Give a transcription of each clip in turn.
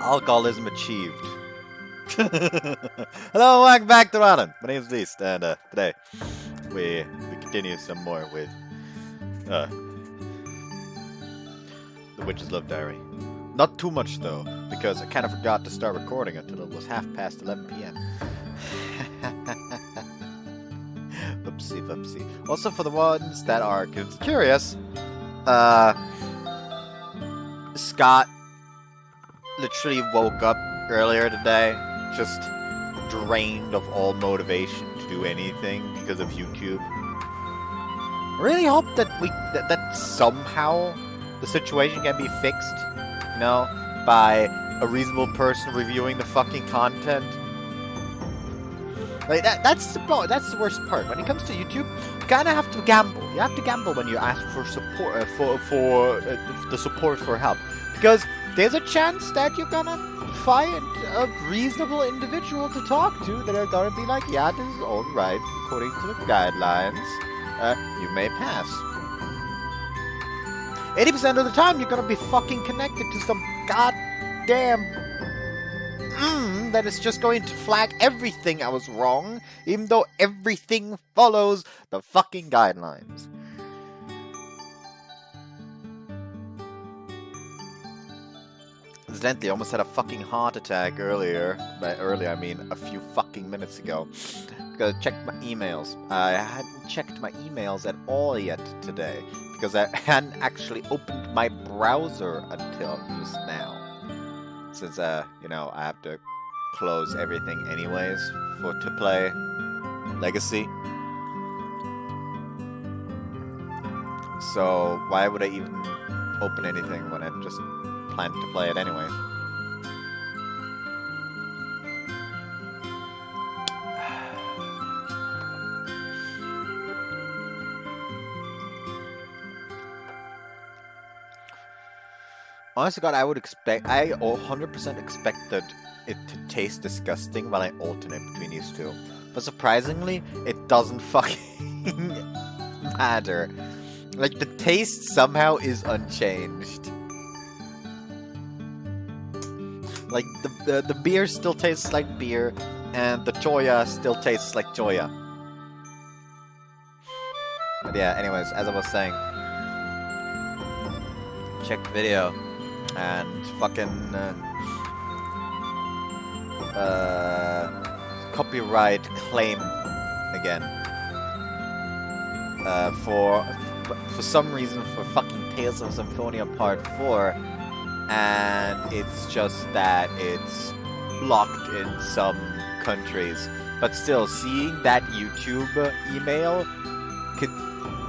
Alcoholism achieved. Hello, welcome back to Ireland. My name is Least, and today we continue some more with The Witch's Love Diary. Not too much though, because I kind of forgot to start recording until it was 11:30 p.m. Oopsie, oopsie. Also, for the ones that are curious, Scott literally woke up earlier today, just drained of all motivation to do anything because of YouTube. I really hope that that somehow the situation can be fixed, you know, by a reasonable person reviewing the fucking content. Like that's the worst part. When it comes to YouTube, you kind of have to gamble. You have to gamble when you ask for support for the support for help, because there's a chance that you're gonna find a reasonable individual to talk to that are gonna be like, yeah, this is all right according to the guidelines. You may pass. 80% of the time, you're gonna be fucking connected to some goddamn that is just going to flag everything I was wrong, even though everything follows the fucking guidelines. Incidentally, I almost had a fucking heart attack earlier. By earlier, I mean a few fucking minutes ago. Because I checked my emails. I hadn't checked my emails at all yet today, because I hadn't actually opened my browser until just now. Since, you know, I have to close everything anyways to play Legacy. So, why would I even open anything when I just plan to play it anyway? Honestly, God, I 100% expected it to taste disgusting when I alternate between these two. But surprisingly, it doesn't fucking matter. Like, the taste somehow is unchanged. Like, the beer still tastes like beer, and the Joya still tastes like Joya. But yeah, anyways, as I was saying, check the video. And fucking copyright claim again for some reason for fucking Tales of Symphonia Part 4, and it's just that it's blocked in some countries. But still, seeing that YouTube email could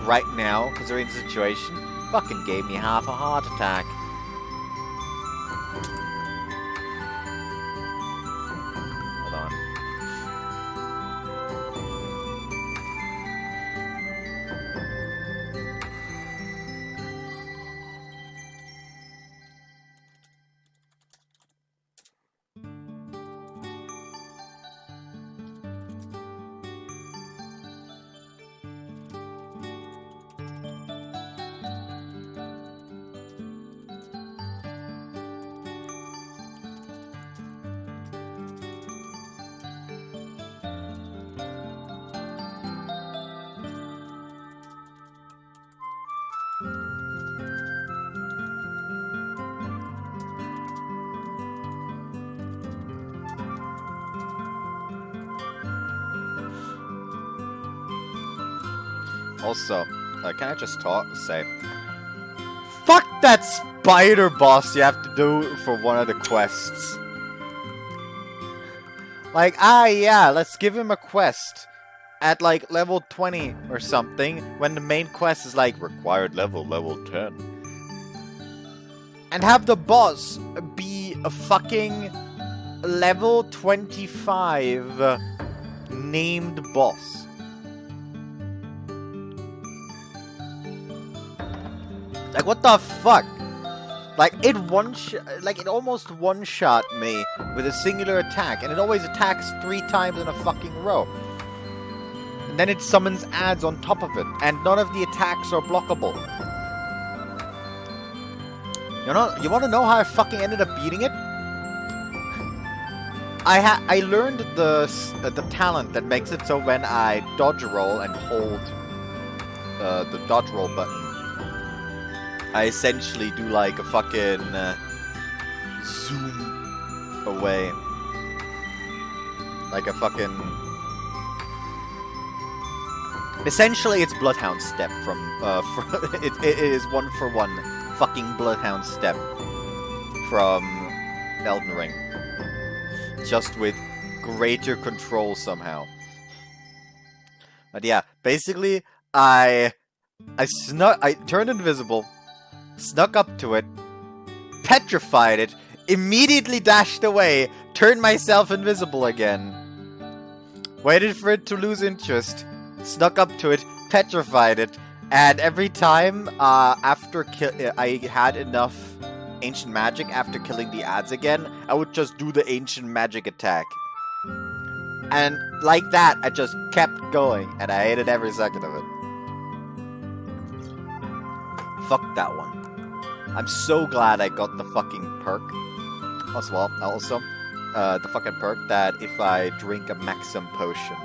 right now, considering the situation, fucking gave me half a heart attack. Also, can I just say, fuck that spider boss you have to do for one of the quests. Like, yeah, let's give him a quest at, like, level 20 or something, when the main quest is, like, required level 10. And have the boss be a fucking level 25 named boss. Like, what the fuck? Like, it almost one-shot me with a singular attack, and it always attacks 3 times in a fucking row. And then it summons ads on top of it, and none of the attacks are blockable. You want to know how I fucking ended up beating it? I learned the talent that makes it so when I dodge roll and hold the dodge roll button, I essentially do like a fucking zoom away, like a fucking. Essentially, it's Bloodhound Step from it is 1-for-1 fucking Bloodhound Step from Elden Ring, just with greater control somehow. But yeah, basically, I turned invisible, snuck up to it, petrified it, immediately dashed away, turned myself invisible again, waited for it to lose interest, snuck up to it, petrified it, and every time after I had enough ancient magic after killing the ads again, I would just do the ancient magic attack. And like that, I just kept going, and I hated every second of it. Fuck that one. I'm so glad I got the fucking perk. Also, the fucking perk that if I drink a Maxima potion,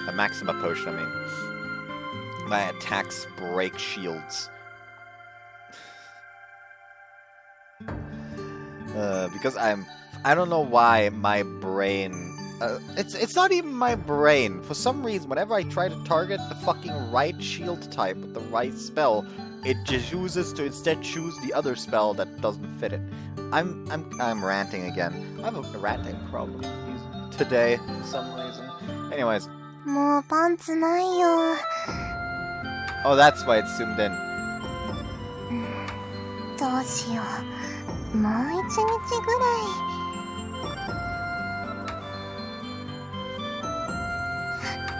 I mean, my attacks break shields. Because I don't know why my brain, it's not even my brain. For some reason, whenever I try to target the fucking right shield type with the right spell, it just chooses to instead choose the other spell that doesn't fit it. I'm ranting again. I have a ranting problem today for some reason. Anyways. Oh, that's why it's zoomed in. どうしよう。もう1日ぐらい。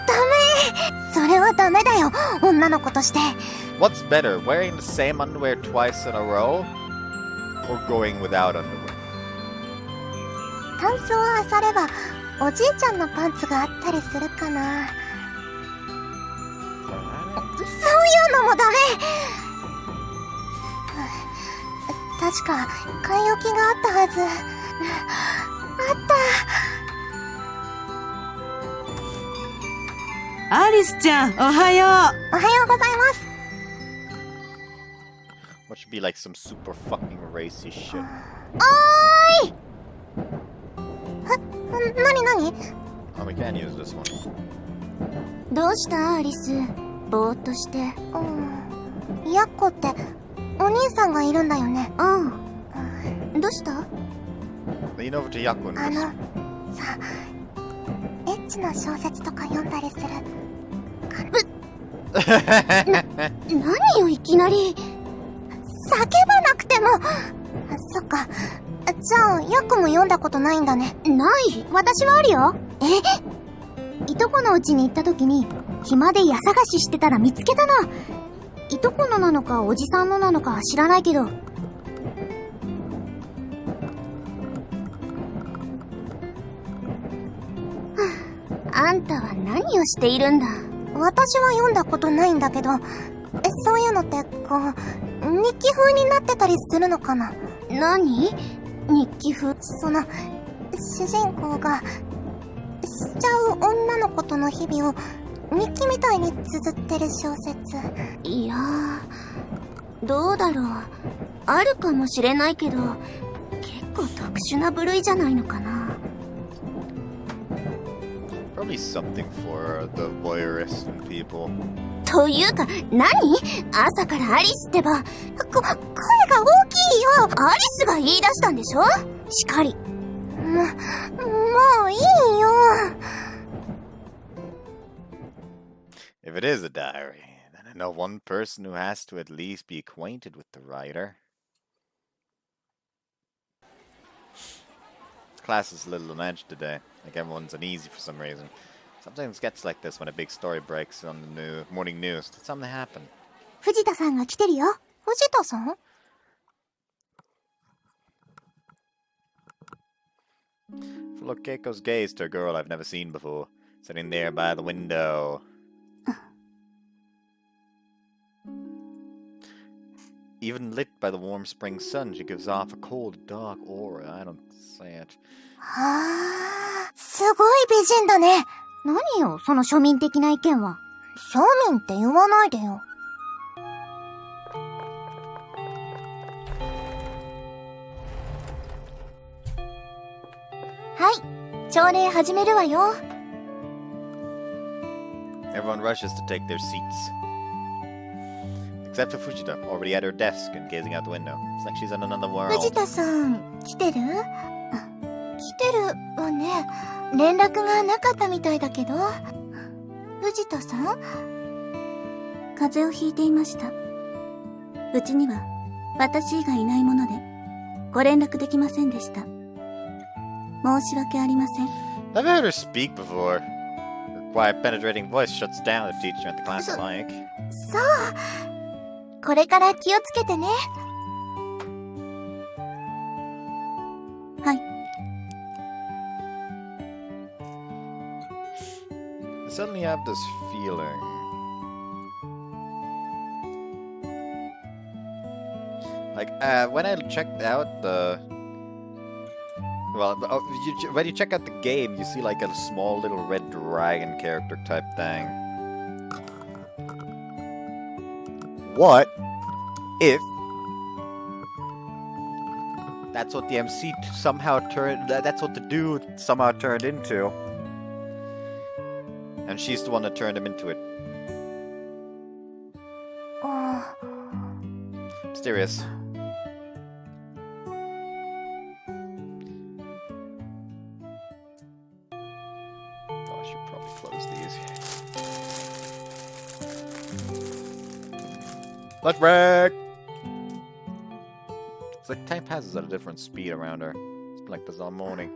ダメ！それはダメだよ、女の子として。What's better, wearing the same underwear twice in a row, or going without underwear? タンスを漁れば、おじいちゃんのパンツがあったりするかな。そういうのもダメ！確か、買い置きがあったはず。あった。アリスちゃん、おはよう。おはようございます。What should be like some super fucking racy shit. おーい！なになに？ Oh, we can't use this one. どうしたアリス？ぼーっとして。ヤッコってお兄さんがいるんだよね。どうした？ Lean over to Yaku and さ、エッチな小説とか読んだりする何よいきなり。叫ばなくても。そっか。じゃあ、ヤッコも読んだことないんだね。ない。私はあるよ。いとこのうちに行った時に、暇で家探ししてたら見つけたの。いとこのなのかおじさんのなのか知らないけど。あんたは何をしているんだ？私は読んだことないんだけど、そういうのってこう、日記風になってたりするのかな？何？日記風？主人公がしちゃう女の子との日々を日記みたいに綴ってる小説。いやー、どうだろう。あるかもしれないけど、結構特殊な部類じゃないのかな。Probably something for the voyeuristic people. というか、何？朝からアリスってば、声が大きいよ。アリスが言い出したんでしょ？しかり。もういいよ。If it is a diary, then I know one person who has to at least be acquainted with the writer. Class is a little on edge today. Like everyone's uneasy for some reason. Sometimes it gets like this when a big story breaks on the morning news. Did something happen? 藤田さんが来てるよ。藤田さん？ Look, Keiko's gaze to a girl I've never seen before, sitting there by the window. Even lit by the warm spring sun, she gives off a cold, dark aura. I don't say it. はあ、すごい美人だね。何よ、その庶民的な意見は。庶民って言わないでよ。はい、朝礼始めるわよ。Everyone rushes to take their seats. Except for Fujita, already at her desk and gazing out the window. It's like she's in another world. 藤田さん、来てる？来てるわね。連絡がなかったみたいだけど。藤田さん？風邪をひいていました。うちには私以外いないもので、ご連絡できませんでした。申し訳ありません。I've heard her speak before. Her quiet, penetrating voice shuts down the teacher at the class alike. そう。これから気をつけてね。はい。I suddenly have this feeling. Like, when I checked out the... Well, when you check out the game, you see like a small little red dragon character type thing. What if that's what the MC somehow turned... That's what the dude somehow turned into. And she's the one that turned him into it. Mysterious. Oh, I should probably close these. Lunch break! It's like time passes at a different speed around her. It's been like this all morning.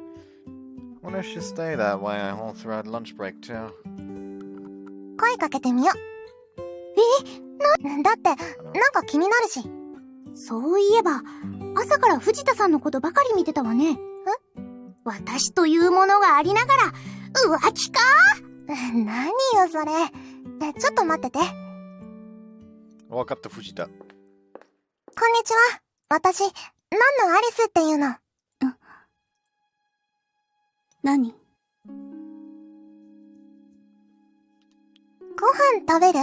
I wonder if she'll stay that way all throughout lunch break too. 声かけてみよう。だって、なんか気になるし。そういえば、朝から藤田さんのことばかり見てたわね。私というものがありながら、浮気か？何よそれ。ちょっと待ってて。Walk up to Fujita. こんにちは。私、何のアリスっていうの。何？ご飯食べる？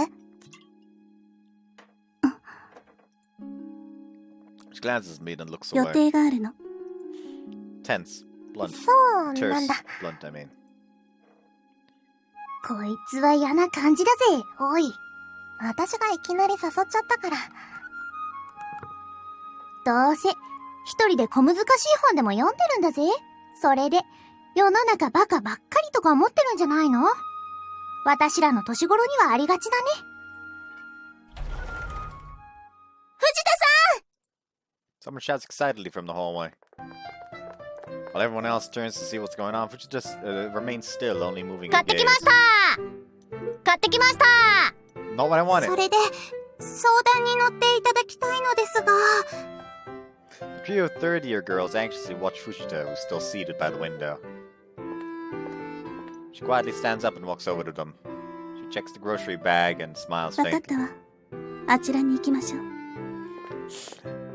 She glances at me and looks 予 away. 定があるの。Tense. Blunt. そうなん Terse. だ。Blunt, I mean. こいつは嫌な感じだぜ、おい。私がいきなり誘っちゃったから。どうせ、一人で小難しい本でも読んでるんだぜ。それで、世の中バカばっかりとか思ってるんじゃないの？私らの年頃にはありがちだね。藤田さん！ Someone shouts excitedly from the hallway. While everyone else turns to see what's going on, Fujita just remains still, only moving her 買ってき gaze. ました！買ってきました！ Not what I wanted. それで、相談に乗っていただきたいのですが。The trio of third-year girls anxiously watch Fujita, who's still seated by the window. She quietly stands up and walks over to them. She checks the grocery bag and smiles わかっ faintly. たわ。あちらに行きましょう。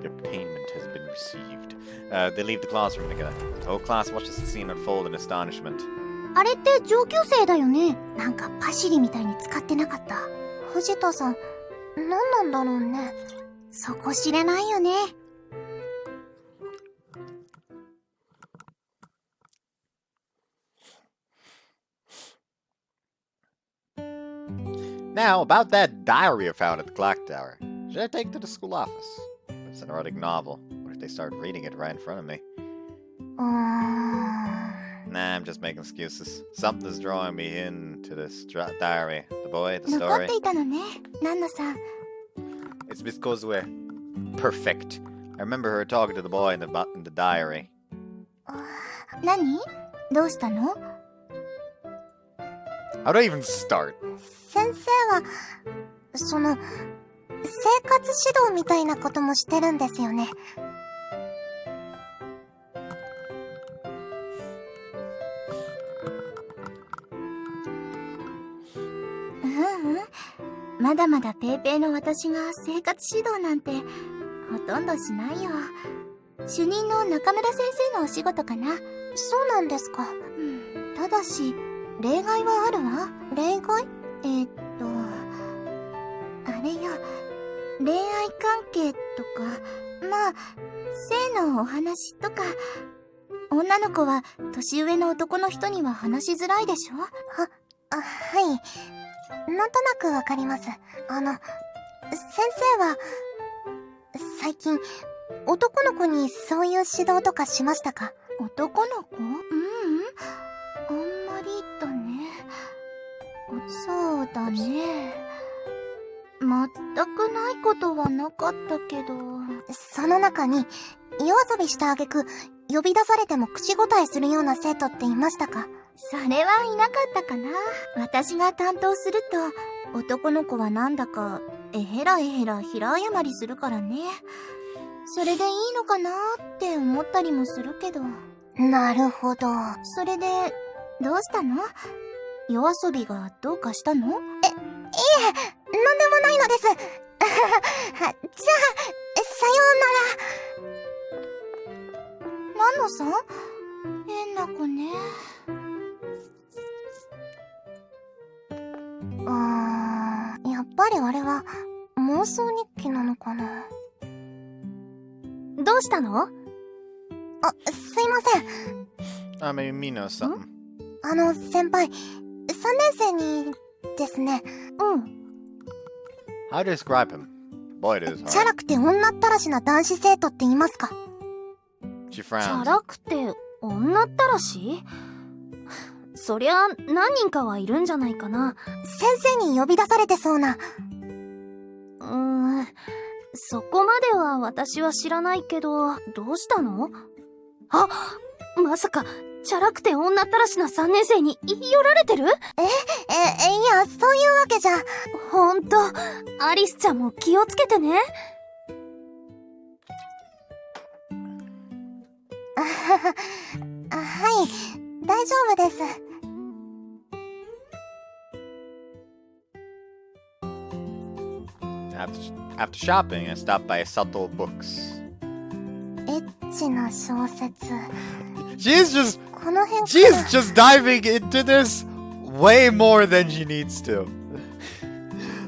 The payment has been received. They leave the classroom together. The whole class watches the scene unfold in astonishment. あれって上級生だよね。なんかパシリみたいに使ってなかった。藤田さん、何なんだろうね。そこ知れないよね。Now, about that diary I found at the clock tower. Should I take it to the school office? It's an erotic novel. What if they start reading it right in front of me? Nah, I'm just making excuses. Something's drawing me into this diary. The boy, the 残っ story. ていたのね、ナンナさん。 It's Miss Kozue. Perfect. I remember her talking to the boy in the diary. 何？どうしたの？ How do I even start? 先生は、その、生活指導みたいなこともしてるんですよね。まだまだペーペーの私が生活指導なんてとんどしないよ。主任の中村先生のお仕事かな。そうなんですか。ただし、例外はあるわ。例外？あれよ。恋愛関係とか、まあ、性のお話とか。女の子は年上の男の人には話しづらいでしょ？はい。なんとなくわかります。先生は、最近、男の子にそういう指導とかしましたか？男の子？あんまりだね。そうだね。全くないことはなかったけど。その中に、夜遊びした挙句、呼び出されても口答えするような生徒っていましたか？それはいなかったかな。私が担当すると、男の子はなんだか、へら平謝りするからね。それでいいのかなって思ったりもするけど。なるほど。それで、どうしたの？夜遊びがどうかしたの？いえ、なんでもないのです。じゃあ、さようなら。ナノさん？変な子ね。やっぱりあれは妄想日記なのかな。どうしたの？すいません。Mina something. 先輩、3年生にですね。How to describe him? Boy, it is hard. チャラくて女ったらしな男子生徒って言いますか？ She チ frowns. ャラくて女ったらし？そりゃ何人かはいるんじゃないかな。先生に呼び出されてそうな。そこまでは私は知らないけど、どうしたの？まさか、チャラくて女ったらしな3年生に言い寄られてる？いや、そういうわけじゃ。ほんと、アリスちゃんも気をつけてね。はい、大丈夫です。After shopping, I stopped by Subtle Books. エッチな小説。She's この辺から。She's just diving into this way more than she needs to.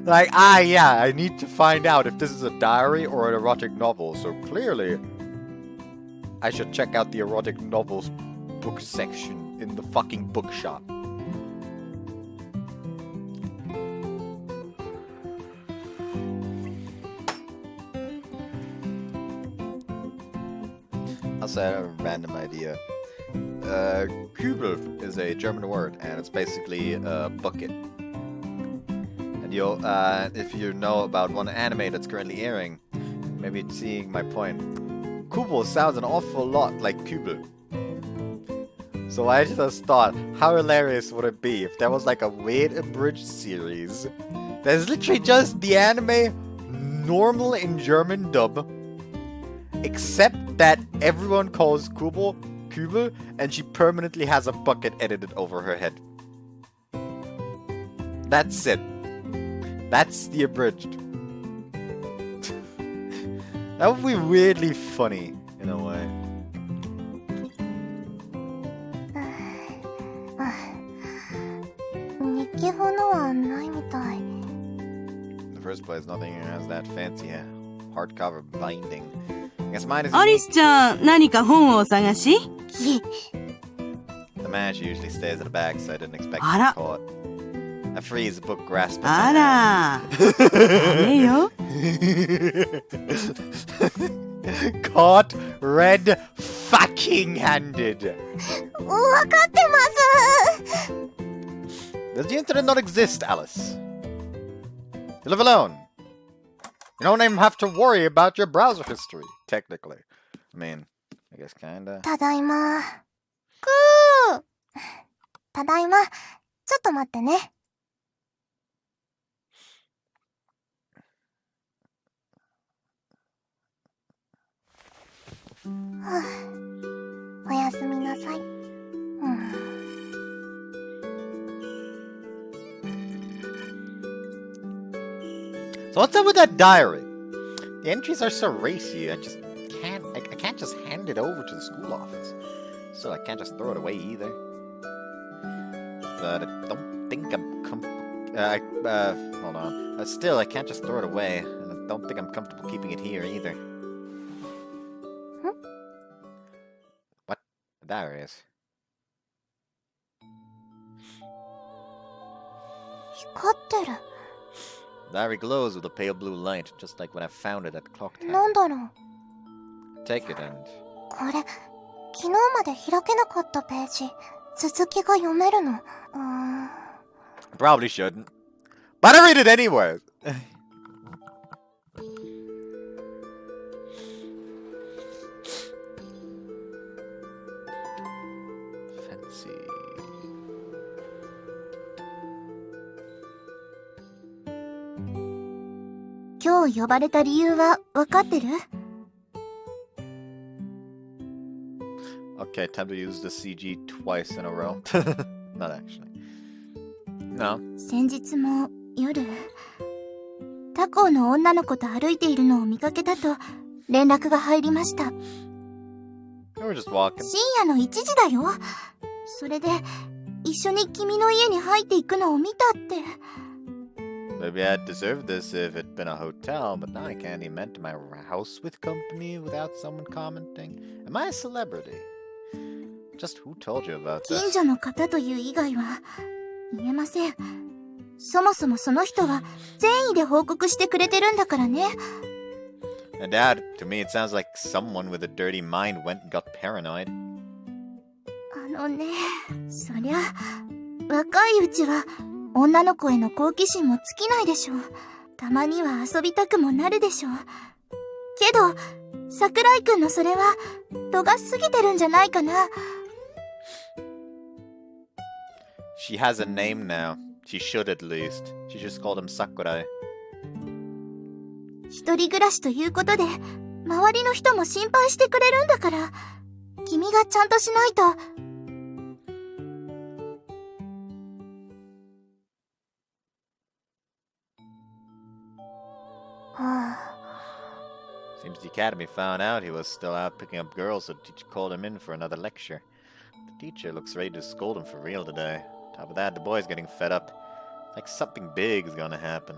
Like, yeah, I need to find out if this is a diary or an erotic novel. So clearly, I should check out the erotic novels book section in the fucking bookshop. Also, I have a random idea. Kübel is a German word, and it's basically a bucket. And you'll, if you know about one anime that's currently airing, maybe seeing my point. Kubel sounds an awful lot like Kübel. So I just thought, how hilarious would it be if there was like a weird abridged series that's literally just the anime normal in German dub, except that everyone calls Kübel, and she permanently has a bucket edited over her head. That's it. That's the abridged. That would be weirdly funny, in a way. Nikki ほのはないみたい。 In the first place, nothing here has that fancy hardcover binding. I guess mine is アリスちゃん、何か本をお探し？ The match usually stays at the back, so I didn't expect to be あら。 caught. I freeze the book grasping あ my ら。ダメよ。 Caught red fucking handed. わかってます。 Does the internet not exist, Alice? You live alone. You don't even have to worry about your browser history, technically. I mean, I guess kinda. ただいま。ただいま。ちょっと待ってね。はあ、おやすみなさい。So what's up with that diary? The entries are so racy. I can't just hand it over to the school office. So I can't just throw it away either. But I don't think I'm hold on. Still, I can't just throw it away. And I don't think I'm comfortable keeping it here either. What? There it is. 光ってる。 Diary glows with a pale blue light, just like when I found it at the clock tower. なんだろう。 Take it and... これ、昨日まで開けなかったページ。続きが読めるの。Probably shouldn't. But I read it anyway! Fancy. 今日呼ばれた理由は分かってる？ Okay, time to use the CG twice in a row. Not actually. No. 先日も夜、他校の女の子と歩いているのを見かけたと連絡が入りました。 We were just walking. 深夜の1時だよ。それで、一緒に君の家に入っていくのを見たって。 Maybe I'd deserved this if it'd been a hotel, but now I can't even enter my house with company without someone commenting. Am I a celebrity? Just who told you about this? 近所の方という以外は言えません。そもそもその人は善意で報告してくれてるんだからね。 And Dad, to me it sounds like someone with a dirty mind went and got paranoid. そりゃ、若いうちは女の子への好奇心も尽きないでしょう。たまには遊びたくもなるでしょう。けど、桜井くんのそれは度が過ぎてるんじゃないかな。 She has a name now. She should at least. She just called him Sakurai. 一人暮らしということで、周りの人も心配してくれるんだから、君がちゃんとしないと。Seems the academy found out he was still out picking up girls, so the teacher called him in for another lecture. The teacher looks ready to scold him for real today. Top of that, the boy's getting fed up. Like something big is gonna happen. .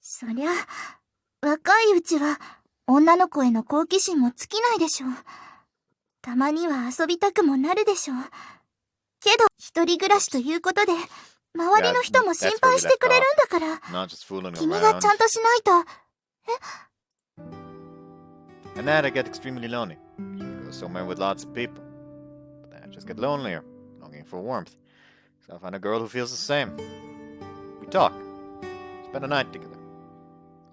そりゃ、若いうちは女の子への好奇心も尽きないでしょう。たまには遊びたくもなるでしょう。けど、一人暮らしということで、周りの人も心配してくれるんだから、君がちゃんとしないと。And then I get extremely lonely. Go somewhere with lots of people. But then I just get lonelier, longing for warmth. So I find a girl who feels the same. We talk. Spend a night together.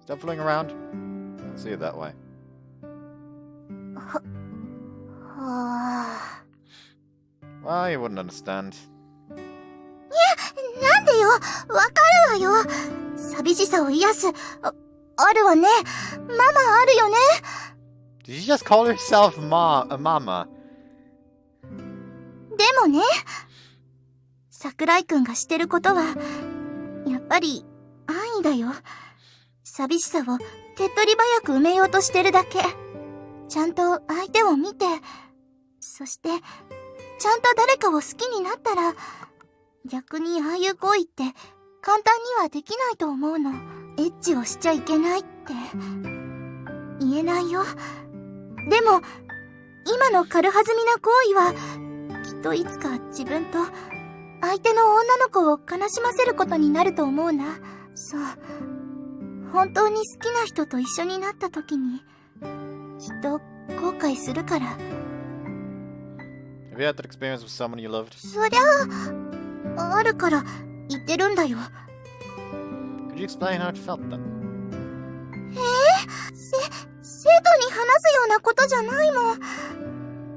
Stop fooling around. I don't see it that way. Well, you wouldn't understand. なんでよ、わかるわよ。寂しさを癒す、あるわね。ママあるよね。Did she just call herself mama? でもね、桜井くんがしてることは、やっぱり安易だよ。寂しさを手っ取り早く埋めようとしてるだけ。ちゃんと相手を見て、そして、ちゃんと誰かを好きになったら、逆にああいう行為って簡単にはできないと思うの。エッチをしちゃいけないって言えないよ。でも、今の軽はずみな行為は、きっといつか自分と相手の女の子を悲しませることになると思うな。そう。本当に好きな人と一緒になった時に、きっと後悔するから。Have you had that experience with someone you loved? そりゃあ、あるから言ってるんだよ。Could you explain how it felt then? 生徒に話すようなことじゃないもん。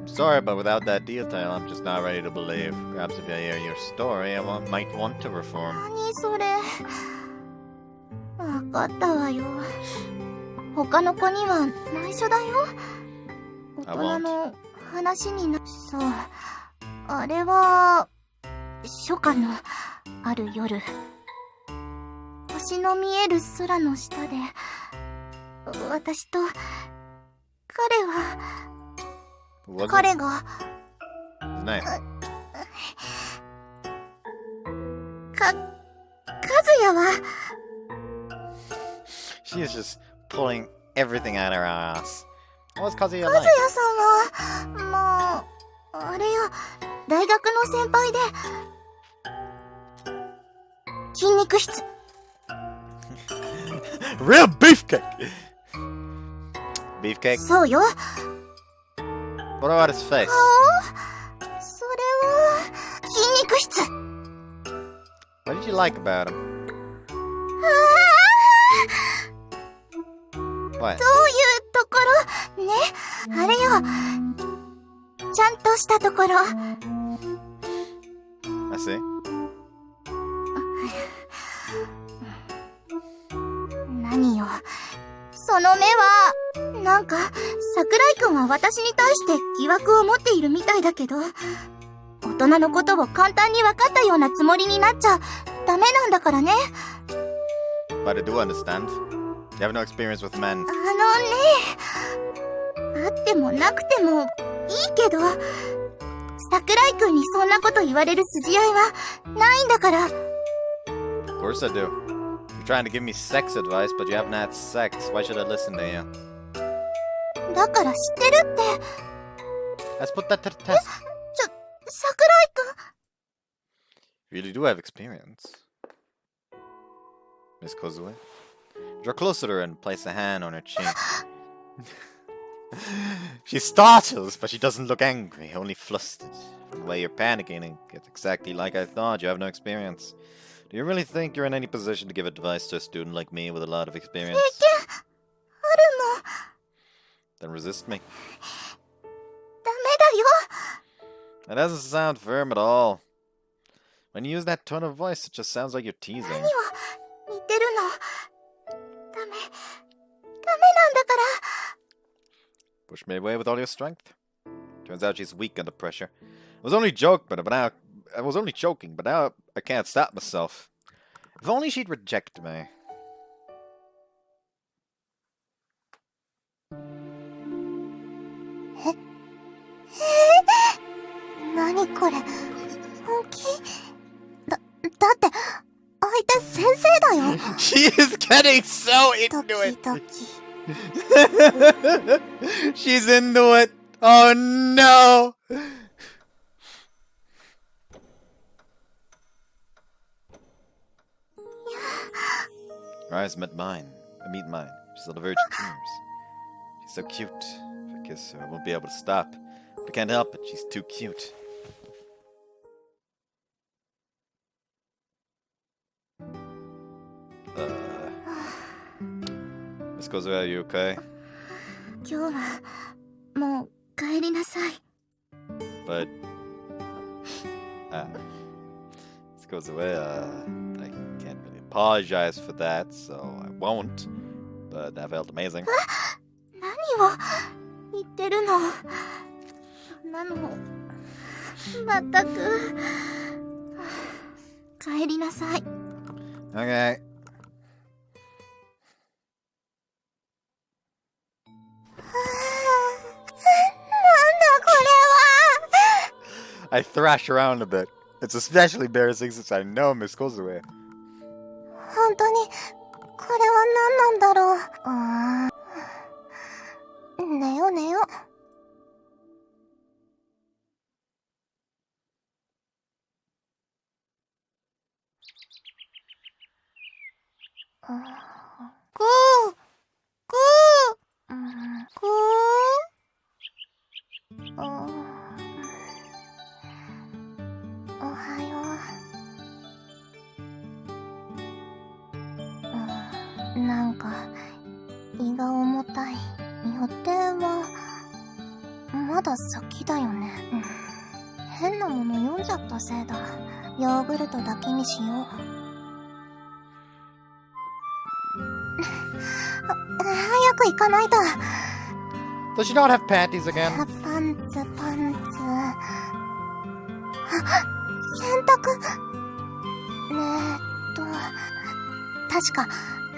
Sorry, but without that detail, I'm just not ready to believe. Perhaps if I hear your story, I might want to reform. 何それ。わかったわよ。他の子には内緒だよ。大人の話にな。そう。あれは、初夏のある夜、星の見える空の下で、私と、彼が、和也は、She is just pulling everything out of her ass. What's Kazuya 和 like? 也さんは、まあ、あれよ、大学の先輩で、筋肉質。Real beefcake! Beefcake? そうよ。 What about his face? それは、筋肉質。 What did you like about him? What? どういうところね、あれよ。ちゃんとしたところ。I see. 何よ。その目は、なんか、桜井くんは私に対して疑惑を持っているみたいだけど、大人のことを簡単に分かったようなつもりになっちゃダメなんだからね。But I do understand. You have no experience with men. あってもなくてもいいけど、桜井くんにそんなこと言われる筋合いはないんだから。Of course I do. You're trying to give me sex advice, but you haven't had sex. Why should I listen to you? だから知ってるって。 Let's put that to the test. 桜井くん。 You really do have experience. Miss Kozue. Draw closer to her and place a hand on her chin. She startles, but she doesn't look angry, only flustered. From the way you're panicking, it's exactly like I thought. You have no experience. Do you really think you're in any position to give advice to a student like me with a lot of experience? あるもん。 Then resist me. ダメだよ。 That doesn't sound firm at all. When you use that tone of voice, it just sounds like you're teasing. 何を似てるの。ダメなんだから。 Push me away with all your strength. Turns out she's weak under pressure. I was only joking, but now I can't stop myself. If only she'd reject me. 何これ。本気。だって、相手先生だよ。 She is getting so into it. ドキ。She's into it. Oh no. Her eyes met mine. Meet mine. She's on the verge of tears. She's so cute. If I kiss her, I won't be able to stop. But I can't help it. She's too cute. Miss Kozue, are you okay? 今日は、もう帰りなさい。 But, Miss Kozue, I can't really apologize for that, so I won't. But that felt amazing. 何を言ってるの。そんなの、まったく。帰りなさい。 Okay. I thrash around a bit. It's especially embarrassing since I know Miss Kozue. 本当に、これは何なんだろう。寝よ寝よ。おはよう。なんか胃が重たい。予定はまだ先だよね。変なもの読んじゃったせいだ。ヨーグルトだけにしよう。早く行かないと。 Does she not have panties again? パンツ。択？確か、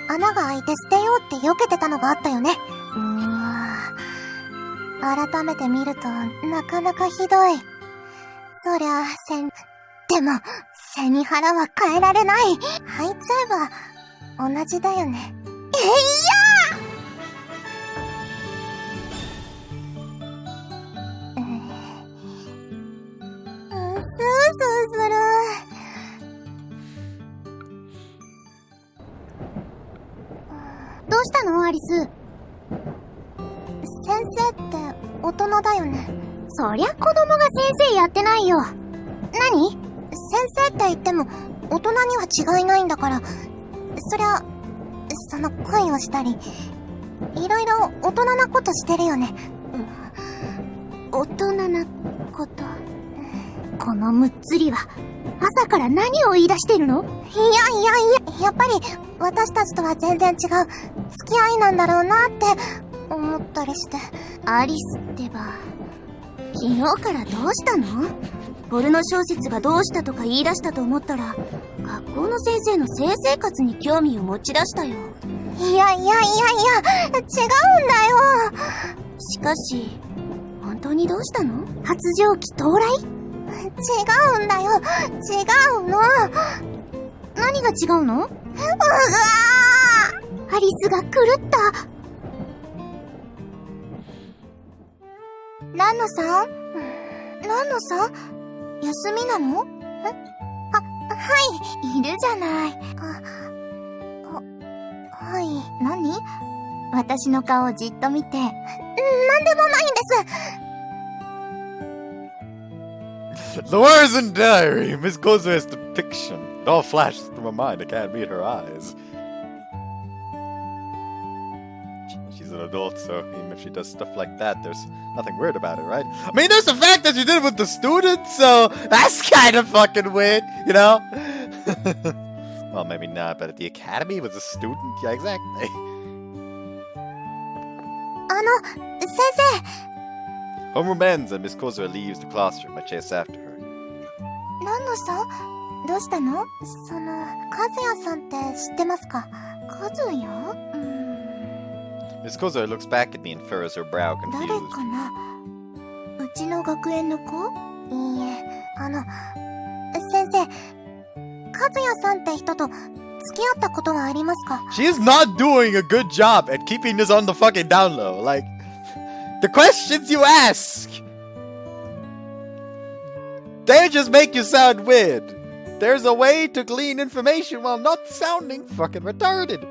穴が開いて捨てようって避けてたのがあったよね。改めて見ると、なかなかひどい。そりゃ、でも、背に腹は変えられない。履いちゃえば、同じだよね。スースーする。どうしたのアリス？先生って大人だよね。そりゃ子供が先生やってないよ。何？先生って言っても大人には違いないんだから。そりゃ、その恋をしたり、いろいろ大人なことしてるよね。大人なこと。このむっつりは、朝から何を言い出してるの？やっぱり私たちとは全然違う付き合いなんだろうなって思ったりして。アリスってば、昨日からどうしたの？ポルノ小説がどうしたとか言い出したと思ったら、学校の先生の性生活に興味を持ち出したよ。違うんだよ。しかし、本当にどうしたの？発情期到来？違うんだよ。違うの。何が違うの？アリスが狂った。ランノさん？ランノさん？休みなの？はい、いるじゃない。はい。何？私の顔をじっと見て。なんでもないんです。The words in diary, Miss Kozue's depiction. It all flashes through my mind. I can't read her eyes. She's an adult, so even if she does stuff like that, there's nothing weird about it, right? I mean, there's the fact that she did it with the students, so that's kind of fucking weird, you know? Well, maybe not, but at the academy with a student? Yeah, exactly. 先生。 Homeroom ends and Miss Kozue leaves the classroom. I chase after her. ランノさん？どうしたの？カズヤさんって知ってますか？カズヤ？Miss Kozue looks back at me and furrows her brow confused. 誰かな？うちの学園の子？いいえ、先生、カズヤさんって人と付き合ったことはありますか？ She is not doing a good job at keeping this on the fucking down low. Like, the questions you ask, they just make you sound weird. There's a way to glean information while not sounding fucking retarded.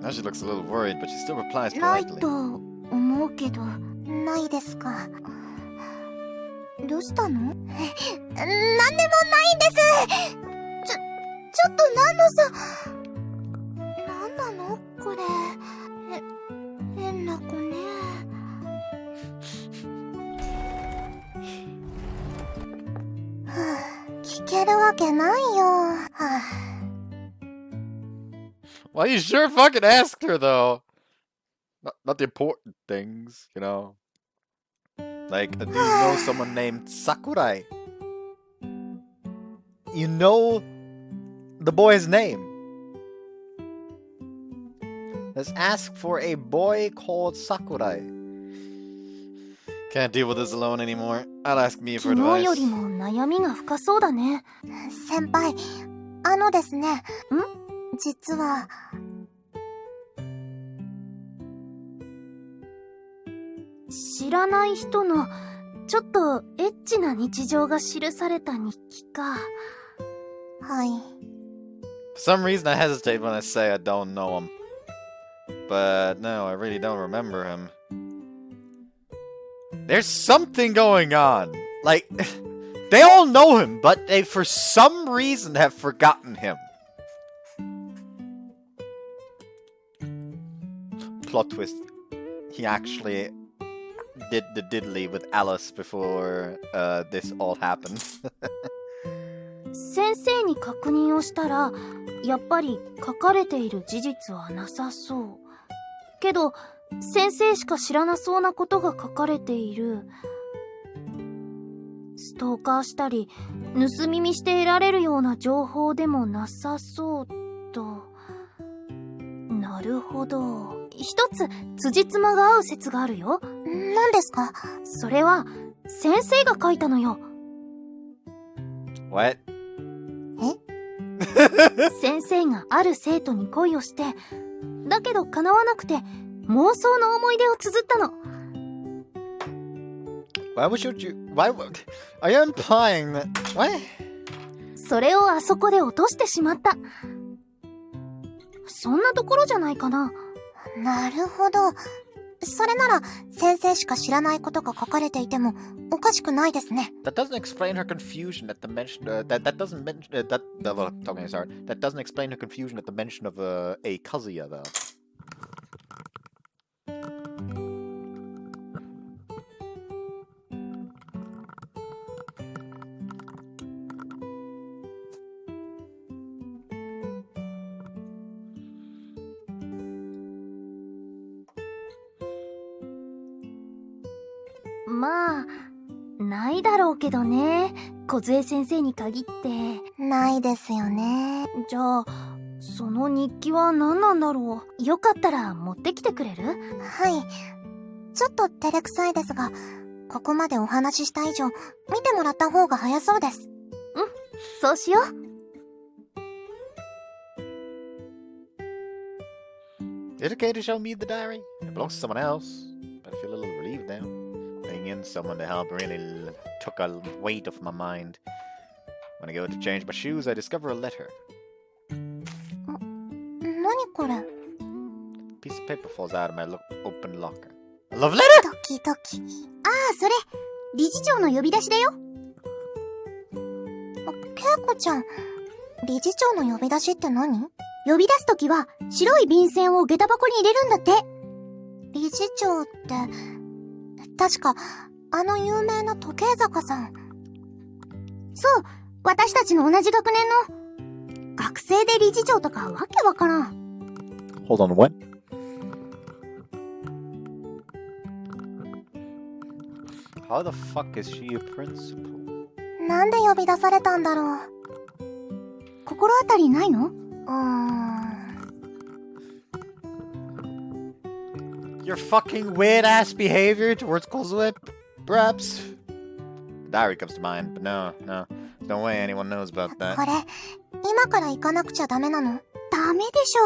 Now she looks a little worried, but she still replies ない politely. と思うけど。ないですか。どうしたの？なんでもないんです。ちょっとランノさん。なんなのこれ。変な子ね。聞けるわけないよ。Well, you sure fucking asked her, though. Not the important things, you know? Like, do you know someone named Sakurai? You know the boy's name. Let's ask for a boy called Sakurai. Can't deal with this alone anymore. I'll ask me for 昨日 advice. よりも悩みが深そうだね。先輩、ですね。実は。知らない人のちょっとエッチな日常が記された日記か。はい。For some reason, I hesitate when I say I don't know him. But no, I really don't remember him. There's something going on. Like, they all know him, but they for some reason have forgotten him. Plot twist. He actually did the diddly with Alice before this all happened. 先生に確認をしたら、やっぱり書かれている事実はなさそう。けど、先生しか知らなそうなことが書かれている。ストーカーしたり、盗み見して得られるような情報でもなさそうと。なるほど。一つ、辻褄が合う説があるよ。何ですか？それは、先生が書いたのよ。What? 先生がある生徒に恋をして、だけど叶わなくて、妄想の思い出を綴ったの。Why would are you implying that? What? それをあそこで落としてしまった。そんなところじゃないかな。なるほど。それなら、先生しか知らないことが書かれていても、おかしくないですね。That doesn't explain her confusion at the mention. That doesn't mention That doesn't explain her confusion at the mention of a Kazuya, though. まあ、ないだろうけどね。梢先生に限って。ないですよね。じゃあ、その日記は何なんだろう。よかったら持ってきてくれる？はい。ちょっと照れくさいですが、ここまでお話しした以上、見てもらった方が早そうです。そうしよう。Is it okay to show me the diary? It belongs to someone else. But I feel a little relieved now. Bringing in someone to help really took a weight off my mind. When I go to change my shoes, I discover a letter. 何これ？ A piece of paper falls out of my open locker. A love letter?ドキドキ。ああ、それ、理事長の呼び出しだよ。ケイコちゃん、理事長の呼び出しって何？呼び出すときは、白い便箋を下駄箱に入れるんだって。理事長って、確か、あの有名な時計坂さん。そう、私たちの同じ学年の。学生で理事長とかわけわからん。Hold on, what? How the fuck is she a principal? なんで呼び出されたんだろう。心当たりないの？Your fucking weird-ass behavior towards Kozue, perhaps? The diary comes to mind, but no. No way anyone knows about that. これ、今から行かなくちゃダメなの？ダメでしょ。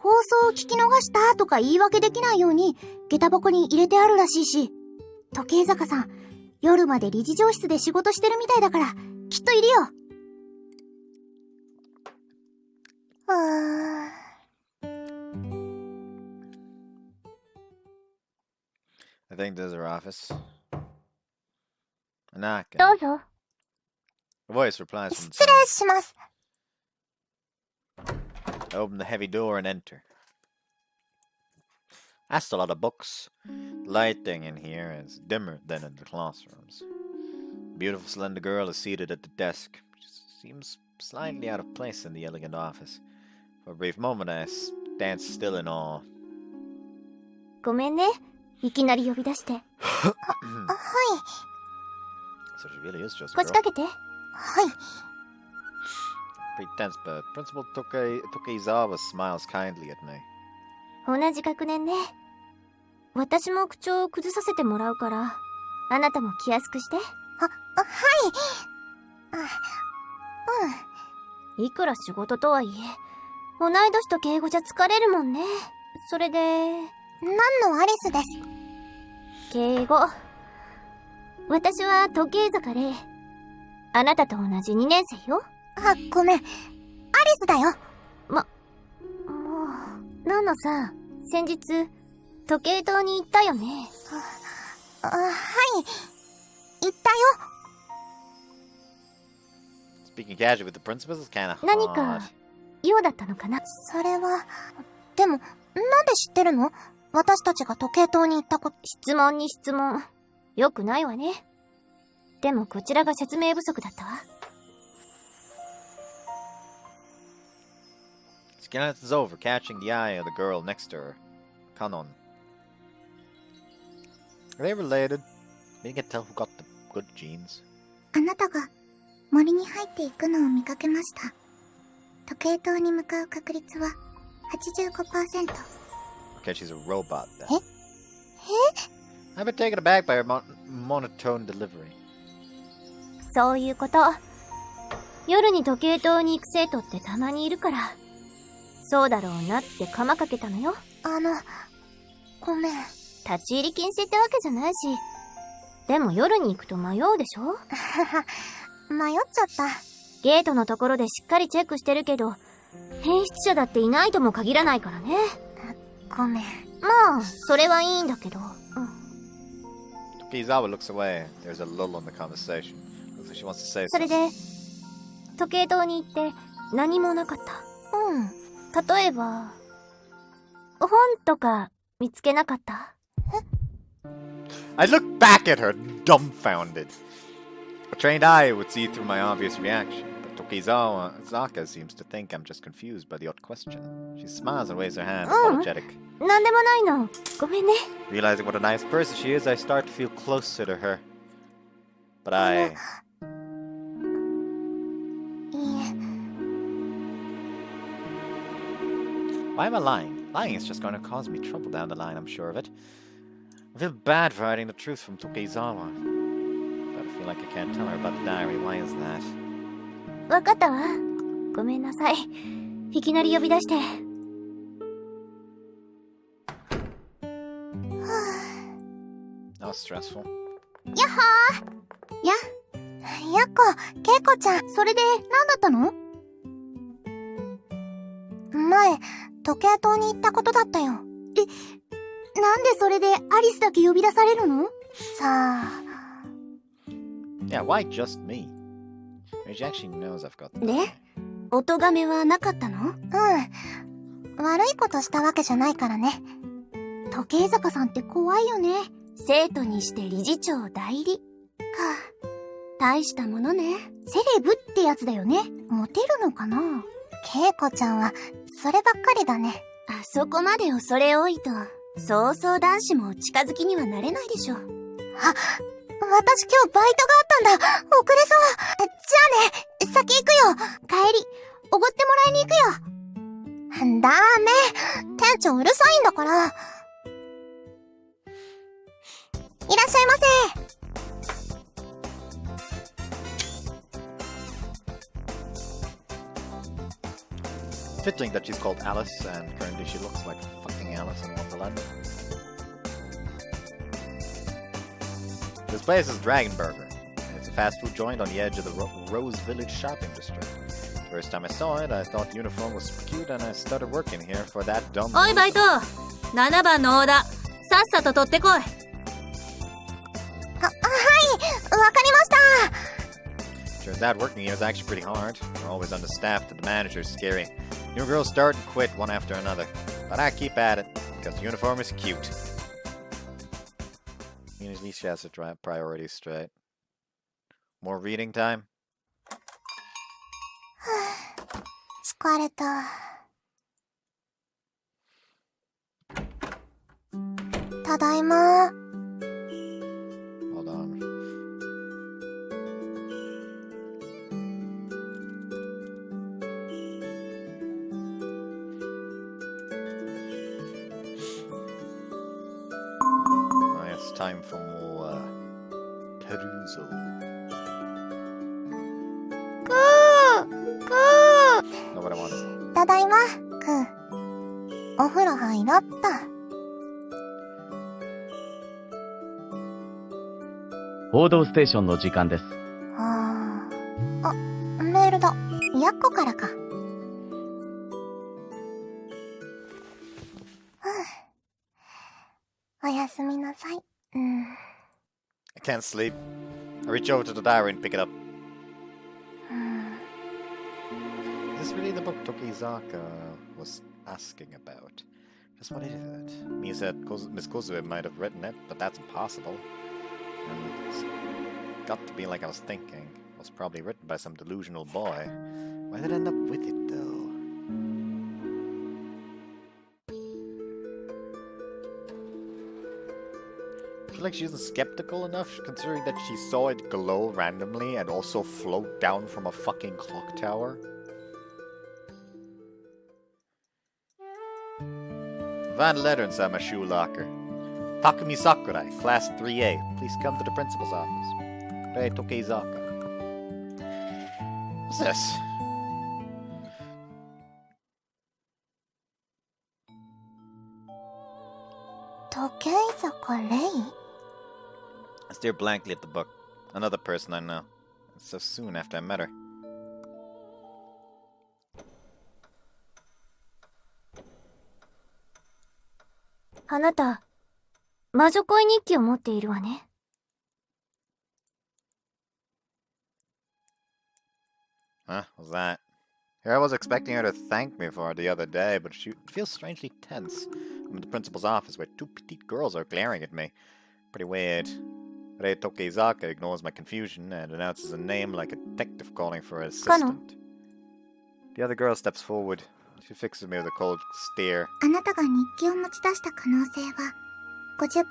放送を聞き逃したとか言い訳できないように、下駄箱に入れてあるらしいし。時計坂さん、夜まで理事長室で仕事してるみたいだから、きっといるよ。I think this is her office. A knock. どうぞ。A voice replies from 失礼します。I open the heavy door and enter. That's a lot of books. The lighting in here is dimmer than in the classrooms. A beautiful slender girl is seated at the desk. She seems slightly out of place in the elegant office. For a brief moment I stand still in awe. ごめんね。いきなり呼び出して。はい。So she really is just a こっち girl. かけて。はい。Pretty tense, but Principal Tokezawa smiles kindly at me. 同じ学年ね。私も口調を崩させてもらうから、あなたも気安くして。はい。いくら仕事とはいえ、同い年と敬語じゃ疲れるもんね。それで、何のアリスです。敬語。私は時計坂玲。あなたと同じ2年生よ。あ、ごめん。アリスだよ。もう、ナナさん、先日、時計塔に行ったよね。はい。行ったよ。Speaking casually with the principal is kinda hard. 何か、用だったのかな？それは、でも、なんで知ってるの？私たちが時計塔に行ったこと。質問に質問。よくないわね。でもこちらが説明不足だったわ。glances over, catching the eye of the girl next to her. Kanon. Are they related? Didn't get to tell who got the good genes. あなたが森に入っていくのを見かけました。時計塔に向かう確率は 85%。Okay, she's a robot then. え I've been taken aback by her monotone delivery. そういうこと。夜に時計塔に行く生徒ってたまにいるから、そうだろうなってカマかけたのよ。ごめん。立ち入り禁止ってわけじゃないし。でも夜に行くと迷うでしょ？迷っちゃった。ゲートのところでしっかりチェックしてるけど、変質者だっていないとも限らないからね。ごめん。まあ、それはいいんだけど。Tokizawa looks away. There's a lull in the conversation. Looks like she wants to say それ something. で、時計塔に行って何もなかった。例えば、本とか見つけなかった？ I looked back at her, dumbfounded. A trained eye would see through my obvious reaction, but Zaka seems to think I'm just confused by the odd question. She smiles and waves her hand, apologetic. なんでもないの。ごめんね。 Realizing what a nice person she is, I start to feel closer to her. But I... いいえ。 Why am I lying? Lying is just going to cause me trouble down the line, I'm sure of it. I feel bad for hiding the truth from Tokizawa. But I feel like I can't tell her about the diary. Why is that? わかったわ。ごめんなさい。いきなり呼び出して。That was stressful. やっほー。やっこ、けいこちゃん、それで何だったの？前、時計塔に行ったことだったよ。なんでそれでアリスだけ呼び出されるの？さあ。Yeah, why just me? She actually knows I've got the で、お咎めはなかったの？悪いことしたわけじゃないからね。時計坂さんって怖いよね。生徒にして理事長代理。か。大したものね。セレブってやつだよね。モテるのかな？けいこちゃんは、そればっかりだね。あそこまで恐れ多いと、そうそう男子も近づきにはなれないでしょ。私今日バイトがあったんだ。遅れそう。じゃあね、先行くよ。帰り、おごってもらいに行くよ。ダメ。店長うるさいんだから。いらっしゃいませ。Fitting that she's called Alice, and currently she looks like fucking Alice in Wonderland. This place is Dragon Burger, and it's a fast food joint on the edge of the Rose Village shopping district. First time I saw it, I thought the uniform was cute, and I started working here for that dumb... おいバイト !7 番のオーダー、さっさと取ってこい。はい、わかりました。 Turns out working here is actually pretty hard. We're always understaffed, and the manager's scary. New girls start and quit one after another. But I keep at it, because the uniform is cute. I mean, at least she has her priorities straight. More reading time? 疲れた。ただいま。Hold on. Oh, yes, time for more perusal. Know what I want. ただいま、くん。お風呂入ろっと。報道ステーションの時間です。メールだ。やっこからか。おやすみなさい。I can't sleep. I reach over to the diary and pick it up. Is this really the book Tokizaka was asking about? Just what is it? He said Miss Kozue might have written it, but that's impossible. And it's got to be like I was thinking. It was probably written by some delusional boy. Why did I end up with it, though? feel like she isn't skeptical enough, considering that she saw it glow randomly and also float down from a fucking clock tower. Find a letter inside my shoe locker. Takumi Sakurai, Class 3A. Please come to the principal's office. Rei Tokeizaka. What's this? Tokeizaka Rei? I stare blankly at the book. Another person I know. So soon after I met her.あなた、魔女恋日記を持っているわね。Huh? What's that? Here I was expecting her to thank me for it the other day, but she feels strangely tense. I'm in the principal's office where two petite girls are glaring at me. Pretty weird. Rei Tokeizaka ignores my confusion and announces a name like a detective calling for an assistant. The other girl steps forward. She fixes me with a cold stare. あなたが日記を持ち出した可能性は 50%。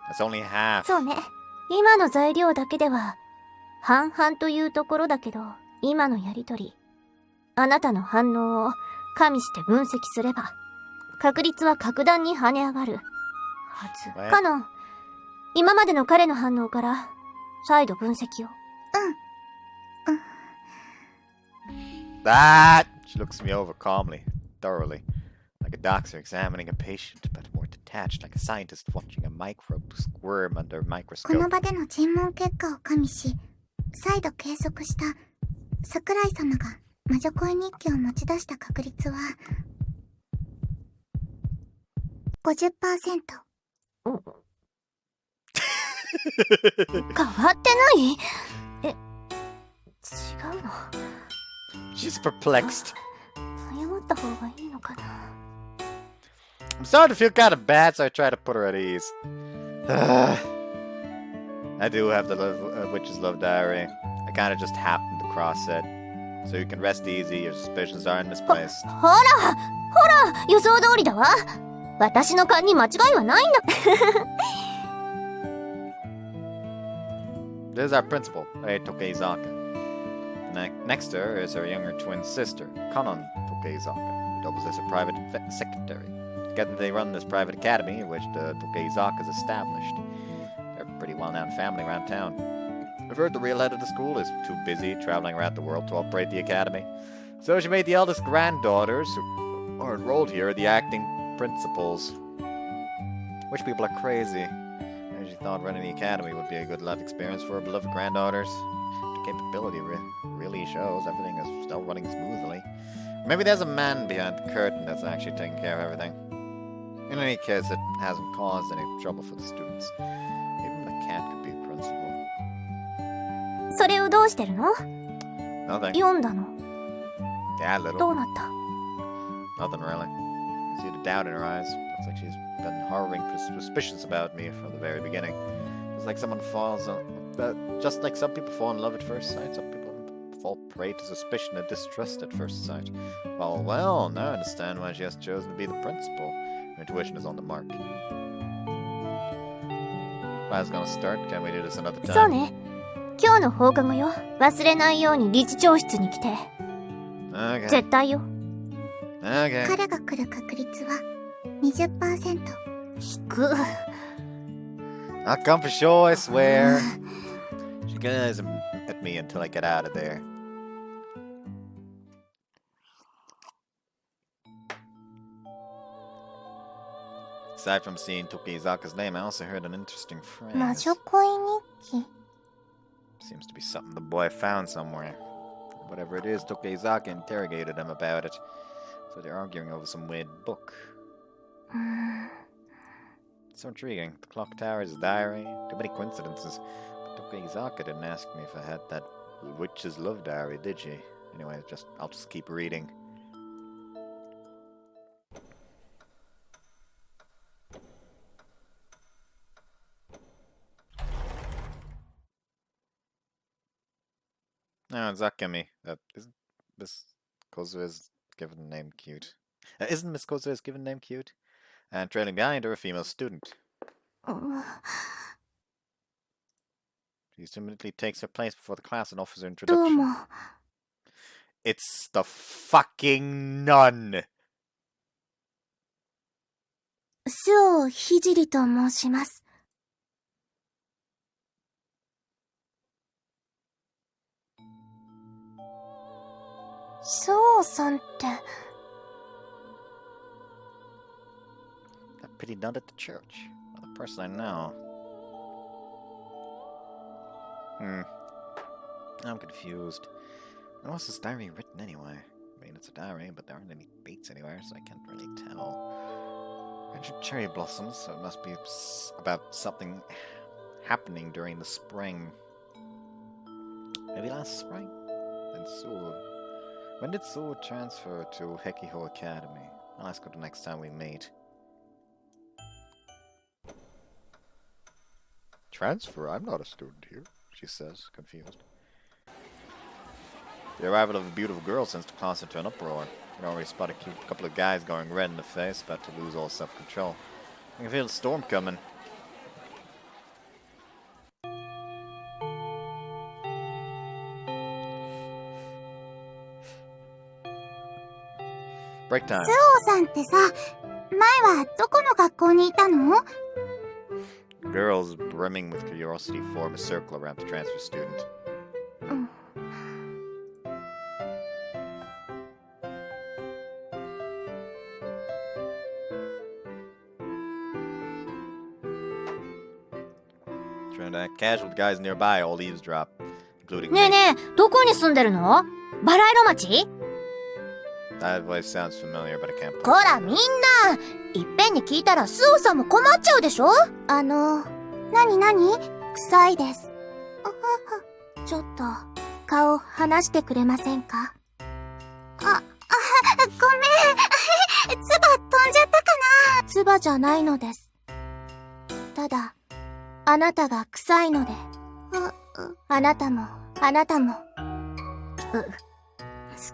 That's only half. そうね。今の材料だけでは、半々というところだけど、今のやりとり、あなたの反応を加味して分析すれば、確率は格段に跳ね上がるはず。カノン、今までの彼の反応から再度分析を。That! She looks me over calmly, thoroughly, like a doctor examining a patient, but more detached, like a scientist watching a microbe squirm under a こ microscope. の場での尋問結果を加味し、再度計測した桜井様が魔女恋日記を持ち出した確率は 50%。 変わってないえ、違うの She's perplexed. 謝った方がいいのかな I'm starting to feel kind of bad, so I try to put her at ease. I do have the Witch's Love Diary. I kind of just happened to cross it. So you can rest easy, your suspicions aren't misplaced. ほら予想通りだわ私の勘に間違いはないんだThis is our principal, Rei Tokeizaka. Next to her is her younger twin sister, Kanon Tokeizaka, who doubles as her private secretary. Together they run this private academy, which the Tokeizakas established. They're a pretty well-known family around town. I've heard the real head of the school is too busy traveling around the world to operate the academy. So she made the eldest granddaughters, who are enrolled here, the acting principals. Which people are crazy. And she thought running the academy would be a good life experience for her beloved granddaughters. The capability really shows everything is still running smoothly. Maybe there's a man behind the curtain that's actually taking care of everything. In any case, it hasn't caused any trouble for the students. Even the cat could be the principal. それをどうしてるの Nothing. 読んだの Yeah, a little. どうなった Nothing really. I see the doubt in her eyes. Looks like she's been harboring suspicions about me from the very beginning. It's like someone falls on... just like some people fall in love at first sight, some people fall prey to suspicion and distrust at first sight. Well, now I understand why she has chosen to be the principal. Her intuition is on the mark. Class is gonna start. Can we do this another time? そうね今日の放課後よ忘れないように理事長室に来て Okay. 絶対よ Okay. 彼が来る確率は 20%。 引く I'll come for sure, I swear. She glares at me until I get out of there. Aside from seeing Tokeizaka's name, I also heard an interesting 魔 phrase. 女恋日記 Seems to be something the boy found somewhere. Whatever it is, Tokeizaka interrogated him about it. So they're arguing over some weird book. It's so intriguing. The clock tower, his diary, too many coincidences. But Tokeizaka didn't ask me if I had that Witch's Love Diary, did she? Anyway, I'll just keep reading. No, Zakami. Isn't Miss Kozue's given name cute? Isn't Miss Kozue's given name cute? And trailing behind her, a female student. She immediately takes her place before the class and offers her どう introduction. も。 It's the fucking nun! スオひじりと申します。スオさんって。That pretty nun at the church. Well, the person I know. I'm confused. When was this diary written anyway? I mean, it's a diary, but there aren't any dates anywhere, so I can't really tell. Mentioned cherry blossoms, so it must be about something happening during the spring. Maybe last spring? Then Sword. When did Sword transfer to Hekiho Academy? I'll ask her the next time we meet. Transfer? I'm not a student here, she says, confused. The arrival of a beautiful girl sends the class into an uproar. You can already spot a couple of guys going red in the face, about to lose all self-control. I can feel a storm coming. Break time. スオさんってさ、前はどこの学校にいたの？ Girls brimming with curiosity form a circle around the transfer student. Trying to act casual with guys nearby, all eavesdrop, including ねえ me. ねえ、どこに住んでるの？バラ色町？ That voice sounds familiar, but I can't こ place らみんな、いっぺんに聞いたらスオさんも困っちゃうでしょ？なに臭いです。ちょっと、顔離してくれませんか？ごめん。唾飛んじゃったかな？唾じゃないのです。ただ、あなたが臭いので。あなたも。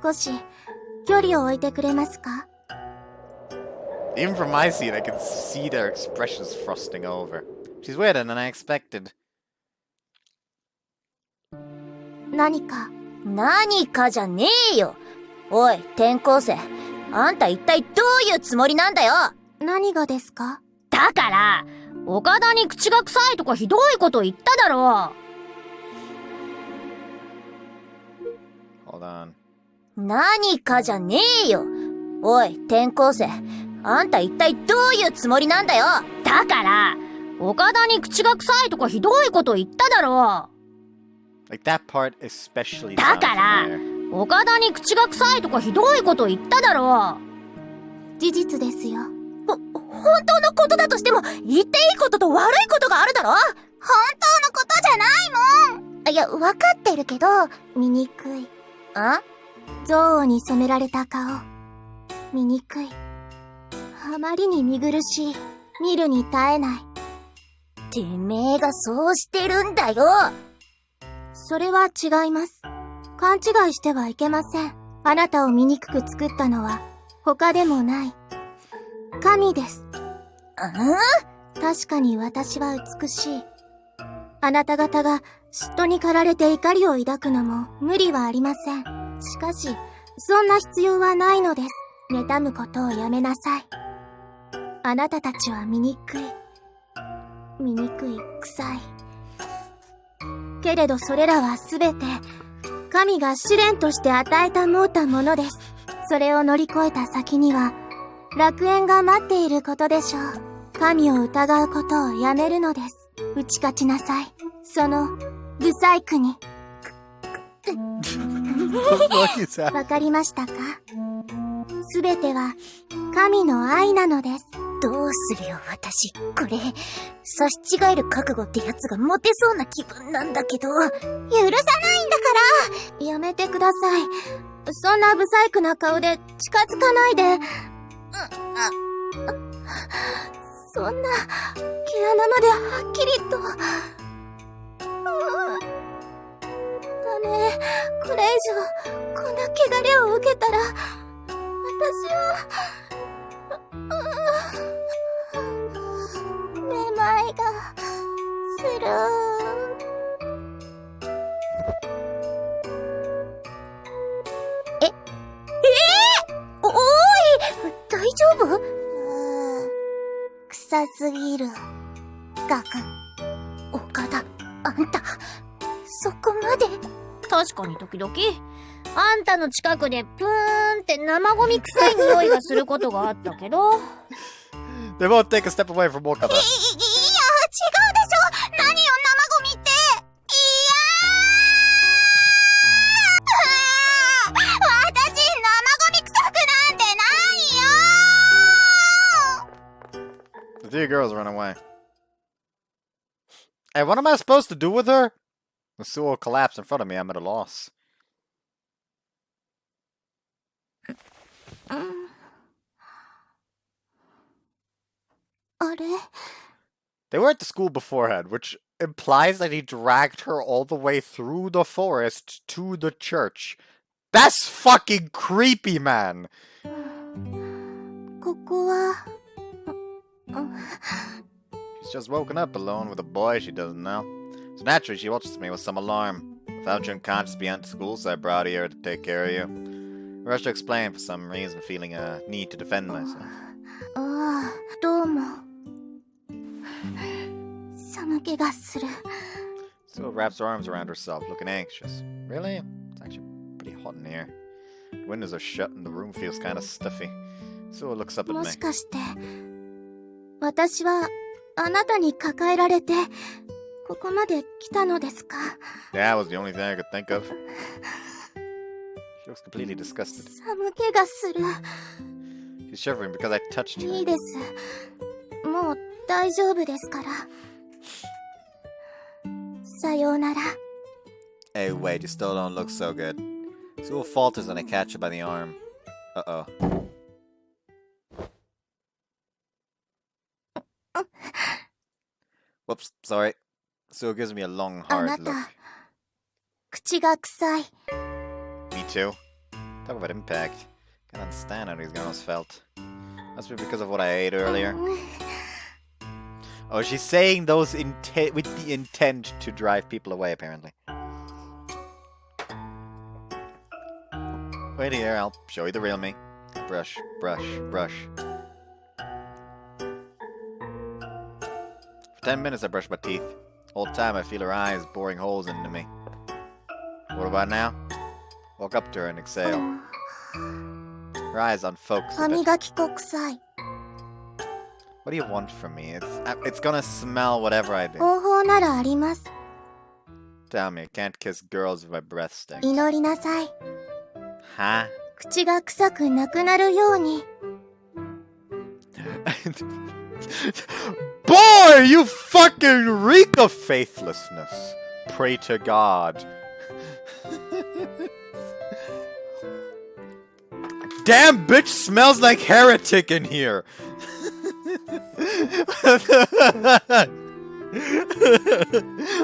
少し、距離を置いてくれますか？ Even from my seat, I can see their expressions frosting over. She's weirder than I expected. 何かじゃねえよ。おい、転校生。あんた一体どういうつもりなんだよ。何がですか？だから、岡田に口が臭いとかひどいこと言っただろう。 Hold on. 何かじゃねえよ。おい、転校生。あんた一体どういうつもりなんだよ。だから、岡田に口が臭いとかひどいこと言っただろう。 Like that part especially だ sounds から、 familiar. 岡田に口が臭いとかひどいこと言っただろう。事実ですよ。本当のことだとしても、言っていいことと悪いことがあるだろ。本当のことじゃないもん。いや、わかってるけど、醜い。憎悪に染められた顔。醜い。あまりに見苦しい。見るに耐えない。てめえがそうしてるんだよ。それは違います。勘違いしてはいけません。あなたを醜く作ったのは、他でもない。神です。確かに私は美しい。あなた方が嫉妬に駆られて怒りを抱くのも無理はありません。しかし、そんな必要はないのです。妬むことをやめなさい。あなたたちは醜い。臭い。けれどそれらはすべて、神が試練として与えたもうたものです。それを乗り越えた先には、楽園が待っていることでしょう。神を疑うことをやめるのです。打ち勝ちなさい。その、ブサイクに。わかりましたか？すべては、神の愛なのです。どうするよ、私。これ、差し違える覚悟ってやつがモテそうな気分なんだけど。許さないんだから！やめてください。そんなブサイクな顔で近づかないで。そんな、毛穴まではっきりと。ダメ。これ以上、こんな汚れを受けたら、私は、めまいが。る。おーい、大丈夫？臭すぎる。ガクン。岡田、あんた、そこまで。確かに時々、あんたの近くでプーンって生ゴミ臭い匂いがすることがあったけど。They both take a step away from Okada. いや、違うでしょ。何よ、生ゴミって。私、生ゴミ臭くなんてないよ。 The three girls run away. Hey, what am I supposed to do with her? The sewer collapsed in front of me. I'm at a loss. あれ？ They were at the school beforehand, which implies that he dragged her all the way through the forest to the church. That's fucking creepy, man! ここは。 She's just woken up alone with a boy she doesn't know. So naturally she watches me with some alarm. Without you unconscious beyond school, so I brought her here to take care of you. I rushed to explain for some reason, feeling a need to defend myself. ああ、どうも。寒気がする。 So wraps her arms around herself, looking anxious. Really? It's actually pretty hot in here. The windows are shut and the room feels kind of stuffy. So looks up at も me. しかして、私はあなたに抱えられて、ここまで来たのですか？ That was the only thing I could think of. She looks completely disgusted. 寒気がする。 She's shivering because I touched her. いいです。もう大丈夫ですから。さようなら。 Hey, wait, you still don't look so good. Sewell falters and I catch her by the arm. Uh-oh. Whoops, sorry. Sewell gives me a long, あ hard な look. た、口が臭い。 Me too. Talk about impact. Can't understand how these girls felt. Must be because of what I ate earlier. Oh, she's saying those with the intent to drive people away, apparently. Wait here, I'll show you the real me. Brush, brush, brush. For 10 minutes I brush my teeth. All the time I feel her eyes boring holes into me. What about now? Walk up to her and exhale. Her eyes unfocused. 歯磨き粉臭い。 What do you want from me? It's gonna smell whatever I do. 方法ならあります。 Tell me, I can't kiss girls if my breath stinks. 祈りなさい。 Huh? 口が臭くなくなるように。 Boy, you fucking reek of faithlessness. Pray to God. Damn, bitch smells like heretic in here.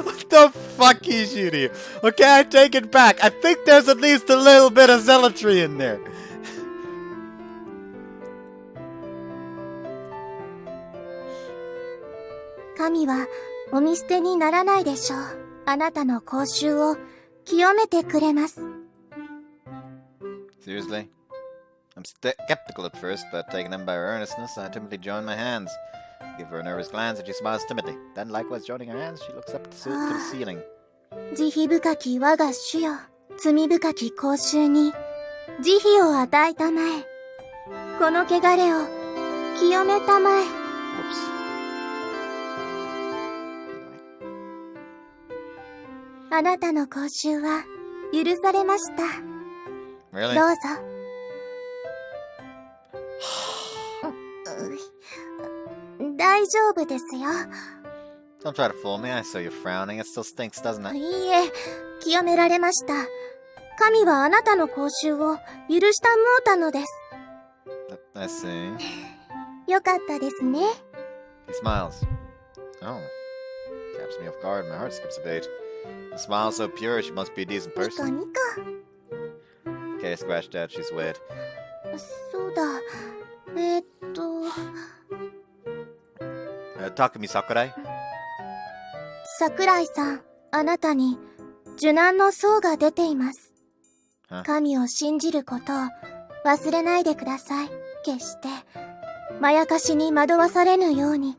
What the fuck is shooting? Okay, I take it back. I think there's at least a little bit of zealotry in there. 神はお見捨てにならないでしょう。あなたの口臭を清めてくれます。 Seriously? I'm skeptical at first, but taken in by her earnestness, I timidly join my hands. Give her a nervous glance and she smiles timidly. Then, likewise joining her hands, she looks up to the ceiling. 慈悲深き我が主よ。罪深き口臭に慈悲を与えたまえ。この汚れを清めたまえ。 Whoops. あなたの口臭は許されました。 Really? どうぞ。大丈夫ですよ。 Don't try to fool me. I saw you frowning. It still stinks, doesn't it? いいえ、清められました。神はあなたの口臭を許したもうたのです。 I see. よかったですね。 He smiles. Oh. Catches me off guard. My heart skips a beat. The smile so pure, she must be a decent ニコ person. ニコ。 Okay, scratched out. She's weird. そうだ。Takumi Sakurai? 桜井さん、あなたに受難の相が出ています。神を信じることを忘れないでください。決して、まやかしに惑わされぬように。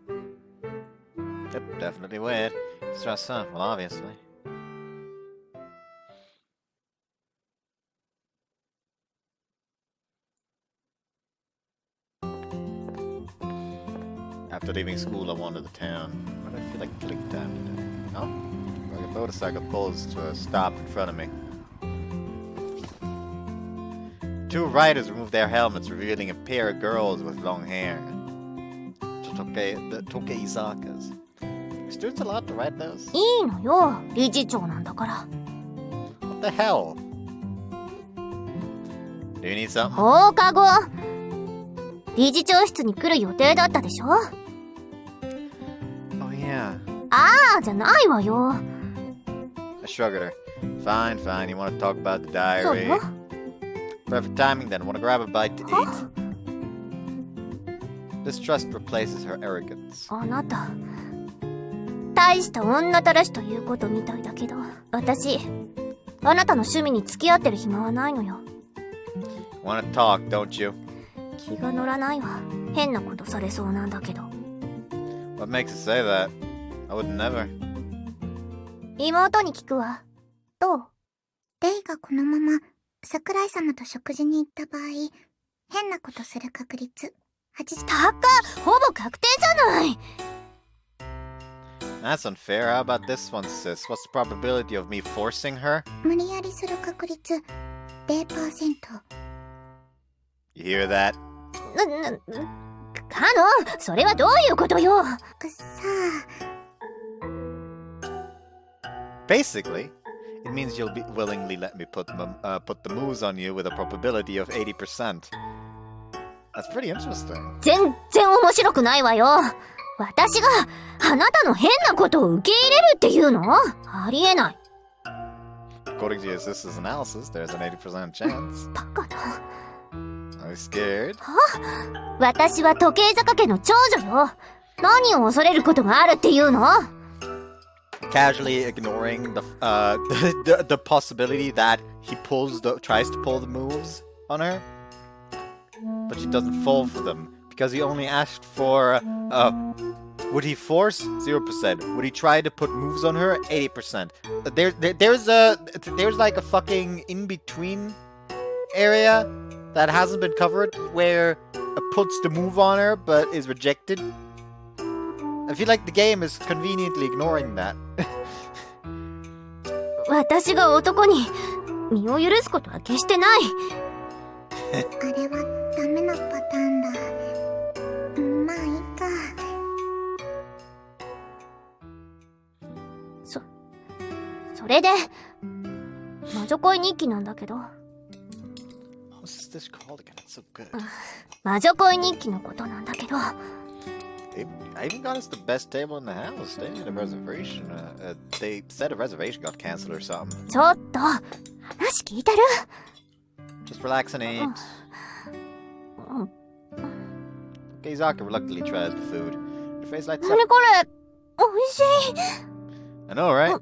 Yep, definitely weird. Stress, huh? Well, obviously. After leaving school, I wandered the town. What do I feel like killing time today? Oh, like a motorcycle pulls to a stop in front of me. Two riders removed their helmets, revealing a pair of girls with long hair. The Tokeizakas. Are students allowed to ride those? いいのよ、理事長なんだから。What the hell? Do you need something? 放課後、理事長室に来る予定だったでしょ？ Oh yeah. ああ、じゃないわよ。I shrugged at her. Fine, fine. You want to talk about the そう diary? よ。 Perfect timing then. Want to grab a bite to eat? Distrust replaces her arrogance. あなた、大した女たらしということみたいだけど、私、あなたの趣味に付き合ってる暇はないのよ。Want to talk, don't you? 気が乗らないわ。変なことされそうなんだけど。What makes you say that? I would never. 妹に聞くわ。どう？レイがこのまま桜井様と食事に行った場合、変なことする確率80%。高っ！ほぼ確定じゃない！ That's unfair. How about this one, sis? What's the probability of me forcing her? 無理やりする確率 0%。 You hear that? カノン、それはどういうことよ。さあ。Basically, it means you'll be willingly let me put the moves on you with a probability of 80%. That's pretty interesting. 全然面白くないわよ。私があなたの変なことを受け入れるっていうの？ありえない。According to your sister's analysis, there's an 80% chance. バカだ。Are you scared? 私は時計坂家の長女よ。何を恐れることがあるっていうの？Casually ignoring the possibility that he tries to pull the moves on her, but she doesn't fall for them because he only asked for would he force 0%? Would he try to put moves on her 80%? There's like a fucking in between area that hasn't been covered where it puts the move on her but is rejected. I feel like the game is conveniently ignoring that. 私が男に身を許すことは決してない。あれはダメなパターンだ。まあいいか。それで魔女恋日記なんだけど。What's this called again? It's so good. 魔女恋日記のことなんだけど。I even got us the best table in the house. They need a reservation. They said a reservation got canceled or something. ちょっと話聞いてる？ Just relax and eat. Keizaka reluctantly tries the food. Her face lights up. 何これ？おいしい。I know, right? わ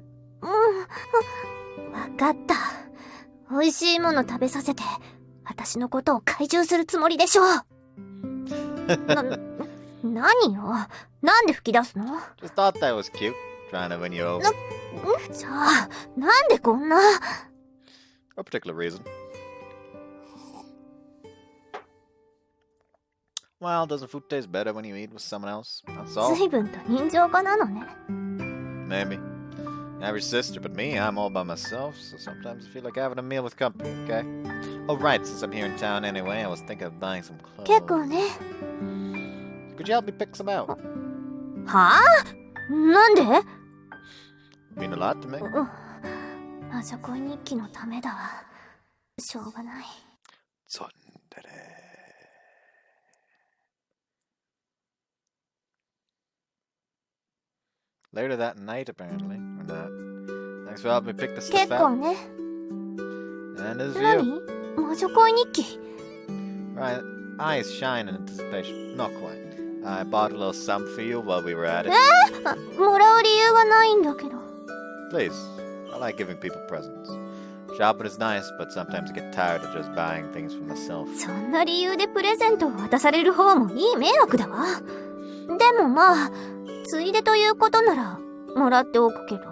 かった。おいしいもの食べさせて、私のことを懐柔するつもりでしょ。何よ？なんで吹き出すの？ Just thought that was cute. Trying to win you over. じゃあ、なんでこんな？ No particular reason. Well, doesn't food taste better when you eat with someone else? That's all. 随分と人情家なのね。 Maybe. Every sister but me, I'm all by myself, so sometimes I feel like having a meal with company, okay? Oh, right, since I'm here in town anyway, I was thinking of buying some clothes. 結構ね。Could you help me pick some out? はぁ？なんで？ Mean a lot to me. 魔女恋日記のためだわ。しょうがない。Later that night, apparently. Or not. Thanks for helping me pick the 結 stuff 構 out. ね。 And this 何？ view. 魔女恋日記。 Right, eyes shine in anticipation. Not quite. I bought a little something for you while we were at it. もらう理由はないんだけど。 Please, I like giving people presents. Shopping is nice, but sometimes I get tired of just buying things for myself. そんな理由でプレゼントを渡される方もいい迷惑だわ。でもまあ、ついでということなら、もらっておくけど。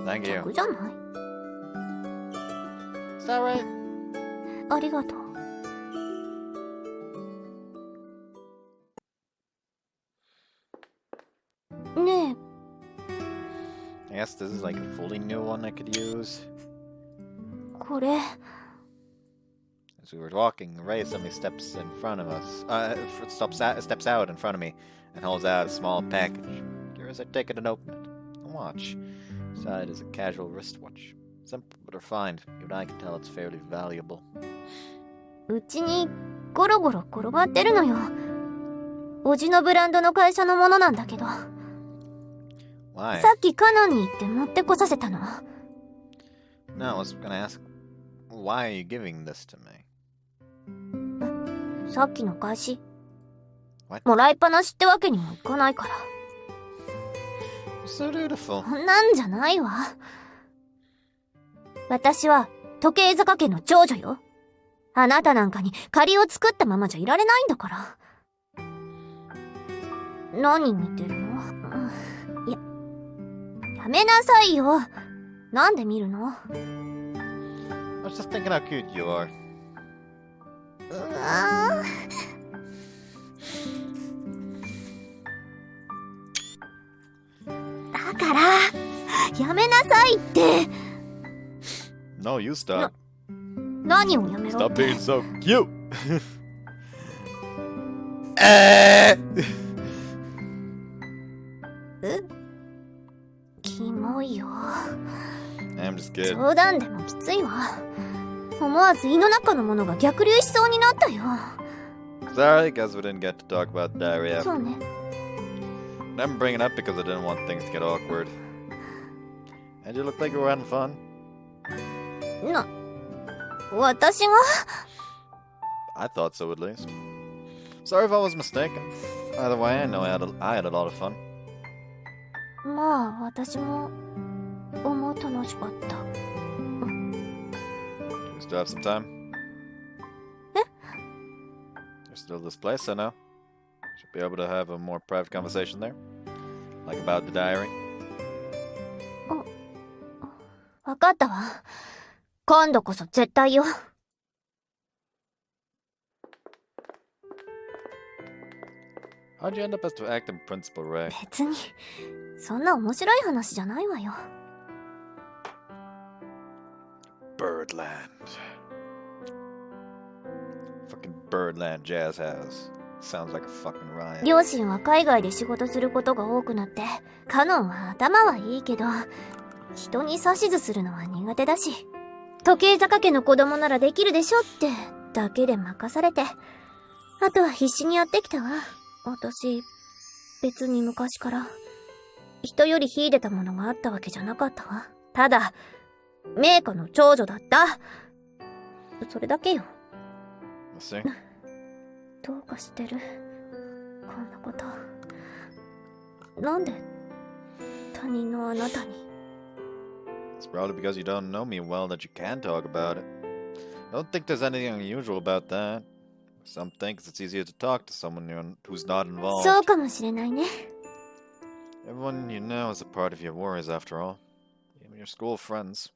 Thank you. 逆じゃない？ Is that right? ありがとう。ね I guess this is like a fully new one I could use. え、これ。 As we were walking, Ray suddenly steps in front of us. Steps out in front of me and holds out a small package. Curious, I take it and open it. A watch. Inside is a casual wristwatch. Simple but refined. Even I can tell it's fairly valuable. うちにゴロゴロ転がってるのよ。おじのブランドの会社のものなんだけど。 Why? さっきカナンに行って持ってこさせたの。 No, I was gonna ask, why are you giving this to me? さっきの返し。 What? もらいっぱなしってわけにもいかないから。 So dutiful. そんなんじゃないわ。私は時計坂家の長女よ。あなたなんかに借りを作ったままじゃいられないんだから。何見てるの？やめなさいよ。なんで見るの？ I was just thinking how cute you are. うわだからやめなさいって。 No, you stop. 何をやめろっ Stop て。 being so cute. えキモいよ。 I'm just kidding. 冗談でもきついわ。思わず胃の中のものが逆流しそうになったよ。 Sorry, guess we didn't get to talk about diarrhea. そうね。 I'm bringing it up because I didn't want things to get awkward. And you look like you were having fun. 私が I thought so, at least. Sorry if I was mistaken. Either way, I know I had a lot of fun. まあ私も思う楽しかった。 You still have some time? え？ There's still this place, I know. Should be able to have a more private conversation there. Like about the diary. わかったわ。今度こそ絶対よ。 How'd you end up as to acting principal, Ray? 別にそんな面白い話じゃないわよ。 Birdland. Fucking Birdland Jazz House. Sounds like a fucking riot. 両親は海外で仕事することが多くなって、カノンは頭はいいけど、人に指図するのは苦手だし、時計坂家の子供ならできるでしょってだけで任されて、あとは必死にやってきたわ。私、別に昔から人より秀でたものがあったわけじゃなかったわ。ただ、名家の長女だった。それだけよ。 Let's see. どうかしてる。こんなこと。なんで他人のあなたに。 It's probably because you don't know me well that you can talk about it. I don't think there's anything unusual about that. Some think it's easier to talk to someone who's not involved. そうかもしれないね。 Everyone you know is a part of your worries, after all. Even your school friends.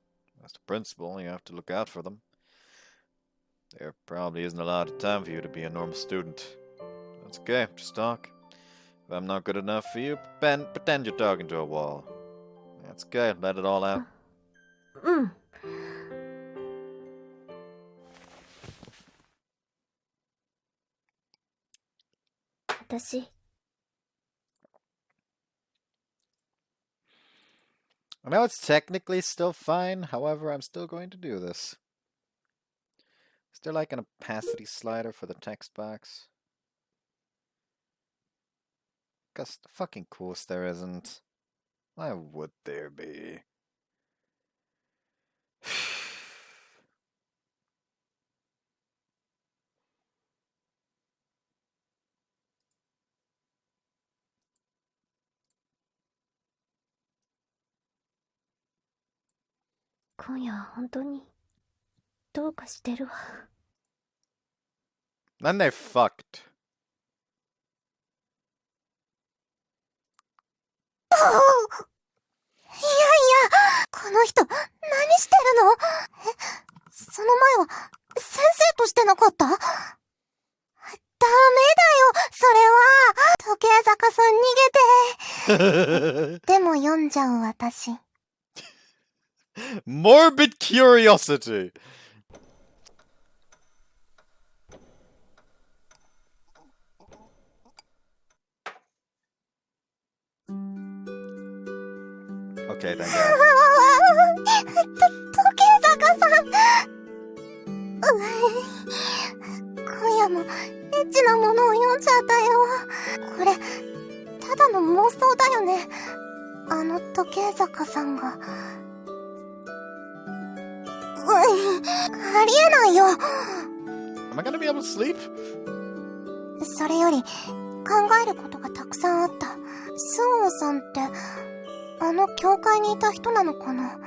As the principal, you have to look out for them. There probably isn't a lot of time for you to be a normal student. That's okay, just talk. If I'm not good enough for you, pretend you're talking to a wall. That's okay, let it all out. うん。私、 I know it's technically still fine, however, I'm still going to do this. Is there like an opacity slider for the text box? Guess the fucking course there isn't. Why would there be? 今夜は本当にどうかしてるわ。Then they fucked. いやいや、この人、何してるの？その前は、先生としてなかった？ダメだよ、それは。時計坂さん逃げて。でも読んじゃう私。Morbid curiosity. Okay, thank God. 時計坂さん。今夜もエッチなものを読んじゃったよ。これ、ただの妄想だよね。あの時計坂さんが。ありえないよ。Am I gonna be able to sleep? それより、考えることがたくさんあった。スオンさんって、あの教会にいた人なのかな？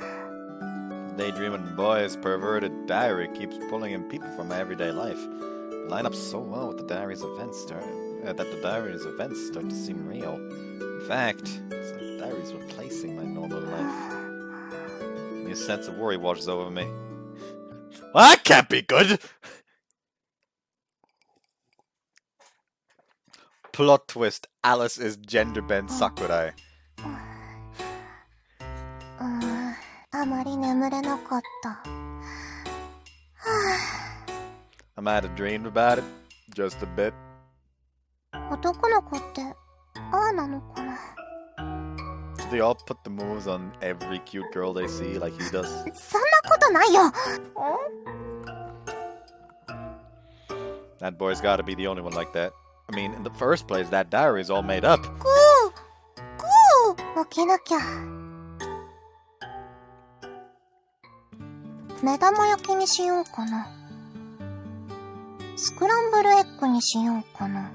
Daydreaming boy's perverted diary keeps pulling in people from my everyday life. It line up so well with the diary's events that the diary's events start to seem real. In fact, it's like the diary's replacing my normal life. A new sense of worry washes over me. Well, that can't be good! Plot twist: Alice is gender bent Sakurai. あまり眠れなかった。I might have dreamed about it, just a bit. 男の子ってああなのかな。 Do they all put the moves on every cute girl they see like he does? そんなことないよ。That boy's gotta be the only one like that. I mean, in the first place, that diary is all made up. 起きなきゃ。目玉焼きにしようかな。スクランブルエッグにしようかな。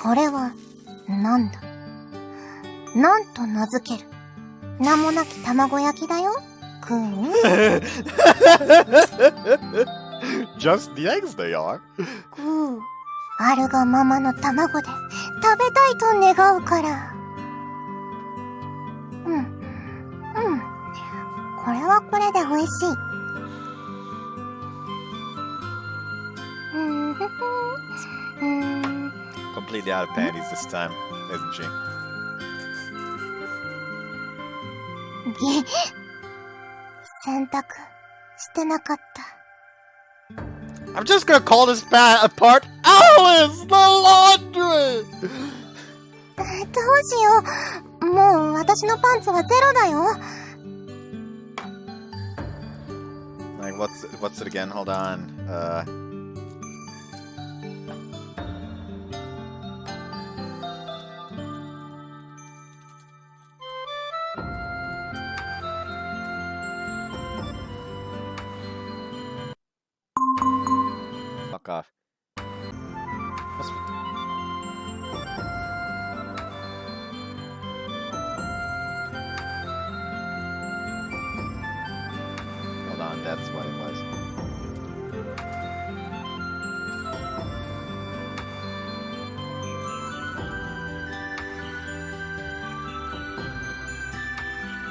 これは、なんだ。なんと名付ける。名もなき卵焼きだよ。Just the eggs they are. あるがままの卵で食べたいと願うから。これはこれで美味しい。Completely out of panties this time, isn't she? 洗濯してなかった。I'm just gonna call this part Alice the Laundry! どうしよう。もう私のパンツはゼロだよ。Like, what's it again? Hold on. Fuck off. Hold on, that's what it was.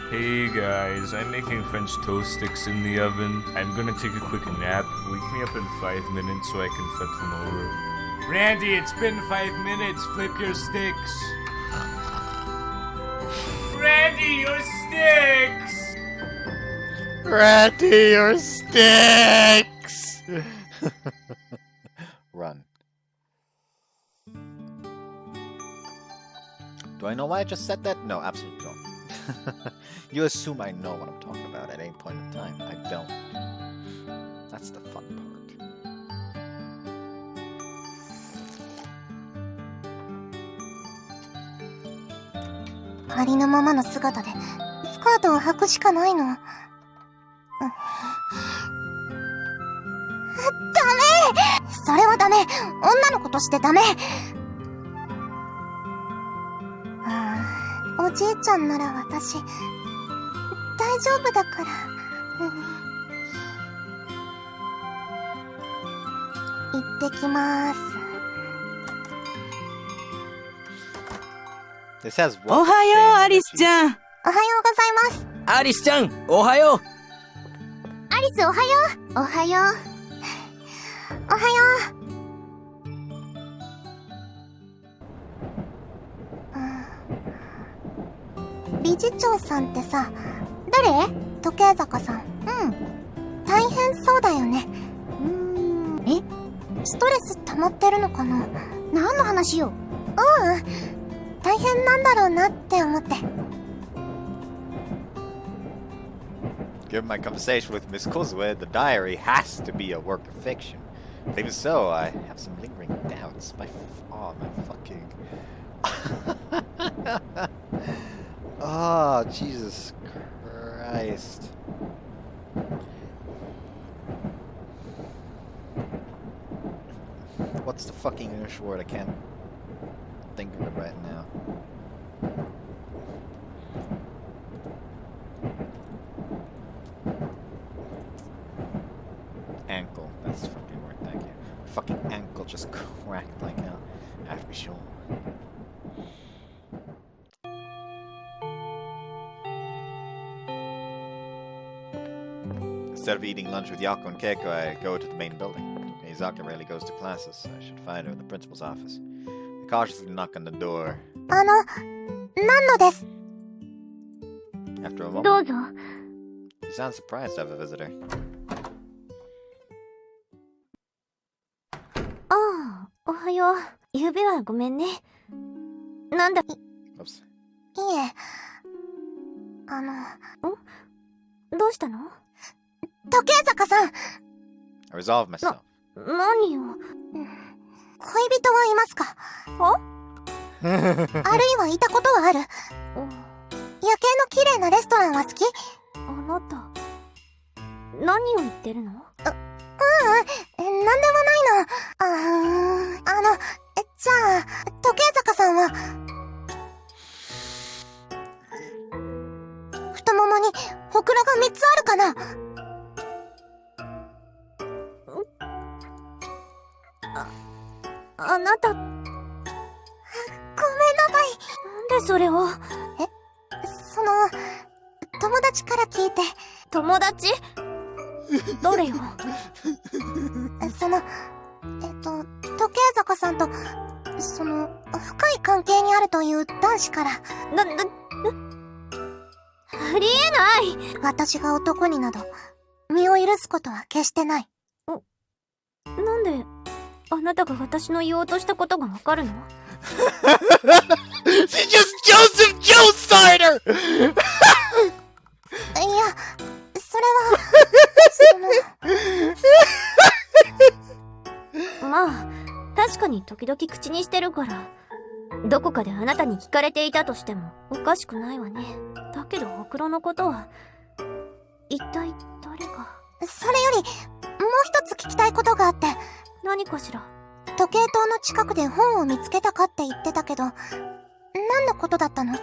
Hey guys, I'm making French toast sticks in the oven. I'm gonna take a quick nap. Wake me up in 5 minutes so I can flip them over. Randy, it's been 5 minutes. Flip your sticks. Randy, your sticks! Randy, your sticks! Run. Do I know why I just said that? No, absolutely don't. You assume I know what I'm talking about at any point in time. I don't. That's the fun part. ありのままの姿でスカートを履くしかないの。ダメ！それはダメ！女の子としてダメ！おじいちゃんなら私、大丈夫だから。行ってきまーす。This has お what はよう、 shame ア in リ it. スちゃん。おはようございます。アリスちゃん、おはよう。アリスおはよう。おはよう。おはよう。理事長さんってさ、誰？時計坂さん。うん。大変そうだよね。え？ストレス溜まってるのかな？何の話よ？大変なんだろうなって思って。Given my conversation with Miss Kozue, the diary has to be a work of fiction. But even so, I have some lingering doubts. My fucking... Oh, Jesus Christ. What's the fucking English word? I can't think of it right now. Ankle. That's the fucking word, thank you. My fucking ankle just cracked like hell. I have to be sure. Instead of eating lunch with Yako and Keiko, I go to the main building. Izaka rarely goes to classes, so I should find her in the principal's office. I cautiously knock on the door. 何のです？ After a moment, どうぞ。 you sound surprised to have a visitor. ああ、おはよう。ゆうべはごめんね。なんだ、 Oops. いえ。どうしたの？時計坂さん。 I resolve myself. 何よ。恋人はいますか？あるいはいたことはある？夜景の綺麗なレストランは好き？あなた、何を言ってるの？なんでもないの。じゃあ、時計坂さんは、太ももにほくろが3つあるかな？あなた、ごめんなさい。なんでそれを？友達から聞いて。友達？どれよ？時計坂さんと、深い関係にあるという男子から。ありえない。私が男になど、身を許すことは決してない。なんで、あなたが私の言おうとしたことがわかるの？ She just Joseph Joestarter! いや、それは、まあ、確かに時々口にしてるから、どこかであなたに聞かれていたとしてもおかしくないわね。だけど、ほくろのことは、一体誰が？それより、もう一つ聞きたいことがあって。何かしら？時計塔の近くで本を見つけたかって言ってたけど、何のことだったの？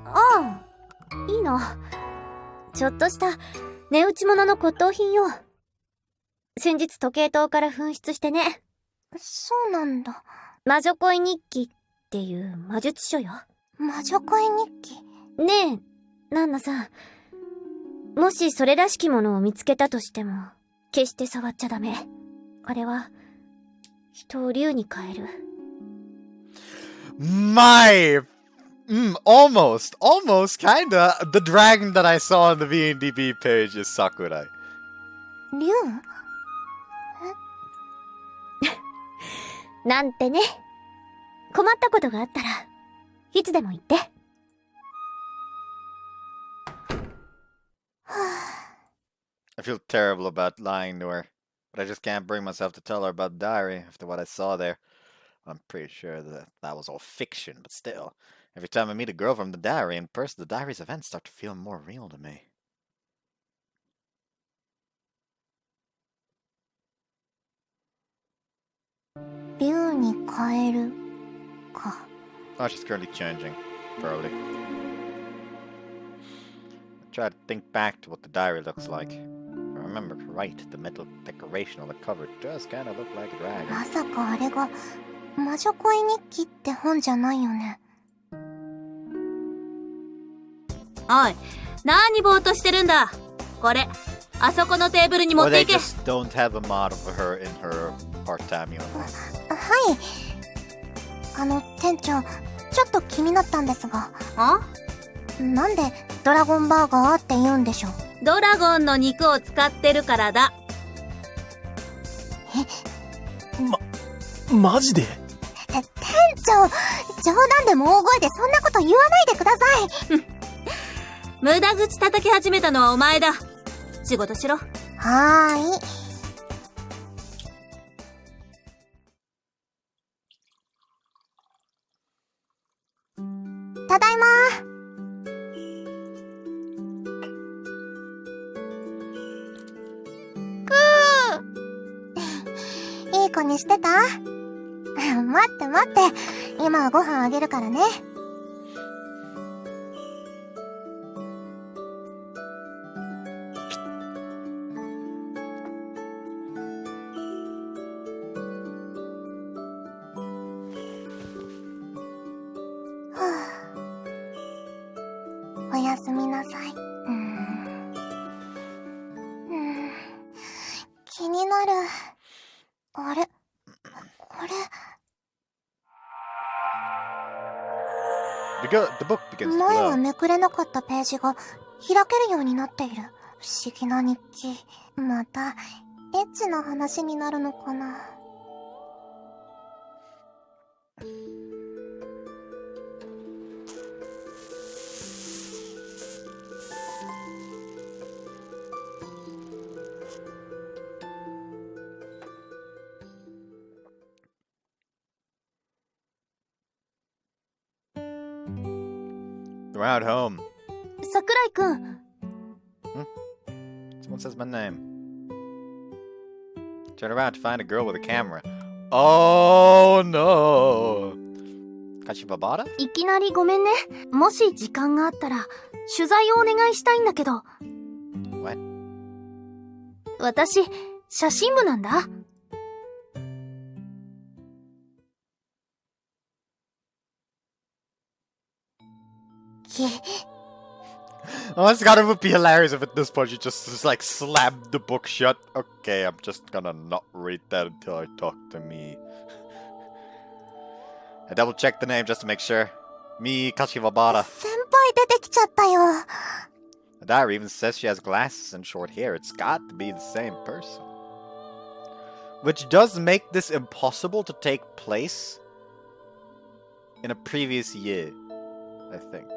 ああ、いいの。ちょっとした値打ち物の骨董品よ。先日時計塔から紛失してね。そうなんだ。魔女恋日記っていう魔術書よ。魔女恋日記？ねえ、ナンナさん。もしそれらしきものを見つけたとしても、決して触っちゃダメ。あれは、人を竜に変える。Almost, kinda. The dragon that I saw on the VNDB page is Sakurai. 竜？なんてね。困ったことがあったら、いつでも言って。I feel terrible about lying to her, but I just can't bring myself to tell her about the diary after what I saw there. I'm pretty sure that was all fiction, but still. Every time I meet a girl from the diary in person, the diary's events start to feel more real to me. 竜に変えるか。Oh, she's currently changing. Probably. Try to think back to what the diary looks like. If I remember right, the metal decoration on the cover does kind of look like a dragon. まさかあれが魔女恋日記って本じゃないよね。おい、何ぼーっとしてるんだ。これ、あそこのテーブルに持 Or って they いけ。 just don't have a mod of her in her part-time uniform. はい。店長、ちょっと気になったんですが。なんでドラゴンバーガーって言うんでしょう。ドラゴンの肉を使ってるからだ。マジで？店長、冗談でも大声でそんなこと言わないでください。無駄口叩き始めたのはお前だ。仕事しろ。はーい。ただいまー。いい子にしてた？待って待って。今はご飯あげるからね。おやすみなさい。気になる。あれ？これ。The book begins to 前は glow. めくれなかったページが開けるようになっている。不思議な日記。また、エッチな話になるのかな。We're out home. 桜井くん。Someone says my name. Turn around to find a girl with a camera. Oh no! Kachibabara? いきなりごめんね。もし時間があったら、取材をお願いしたいんだけど。What? 私、写真部なんだ。Oh, it's gotta be hilarious if at this point you just like slammed the book shut. Okay, I'm just gonna not read that until I talk to me. I double checked the name just to make sure. Me, Kachibabara. 先輩出てきちゃったよ。 The diary even says she has glasses and short hair. It's got to be the same person. Which does make this impossible to take place in a previous year, I think.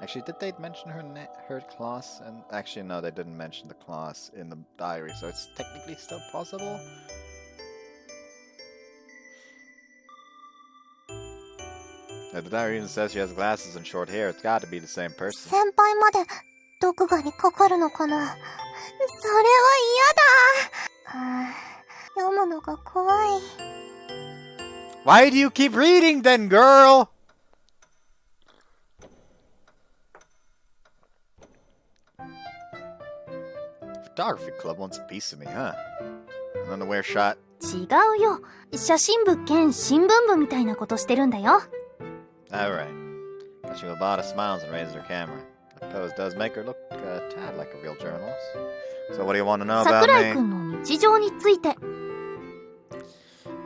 Actually, did they mention her class? And actually, no, they didn't mention the class in the diary, so it's technically still possible. Yeah, the diary even says she has glasses and short hair. It's got to be the same person. 先輩まで毒牙にかかるのかな。それは嫌だ。読むのが怖い。Why do you keep reading then, girl? Photography club wants a piece of me, huh? An unaware shot. 違うよ。写真部兼新聞部みたいなことしてるんだよ。Alright. Kachibabara smiles and raises her camera. The pose does make her look a tad like a real journalist. So what do you want to know about 桜井 me? くんの日常について。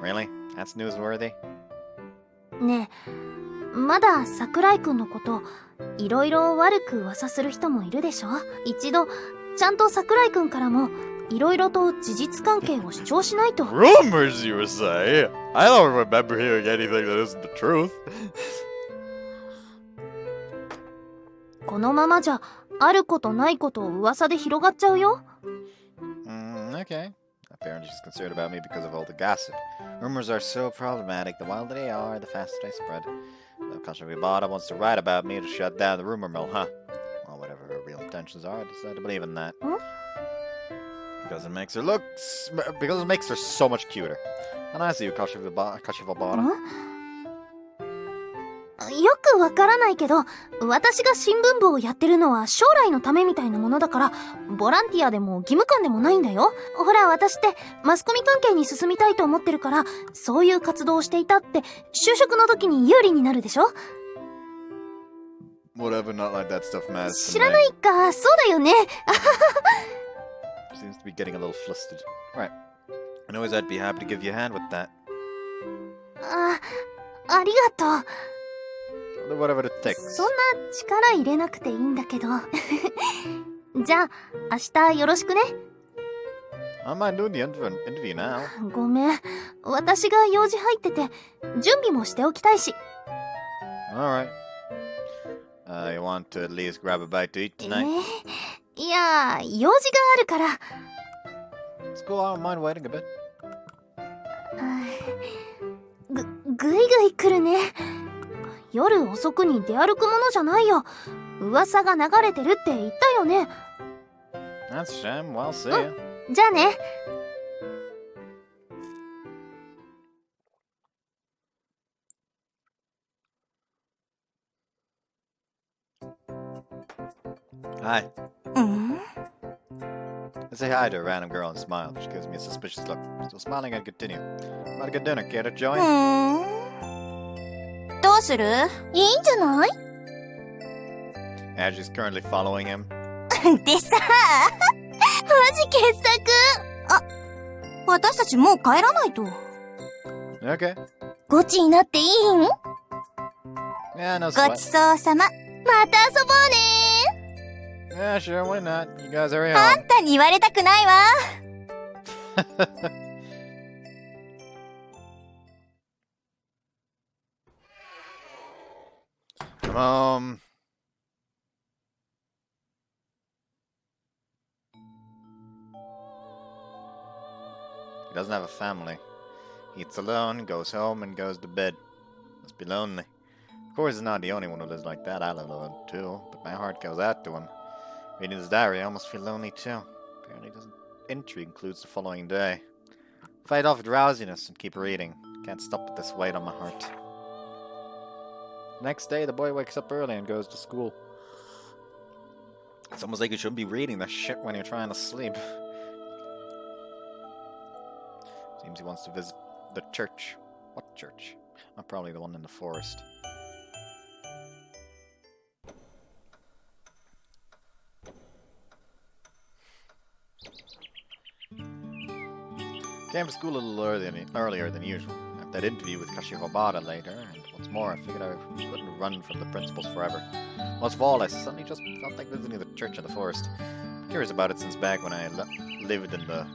Really? That's newsworthy? ねえ、まだ桜井くんのこと、いろいろ悪く噂する人もいるでしょ？一度、ちゃんと桜井くんからも、いろいろと事実関係を主張しないと。Rumors, you say? I don't remember hearing anything that isn't the truth. このままじゃ、あることないことを噂で広がっちゃうよ。Okay. Apparently she's concerned about me because of all the gossip. Rumors are so problematic. The wilder they are, the faster they spread. Now Kachibabara wants to write about me to shut down the rumor mill, huh? Well, whatever her real intentions are, I decide to believe in that. Because it makes her so much cuter. And I see you, Kachibabara. くわからないけど、私が新聞部をやってるのは将来のためみたいなものだから、ボランティアでも義務感でもないんだよ。ほら、私ってマスコミ関係に進みたいと思ってるから、そういう活動をしていたって就職の時に有利になるでしょ。 Whatever, not like that stuff matters. 知らないか、そうだよね。 Seems to be getting a little flustered. Right. I know I'd be happy to give you a hand with that. ありがとう。 Whatever it takes. そんな力入れなくていいんだけど。じゃあ、明日よろしくね。I might do the interview now. ごめん。私が用事入ってて、準備もしておきたいし。Alright. You want to at least grab a bite to eat tonight? いや、用事があるから。It's cool, I don't mind waiting a bit. ぐいぐい来るね。夜遅くに出歩くものじゃないよ。噂が流れてるって言ったよね。That's a shame. Well, see ya. じゃあね。Hi. うん I say hi to a random girl and smile. She gives me a suspicious look. Still smiling, I'd continue. About a good dinner, kid. Join? どうする？いいんじゃない？ Yeah, she's currently following him. でさ、マジ傑作。あ、私たちもう帰らないと。Okay. ゴチになっていいん？ Yeah, no ご sweat. ちそうさま。また遊ぼうね。 Yeah, sure, why not? You guys hurry あ home. んたに言われたくないわ。He doesn't have a family. He eats alone, goes home, and goes to bed. Must be lonely. Of course, he's not the only one who lives like that. I live alone too, but my heart goes out to him. Reading his diary, I almost feel lonely too. Apparently, doesn't entry includes the following day. Fight off drowsiness and keep reading. Can't stop with this weight on my heart. Next day, the boy wakes up early and goes to school. It's almost like you shouldn't be reading that shit when you're trying to sleep. Seems he wants to visit the church. What church? Oh, probably the one in the forest. Came to school a little earlier than usual. I had that interview with Kashihobara later, and what's more, I figured I couldn't run from the principals forever. Most of all, I suddenly just felt like visiting the church in the forest. Curious about it since back when I lived in the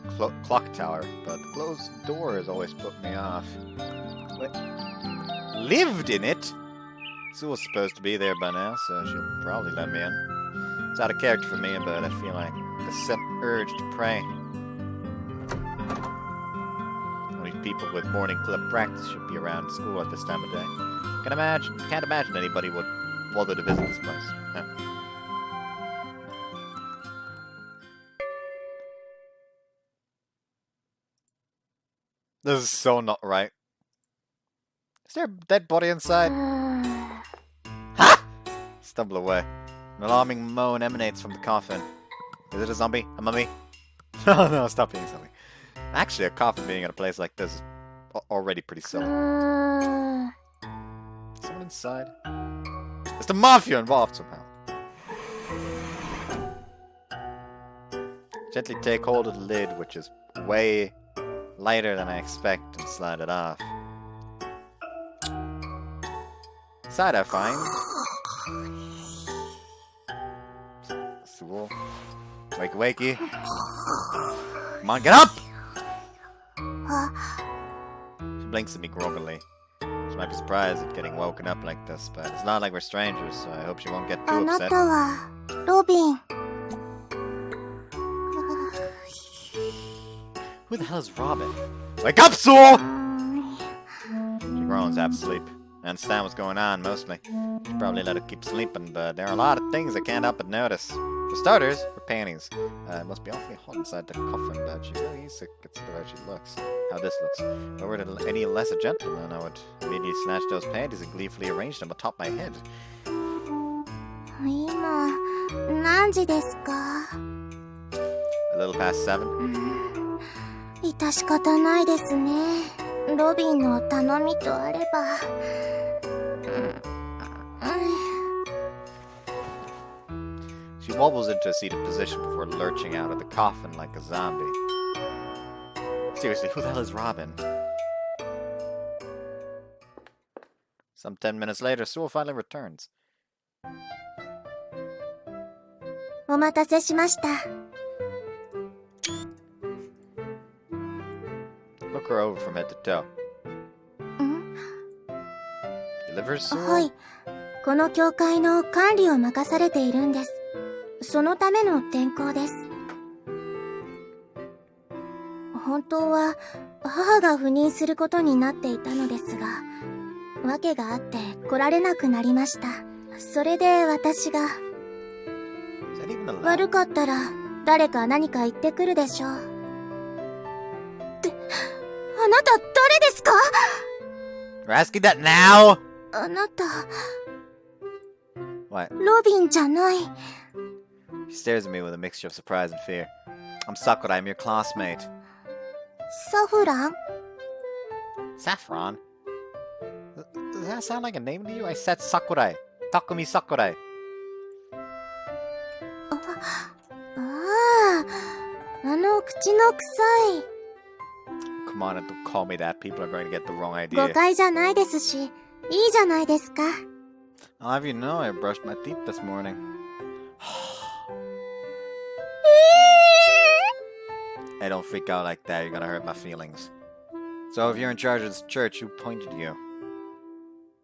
clock tower, but the closed door has always put me off. Wait, lived in it? Sue was supposed to be there by now, so she'll probably let me in. It's out of character for me, but I feel like a sudden urge to pray. Only people with morning club practice should be around school at this time of day. Can't imagine anybody would bother to visit this place. No. This is so not right. Is there a dead body inside? Ha! Stumble away. An alarming moan emanates from the coffin. Is it a zombie? A mummy? No, no, stop being silly. Actually, a coffin being in a place like this is already pretty silly. Someone inside? Is the mafia involved somehow? Gently take hold of the lid, which is way lighter than I expect, and slide it off. Inside I find... Sewell. Wakey wakey. Come on, get up! She blinks at me groggily. She might be surprised at getting woken up like this, but it's not like we're strangers, so I hope she won't get too あな upset. たはロビン。 Who the hell is Robin? Wake up, Sewell! She groans, half asleep. I understand what's going on, mostly. Should probably let her keep sleeping, but there are a lot of things I can't help but notice. For starters, her panties. It must be awfully hot inside the coffin, but she really is to consider how she looks. How this looks. If I were any less a gentleman, I would immediately snatch those panties and gleefully arrange them atop my head. 今、何時ですか? A little past 7. 致し方ないですね。ロビンの頼みとあれば。She wobbles into a seated position before lurching out of the coffin like a zombie. Seriously, who the hell is Robin? Some 10 minutes later, Sewell finally returns. お待たせしました。Look her over from head to toe. Delivers Sewell? はい。この教会の管理を任されているんです。そのための転校です。本当は母が赴任することになっていたのですが、訳があって来られなくなりました。それで私が。悪かったら誰か何か言ってくるでしょう。って、あなた誰ですか? You're asking that now? あなた。What? ロビンじゃない。She stares at me with a mixture of surprise and fear. I'm Sakura, I'm your classmate. サフラン? Saffron? Does that sound like a name to you? I said Sakurai. Takumi Sakurai. あの口の臭い。Come on, don't call me that. People are going to get the wrong idea. 誤解じゃないですし、いいじゃないですか。I'll have you know, I brushed my teeth this morning. Hey, don't freak out like that. You're gonna hurt my feelings. So, if you're in charge of this church, who pointed you?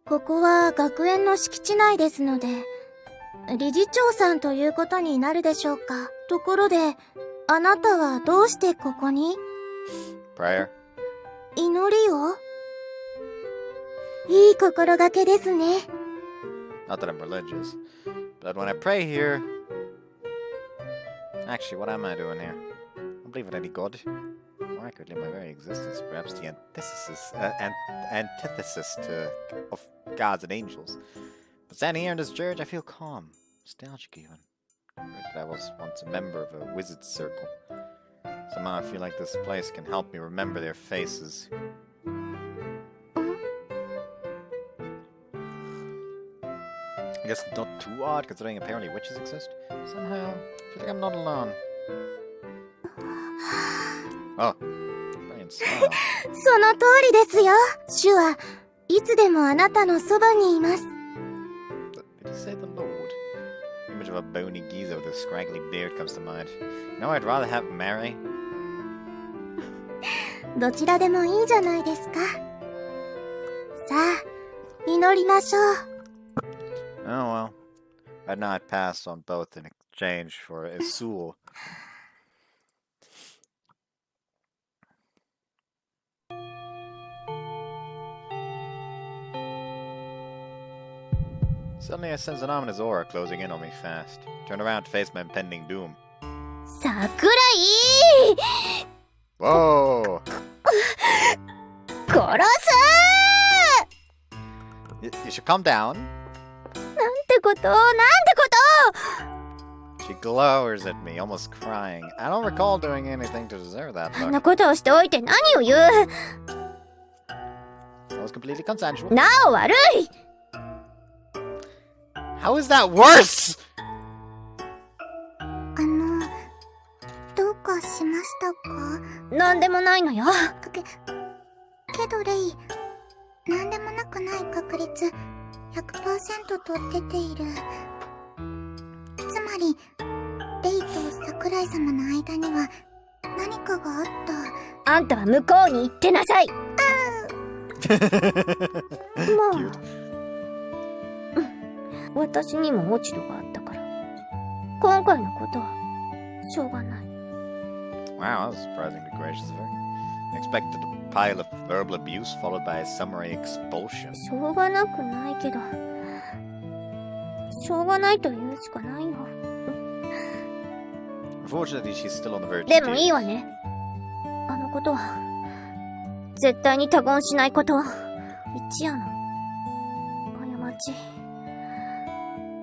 ここは学園の敷地内ですので、理事長さんということになるでしょうか。ところで、あなたはどうしてここに? Prayer? 祈りを? いい心がけですね。Not that I'm religious, but when I pray here... Actually, what am I doing here? I don't believe in any god. More accurately, my very existence, perhaps the antithesis of gods and angels. But standing here in this church, I feel calm, nostalgic even. I heard that I was once a member of a wizard's circle. Somehow I feel like this place can help me remember their faces. I guess not too odd, considering apparently witches exist. Somehow, I feel like I'm not alone. Oh, Brian smile. その通りですよ。主はいつでもあなたのそばにいます。Did he say the Lord? The image of a bony geezer with a scraggly beard comes to mind. You know, I'd rather have Mary. どちらでもいいじゃないですか。さあ、祈りましょう。Oh well. Right now I pass on both in exchange for a Sewell. Suddenly I sense an ominous aura closing in on me fast. Turn around to face my impending doom. 桜井! Whoa! 殺す! You should calm down. なんてこと! She glowers at me, almost crying. I don't recall doing anything to deserve that あんな look. ことをしておいて何を言う! That was completely consensual. なお悪い! How is that worse?どうかしましたか? なんでもないのよ。けどレイ、なんでもなくない確率 100% と出ている。つまり、レイと桜井様の間には何かがあった。あんたは向こうに行ってなさい。もう。私にも落ち度があったから。今回のことはしょうがない。Wow, that was surprisingly gracious of her. I expected a pile of verbal abuse followed by a summary expulsion. しょうがなくないけど、しょうがないと言うしかないよ。Unfortunately, she's still on the verge. でもいいわね。あのことは、絶対に他言しないこと。一夜の過ち。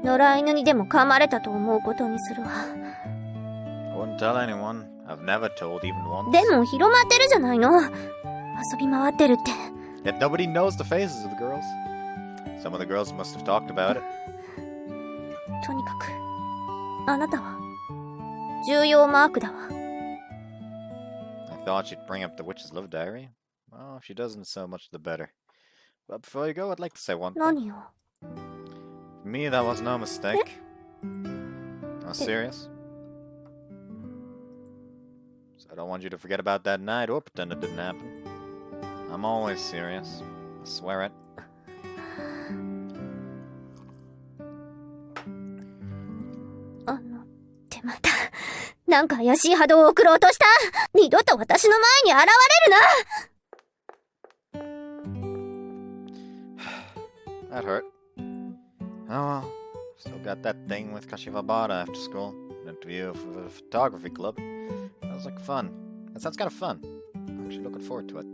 野良犬にでも噛まれたと思うことにするわ。Wouldn't tell anyone. I've never told even once. でも広まってるじゃないの。遊び回ってるって。Yet nobody knows the faces of the girls. Some of the girls must have talked about it. とにかく、あなたは重要マークだわ。I thought she'd bring up the witch's love diary. Well, if she doesn't, so much the better. But before you go, I'd like to say one thing. 何よ。For me, that was no mistake. I was serious. So I don't want you to forget about that night or pretend it didn't happen. I'm always serious. I swear it. ってまた、なんか怪しい波動を送ろうとした。二度と私の前に現れるThat な。hurt. Oh well. Still got that thing with Kashivabara after school. An interview for the photography club. Sounds like fun. That sounds kind of fun. I'm actually looking forward to it.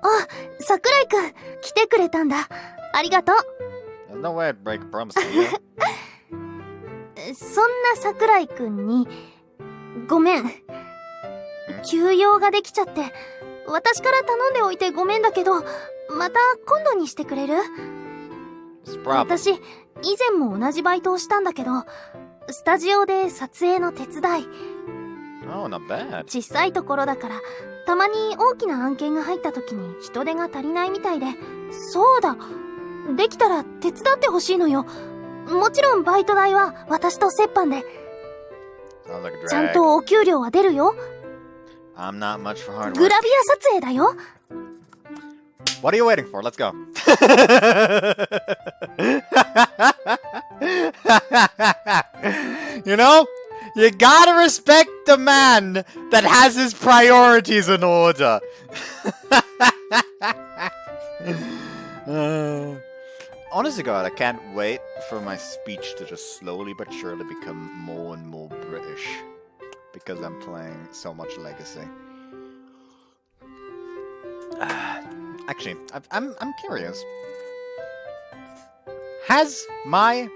あ、桜井くん、来てくれたんだ。ありがとう。There's no way I'd break a promise to you. そんな桜井くんに、ごめん。休養ができちゃって、私から頼んでおいてごめんだけど、また今度にしてくれる？ 私、以前も同じバイトをしたんだけど、スタジオで撮影の手伝い。Oh, not bad. 小さいところだから、たまに大きな案件が入った時に人手が足りないみたいで、そうだ、できたら手伝ってほしいのよ。もちろんバイト代は私と折半で。Sounds like a drag. ちゃんとお給料は出るよ。I'm not much for hard グ work. ラビア撮影だよ。What are you waiting for? Let's go. You know, you gotta respect the man that has his priorities in order. Honestly, God, I can't wait for my speech to just slowly but surely become more and more British because I'm playing so much Legacy. Actually, I'm curious. Has my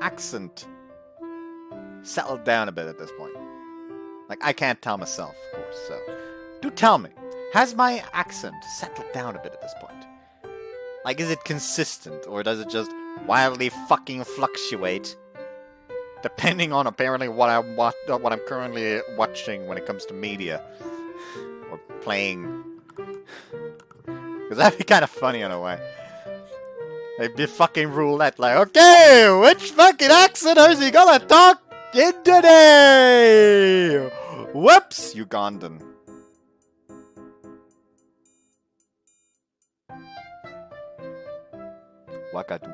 accent settled down a bit at this point? Like, I can't tell myself, of course, so do tell me. Has my accent settled down a bit at this point? Like, is it consistent, or does it just wildly fucking fluctuate? Depending on, apparently, what I'm currently watching when it comes to media. Or playing. Because that'd be kind of funny in a way. They'd be fucking roulette, like, okay, which fucking accent is he gonna talk in today? Whoops, Ugandan. Wakadu.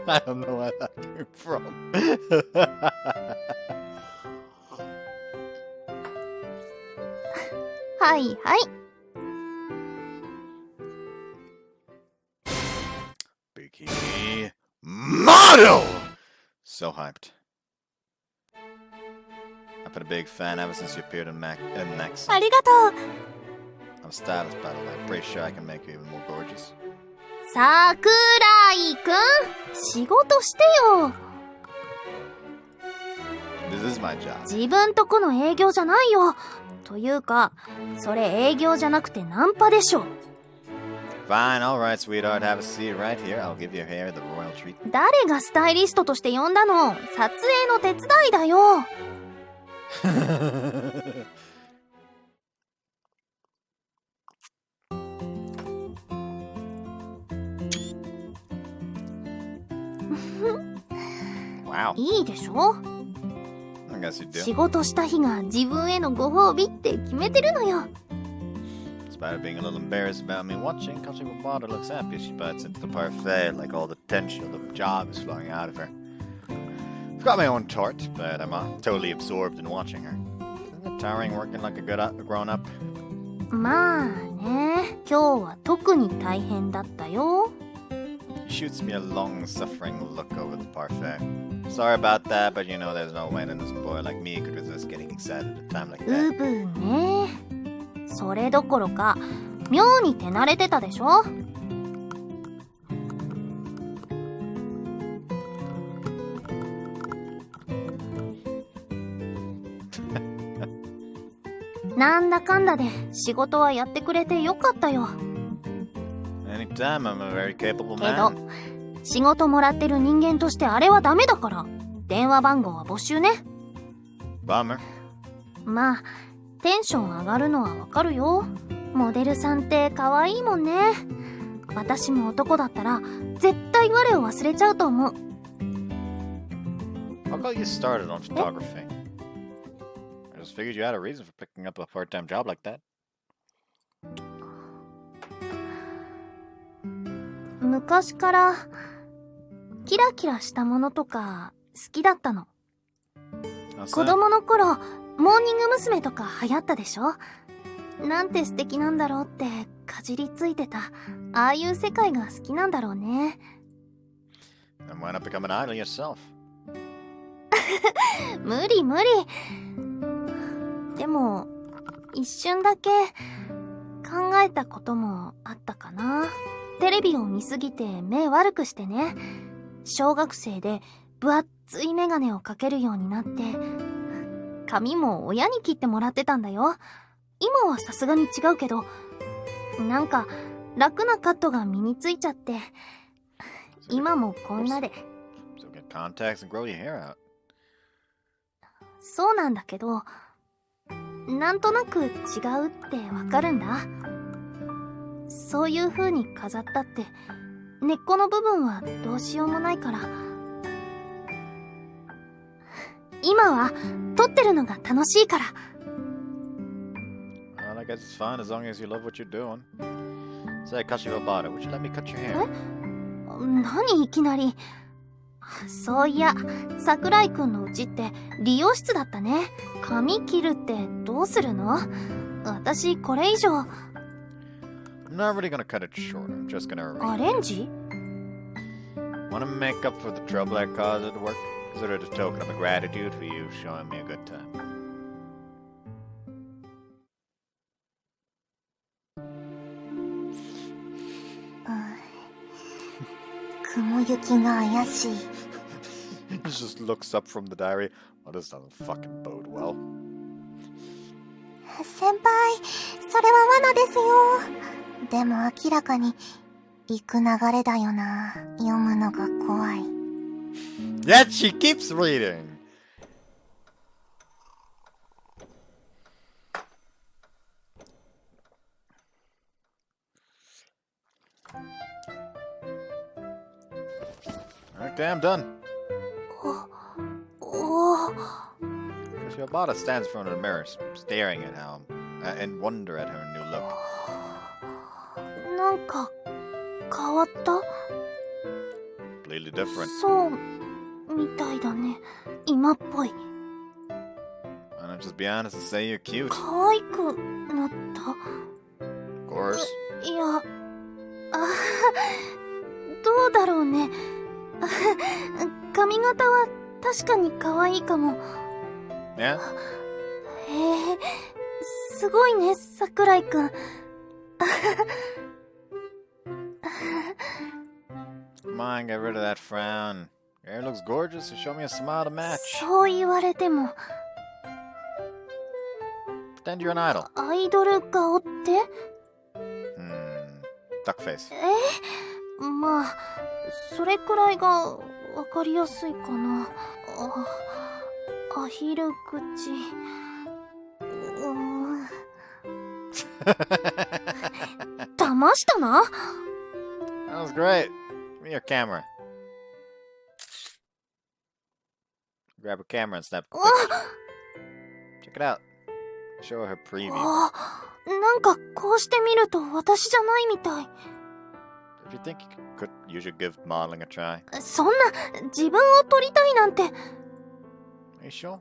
I don't know where that came from.はいはい。Bikini Majo! So hyped. I've been a big fan ever since you appeared in Next. ありがとう。 I'm stylish, by the way. Pretty sure I can make you even more gorgeous. 桜井くん、仕事してよ。This is my job. 自分とこの営業じゃないよ。というか、それ営業じゃなくてナンパでしょ。Fine, alright, sweetheart. Have a seat right here. I'll give your hair the royal treat. 誰がスタイリストとして呼んだの？撮影の手伝いだよ。Wow. いいでしょ？ I guess you do. 仕事した日が自分へのご褒美って決めてるのよ。Despite being a little embarrassed about me watching, Kashivabara looks happy as she bites into the parfait, like all the tension of the job is flowing out of her. I've got my own tort, but I'm totally absorbed in watching her. Isn't it tiring working like a good grown-up? まあね。今日は特に大変だったよ。He shoots me a long-suffering look over the parfait. Sorry about that, but you know there's no way that this boy like me could resist getting excited at a time like う that. ぶね。それどころか、妙に手慣れてたでしょ。なんだかんだで仕事はやってくれてよかったよ。Anytime, I'm a very capable けど man. 仕事もらってる人間としてあれはダメだから、電話番号は募集ね。 Bummer. まあテンション上がるのはわかるよ。モデルさんって可愛いもんね。私も男だったら絶対我を忘れちゃうと思う。 How got you started on photography? I just figured you had a reason for picking up a part-time job like that. 昔からキラキラしたものとか好きだったの。 How's 子 that? 供の頃モーニング娘。とか流行ったでしょ。なんて素敵なんだろうってかじりついてた。ああいう世界が好きなんだろうね。 Then why not become an idol yourself? 無理無理。でも一瞬だけ考えたこともあったかな。テレビを見すぎて目悪くしてね。小学生で分厚いメガネをかけるようになって、髪も親に切ってもらってたんだよ。今はさすがに違うけど、なんか楽なカットが身についちゃって、今もこんなで。 So get contacts and grow your hair out. そうなんだけど、なんとなく違うってわかるんだ。そういう風に飾ったって根っこの部分はどうしようもないから、今は撮ってるのが楽しいから。 Well, I guess it's fine as long as you love what you're doing. Say I cut you a bottle. Would you let me cut your hair? 何いきなり。そういや、桜井くんの家って理容室だったね。髪切るってどうするの？私これ以上。 I'm not really gonna cut it short. I'm just gonna ア arrange レンジ？ Want to make up for the trouble I caused at work? Consider it a token of gratitude for you showing me a good time. 雲行きが怪しい。 He just looks up from the diary. Well, this doesn't fucking bode well. 先輩、それは罠ですよ。でも明らかに行く流れだよな。読むのが怖い。 Yet she keeps reading. Okay, I'm done. おお。 Yobata stands in front of the mirror, staring at how and wonder at her new look. なんか変わった？ Completely different. そうみたいだね。今っぽい。 Why not just be honest and say you're cute? 可愛くなった？ Of course. いや、どうだろうね。髪型は確かに可愛いかも。 Yeah? へえ、すごいね、桜井くん。 Come on, get rid of that frown. Your hair looks gorgeous, so show me a smile to match. そう言われても。 Pretend you're an idol. アイドル顔って？ Duckface. まあ、それくらいがわかりやすいかな。アヒル口。騙したな。 That was great. Give me your camera. Grab a camera and snap a picture. Check it out. Show her preview. なんかこうしてみると私じゃないみたい。 If you think you should give modeling a try. そんな自分を撮りたいなんて。 Are you sure?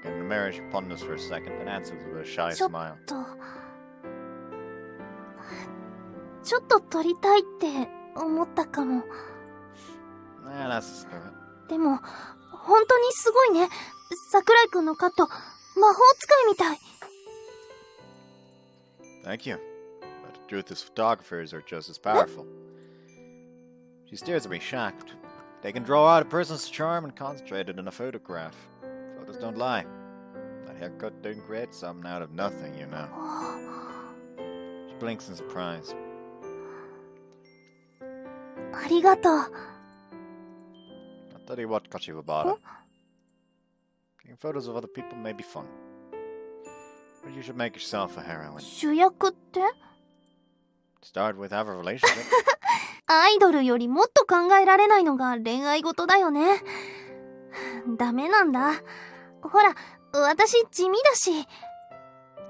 In the mirror, she ponders for a second, then answers with a shy ちょっ smile. とちょっと撮りたいって思ったかも。Eh, that's the spirit. でも、本当にすごいね。桜井くんのカット、魔法使いみたい。Thank you. But the truth is, photographers are just as powerful. She stares at me, shocked. They can draw out a person's charm and concentrate it in a photograph. Photos don't lie. That haircut didn't create something out of nothing, you know. She blinks in surprise. ありがとう。I'll tell you what, Kashiwabara. Taking photos of other people may be fun. But you should make yourself a heroine. 主役って Start with have a relationship. アイドルよりもっと考えられないのが恋愛事だよね。ダメなんだ。ほら、私地味だし。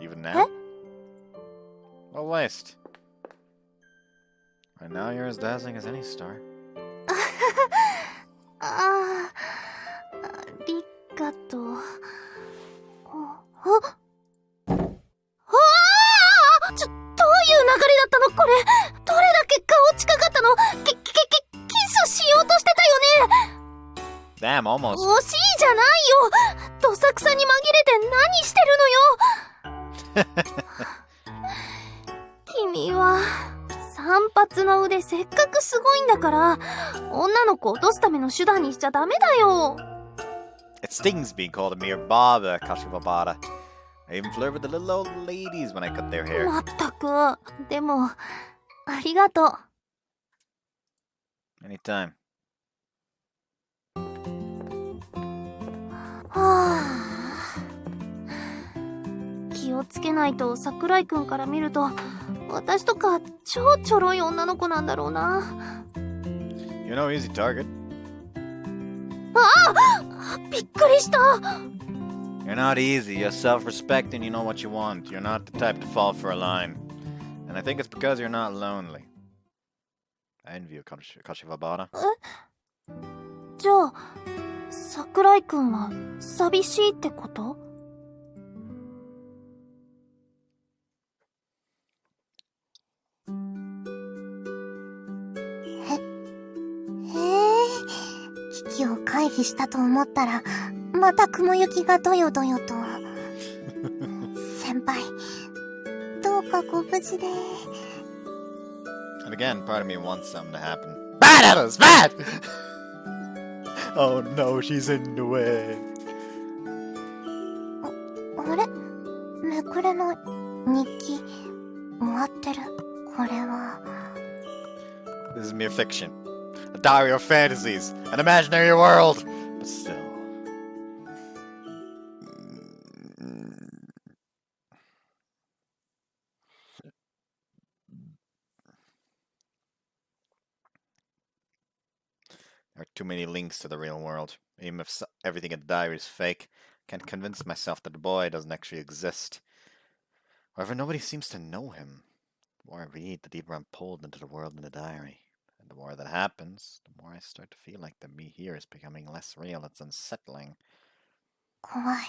Even now? What a waste. Right now you're as dazzling as any star. ありがとう。どういう流れだったのこれ。どれだけ顔近かったの。キスしようとしてたよね。 Damn, almost. 惜しいじゃないよ。どさくさに紛れて何してるのよ。君は散髪の腕せっかくすごいんだから、女の子落とすための手段にしちゃダメだよ。 It stings being called a mere barber, Kashiwabara. I even flirt with the little old ladies when I cut their hair. まったく。でも、ありがとう。Anytime. はあ、気をつけないと桜井くんから見ると、私とか超ちょろい女の子なんだろうな。You're no easy target. びっくりした。You're not easy. You're self-respecting. You know what you want. You're not the type to fall for a line. And I think it's because you're not lonely. I envy you, Kashiwabara. じゃあ、桜井くんは寂しいってこと？危機を回避したと思ったら、また雲行きがどよどよと。先輩、どうかご無事で。And again, part of me wants something to happen. Bad at us! Bad! Oh no, she's in the way. あれ？めくれの日記、終わってる。これは。This is mere fiction. A diary of fantasies. An imaginary world. But still. There are too many links to the real world. Even if everything in the diary is fake, I can't convince myself that the boy doesn't actually exist. However, nobody seems to know him. The more I read, the deeper I'm pulled into the world in the diary. And the more that happens, the more I start to feel like the me here is becoming less real. It's unsettling. 怖い。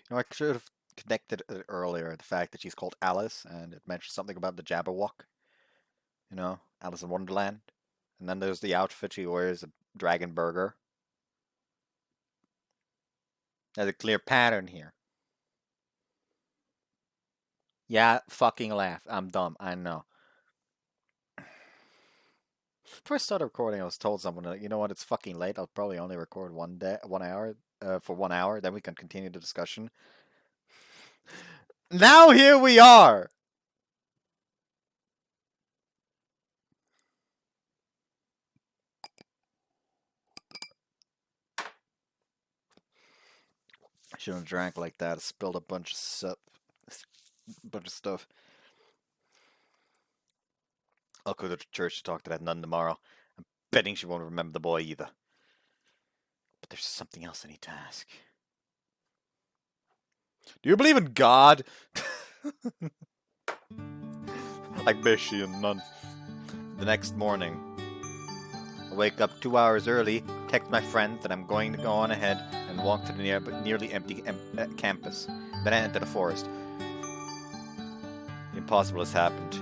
You know, I should have connected it earlier, the fact that she's called Alice, and it mentions something about the Jabberwock. You know, Alice in Wonderland. And then there's the outfit she wears, a dragon burger. There's a clear pattern here. Yeah, fucking laugh. I'm dumb, I know. Before I started recording, I was told someone, you know what, it's fucking late. I'll probably only record 1 hour, for 1 hour, then we can continue the discussion. Now here we are! I shouldn't have drank like that. I spilled a bunch of stuff. I'll go to church to talk to that nun tomorrow. I'm betting she won't remember the boy either. But there's something else I need to ask. Do you believe in God? Like Bishi and Nun. The next morning, I wake up 2 hours early, text my friends that I'm going to go on ahead and walk to the nearly empty campus. Then I enter the forest. The impossible has happened.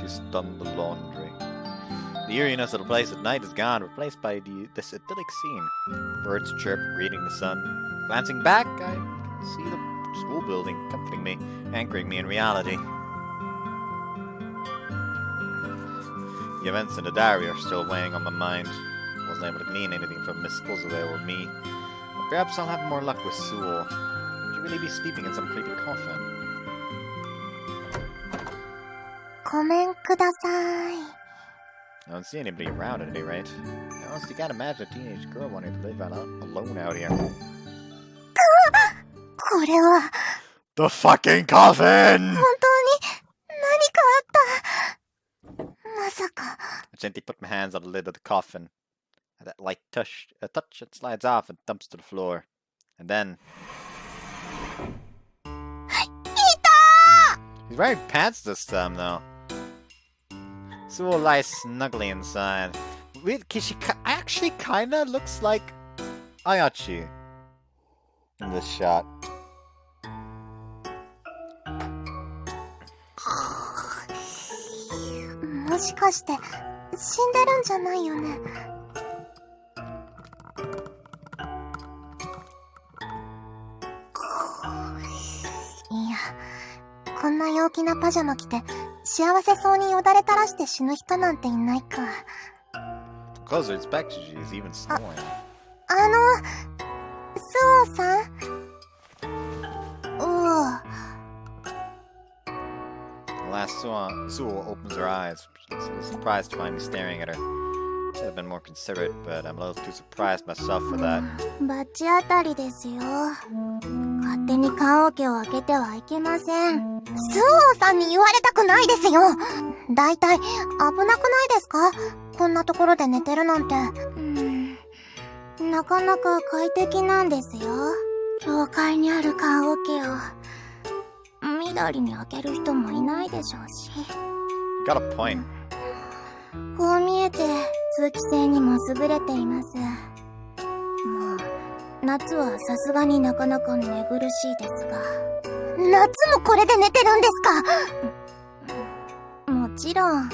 She's done the laundry. The eeriness of the place at night is gone, replaced by this idyllic scene. Birds chirp, greeting the sun. Glancing back, I see the school building, comforting me, anchoring me in reality. The events in the diary are still weighing on my mind. Wasn't able to glean anything from Miss Kozue or me. But perhaps I'll have more luck with Sewell. Would you really be sleeping in some creepy coffin? ごめんください。 I don't see anybody around at any rate. I honestly can't imagine a teenage girl wanting to live alone out here. これは The fucking coffin! 本当に何かあった。まさか。 I gently put my hands on the lid of the coffin. At that light touch, it slides off and dumps to the floor. And then... He's wearing pants this time, though. Sewell lies snugly inside. She actually kinda looks like Ayachi in this shot. もしかして死んでるんじゃないよね。いや、こんな陽気なパジャマ着て幸せそうによだれ垂らして死ぬ人なんていないか。 The closer it's back to she is even snoring. スオさん。Alas, Sewell opens her eyes. She's a little surprised to find me staring at her. Should have been more considerate, but I'm a little too surprised myself for that. バッチあたりですよ。勝手に棺桶を開けてはいけません。スオさんに言われたくないですよ。だいたい危なくないですか？こんなところで寝てるなんて。なかなか快適なんですよ。教会にある棺桶を緑に開ける人もいないでしょうし。Got a point. こう見えて通気性にも優れています。もう夏はさすがになかなか寝苦しいですが。夏もこれで寝てるんですか？もちろん。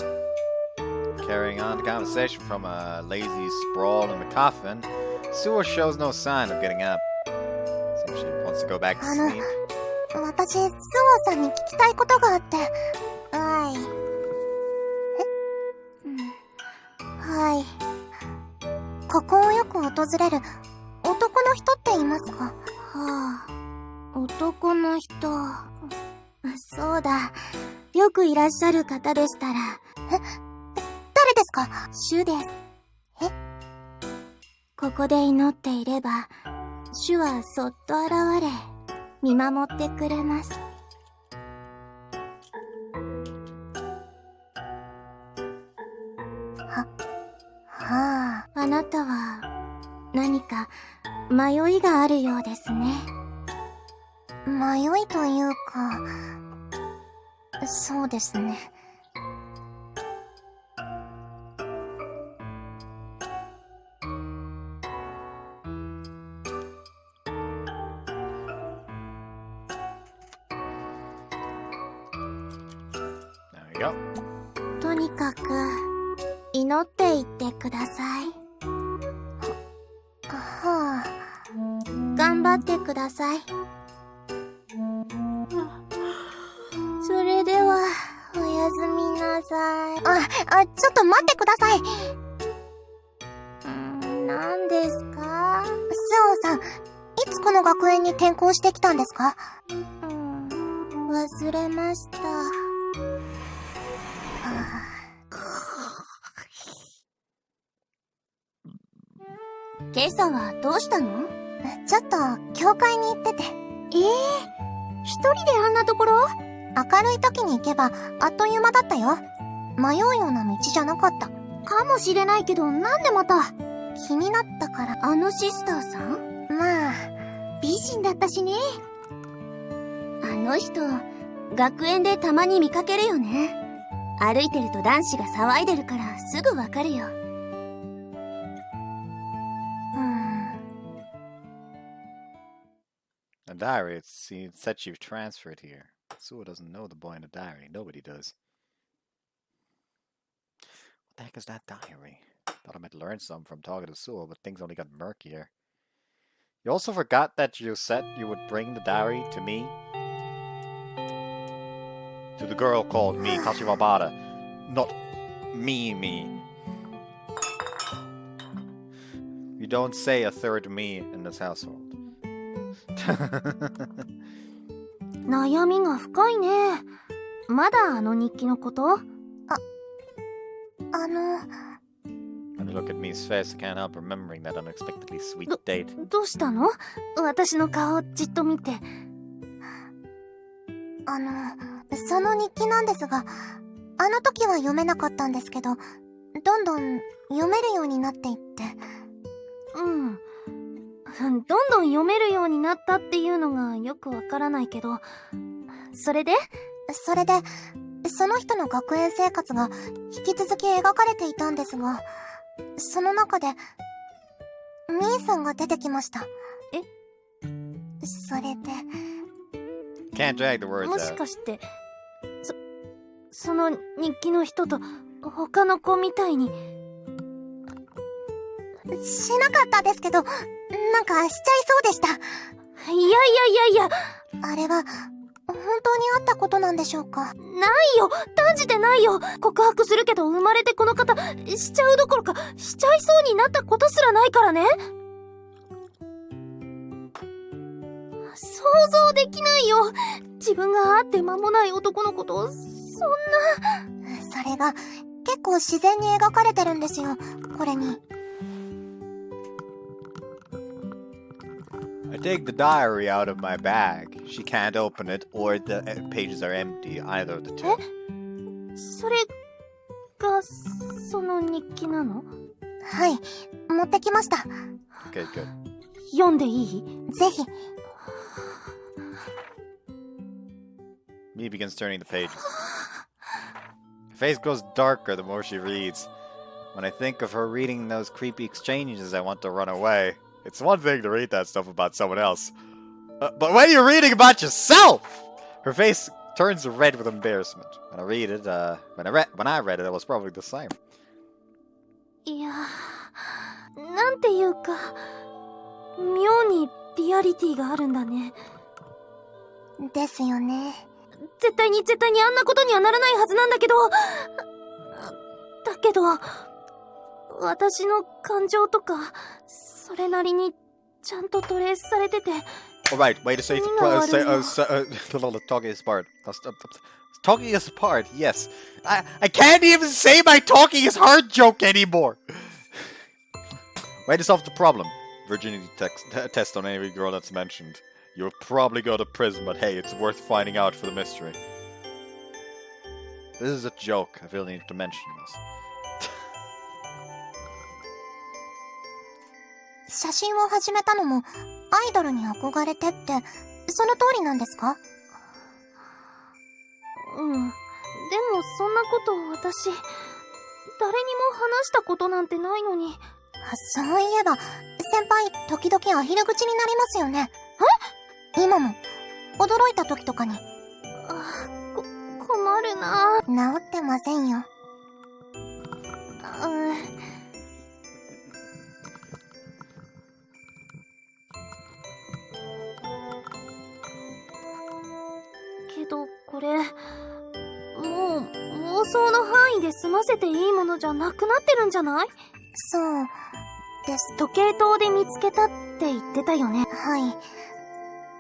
Carrying on the conversation from a lazy sprawl in the coffin, Sewell shows no sign of getting up. Seems she wants to go back to sleep. 私、スオさんに聞きたいことがあって。はい。はい。ここをよく訪れる男の人っていますか？はあ、男の人。そうだ。よくいらっしゃる方でしたら。誰ですか？主です。ここで祈っていれば、主はそっと現れ、見守ってくれます。はあ、あなたは何か迷いがあるようですね。迷いというか、そうですね。とにかく祈っていってください。はあ、頑張ってください。それではおやすみなさい。ちょっと待ってください。何ですか？スオさん、いつこの学園に転校してきたんですか？忘れました。ケイさんはどうしたの？ちょっと教会に行ってて。一人であんなところ？明るい時に行けばあっという間だったよ。迷うような道じゃなかった。かもしれないけど、なんでまた？気になったから。あのシスターさん？まあ、美人だったしね。あの人、学園でたまに見かけるよね。歩いてると男子が騒いでるからすぐわかるよ。diary. It said you've transferred here. Suo doesn't know the boy in the diary. Nobody does. What the heck is that diary? Thought I might learn some from talking to Suo, but things only got murkier. You also forgot that you said you would bring the diary to me? To the girl called me, Kashiwabara. Not me. You don't say a third me in this household. 悩みが深いね。まだあの日記のこと？When you look at me's face, I can't help remembering that unexpectedly sweet date. どうしたの？私の顔をじっと見て。その日記なんですが、あの時は読めなかったんですけど、どんどん読めるようになっていって。うん。どんどん読めるようになったっていうのがよくわからないけど、それで、その人の学園生活が引き続き描かれていたんですが、その中で、ミーさんが出てきました。それで、Can't drag the words out. もしかして、その日記の人と他の子みたいに。しなかったですけど、なんかしちゃいそうでした。いや。あれは、本当にあったことなんでしょうか？ないよ、断じてないよ。告白するけど生まれてこの方、しちゃうどころか、しちゃいそうになったことすらないからね。想像できないよ。自分が会って間もない男のことを、そんな。それが、結構自然に描かれてるんですよ、これに。I take the diary out of my bag. She can't open it, or the pages are empty, either of the two. それが、その日記なの？はい、持ってきました。Okay, good. 読んでいい？ぜひ。Mi begins turning the pages. Her face grows darker the more she reads. When I think of her reading those creepy exchanges, I want to run away. It's one thing to read that stuff about someone else. But when you're reading about yourself! Her face turns red with embarrassment. When I read it, when I read it, it was probably the same. いや、なんていうか、妙にリアリティがあるんだね。ですよね。絶対にあんなことにはならないはずなんだけど、だけど、私の感情とか、それなりにちゃんとトレースされてて。Alright, wait a second. Talking is hard. Talking is hard, yes. I can't even say my talking is hard joke anymore. Way to solve the problem. Virginity test on every girl that's mentioned. You'll probably go to prison, but hey, it's worth finding out for the mystery. This is a joke. I feel the need to mention this. 写真を始めたのもアイドルに憧れてってその通りなんですか？うん。でもそんなこと私誰にも話したことなんてないのに。そういえば先輩時々アヒル口になりますよね。今も驚いた時とかに。困るな。治ってませんよ。けどこれもう妄想の範囲で済ませていいものじゃなくなってるんじゃない？そうです。時計塔で見つけたって言ってたよね。はい。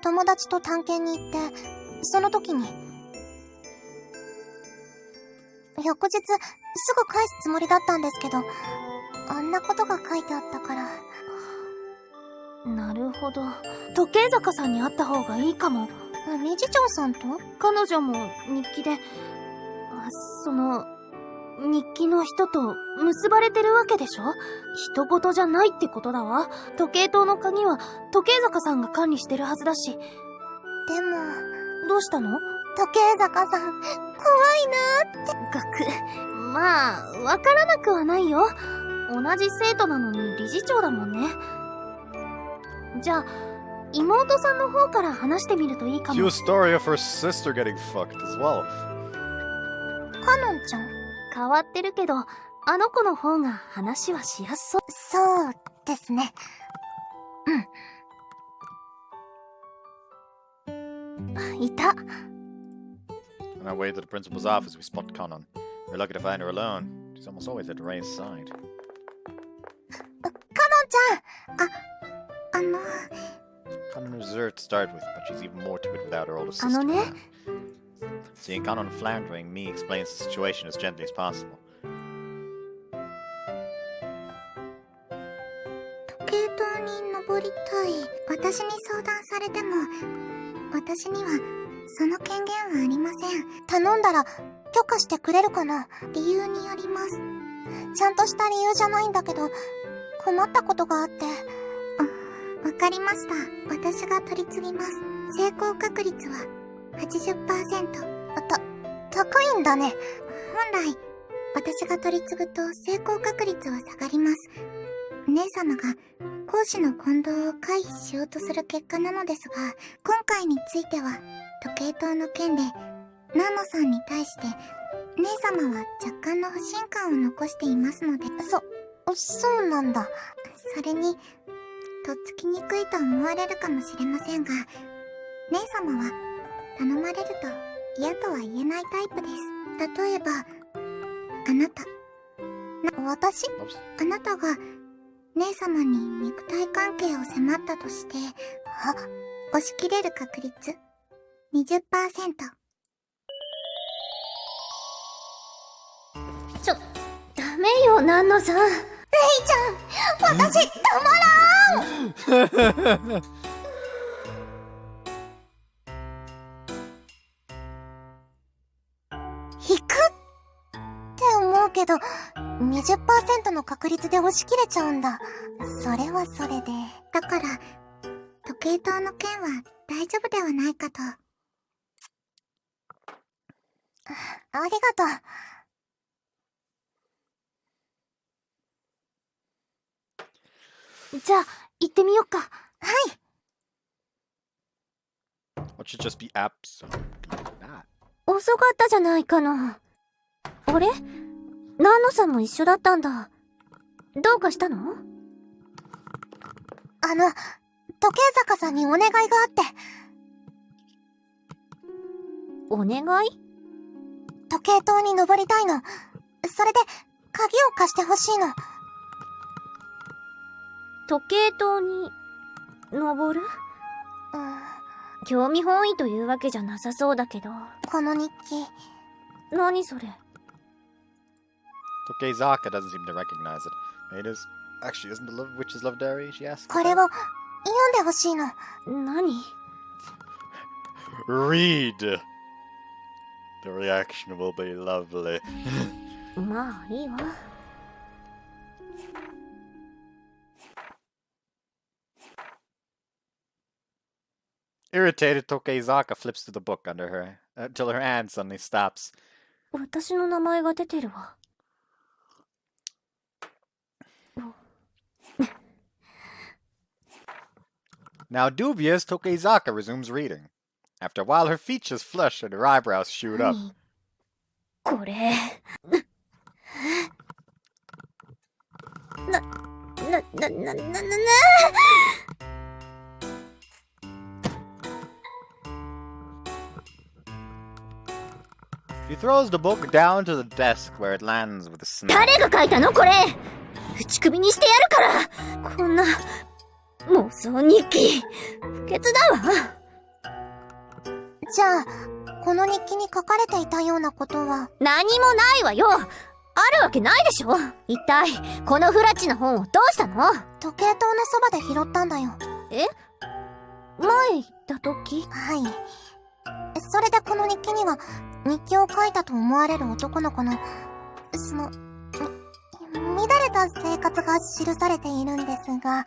友達と探検に行って、その時に。翌日、すぐ返すつもりだったんですけど、あんなことが書いてあったから。なるほど。時計坂さんに会った方がいいかも。理事長さんと？彼女も日記で、その、日記の人と結ばれてるわけでしょ？人事じゃないってことだわ。時計塔の鍵は時計坂さんが管理してるはずだし。でも、どうしたの？時計坂さん、怖いなーって。ガク。まあ、わからなくはないよ。同じ生徒なのに理事長だもんね。じゃあ、妹さんの方から話してみるといいか Do も。 a story of her sister getting fucked as well. カノンちゃん。変わってるけど、あの子の方が話はしやすそう。そうですね。いた。On our way to the principal's office, we spot Conan. We're lucky to find her alone. She's almost always at Ray's side. カノンちゃん。Conan was reserved to start with, but she's even more timid without her older あの sister. ね、 Seeing Conan floundering, me explains the situation as gently as possible. 時計塔に登りたい。私に相談されても、私にはその権限はありません。頼んだら許可してくれるかな？理由によります。ちゃんとした理由じゃないんだけど、困ったことがあって。わかりました。私が取り次ぎます。成功確率は 80%。高いんだね。本来、私が取り継ぐと成功確率は下がります。姉様が講師の混同を回避しようとする結果なのですが、今回については時計塔の件でナノさんに対して姉様は若干の不信感を残していますので。そうなんだ。それに、とっつきにくいと思われるかもしれませんが、姉様は頼まれると嫌とは言えないタイプです。例えば、あなた。私？あなたが姉様に肉体関係を迫ったとして、押し切れる確率 20%。ダメよ、ナンノさん。レイちゃん、私、たまらん引くって思うけど、20% の確率で押し切れちゃうんだ。それはそれで。だから、時計塔の件は大丈夫ではないかと。ありがとう。じゃあ、行ってみよっか。はい。 What should just be absolutely not? 遅かったじゃないかな。あれ？ナンノさんも一緒だったんだ。どうかしたの？時計坂さんにお願いがあって。お願い？時計塔に登りたいの。それで、鍵を貸してほしいの。時計塔に登る？興味本位というわけじゃなさそうだけど。この日記。何それ？ Tokeizaka doesn't seem to recognize it. It is actually isn't the witch's love diary? She asks. これを読んでほしいの。何？ Read. The reaction will be lovely. まあいいわ。Irritated, Tokeizaka flips through the book under her until her hand suddenly stops. 私の名前が出てるわ。Now dubious, Tokeizaka resumes reading. After a while, her features flush and her eyebrows shoot up. これ。な。She throws the book down to the desk where it lands with a snap. 誰が書いたのこれ？打ち首にしてやるから。こんな妄想日記不潔だわ。じゃあ、この日記に書かれていたようなことは。何もないわよ。あるわけないでしょ。一体このフラチの本をどうしたの？時計塔のそばで拾ったんだよ。え？前行った時？はい。それでこの日記には日記を書いたと思われる男の子の乱れた生活が記されているんですが。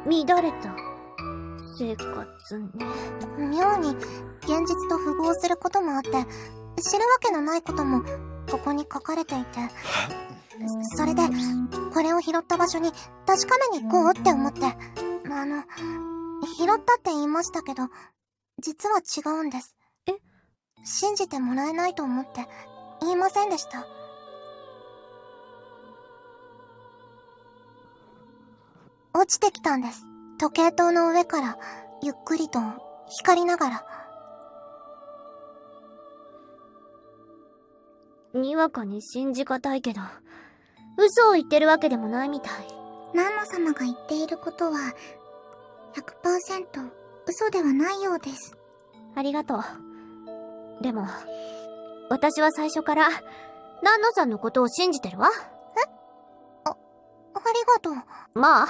乱れた生活ね。妙に現実と符合することもあって、知るわけのないこともここに書かれていて、それでこれを拾った場所に確かめに行こうって思って。拾ったって言いましたけど、実は違うんです。え？信じてもらえないと思って言いませんでした。落ちてきたんです。時計塔の上からゆっくりと光りながら。にわかに信じがたいけど、嘘を言ってるわけでもないみたい。ナンノ様が言っていることは 100% 嘘ではないようです。ありがとう。でも、私は最初からナンノさんのことを信じてるわ。ありがとう。まあ、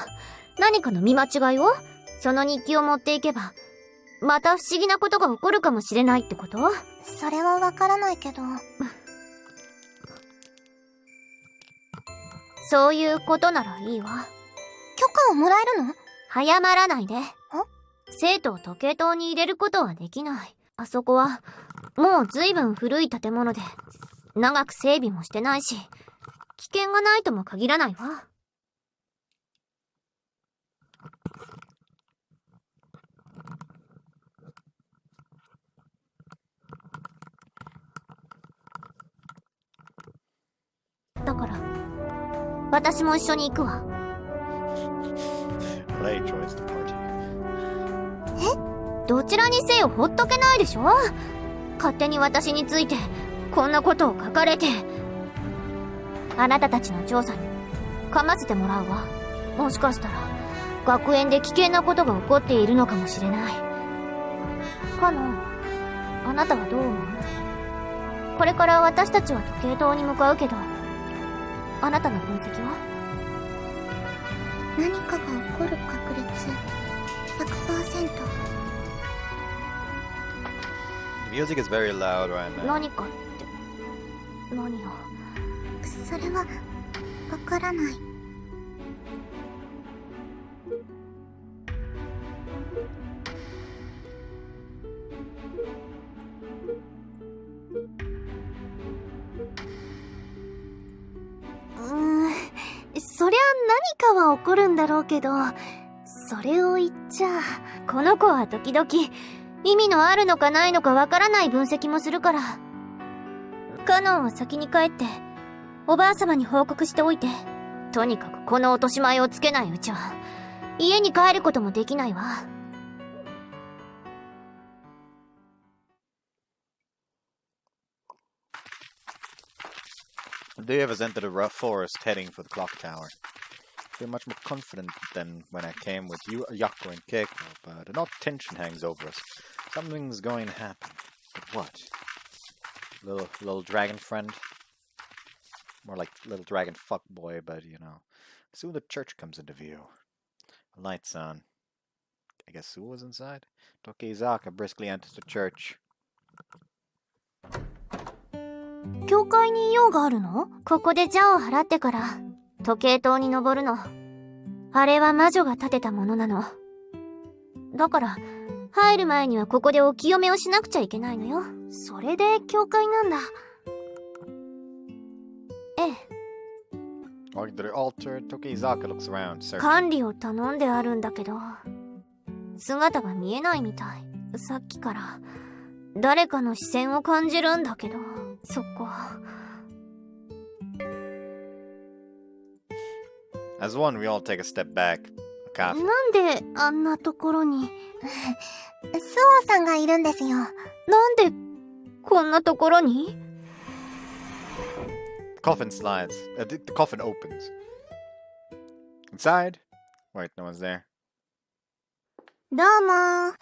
何かの見間違いを、その日記を持っていけば、また不思議なことが起こるかもしれないってこと？それはわからないけど。そういうことならいいわ。許可をもらえるの？早まらないで。生徒を時計塔に入れることはできない。あそこは、もう随分古い建物で、長く整備もしてないし、危険がないとも限らないわ。だから、私も一緒に行くわ。どちらにせよほっとけないでしょ？勝手に私についてこんなことを書かれて。あなたたちの調査にかませてもらうわ。もしかしたら学園で危険なことが起こっているのかもしれない。カノン、あなたはどう思う？これから私たちは時計塔に向かうけど、あなたの分析は？何かが起こる確率 100%。The music is very loud right now. 何かって何よ？それはわからない。そりゃ何かは起こるんだろうけど、それを言っちゃ、この子は時々意味のあるのかないのかわからない分析もするから。カノンは先に帰っておばあ様に報告しておいて。とにかくこの落とし前をつけないうちは家に帰ることもできないわ。They have us entered a rough forest heading for the clock tower. Feel much more confident than when I came with you, Yakko and Keiko, but an odd tension hangs over us. Something's going to happen. But what? Little dragon friend? More like little dragon fuckboy, but you know. Soon the church comes into view. The light's on. I guess Sue was inside? Tokeizaka briskly enters the church. 教会に用があるの？ここで邪を払ってから時計塔に登るの。あれは魔女が建てたものなの。だから入る前にはここでお清めをしなくちゃいけないのよ。それで教会なんだ。ええ。Walking to the altar, Tokeizaka looks around, searching. 管理を頼んであるんだけど、姿が見えないみたい。さっきから誰かの視線を感じるんだけど、そこ。As one, we all take a step back. A coffin. なんであんなところに？スオさんがいるんですよ。なんでこんなところに？ The coffin slides. The coffin opens. Inside? Wait, no one's there. どうも。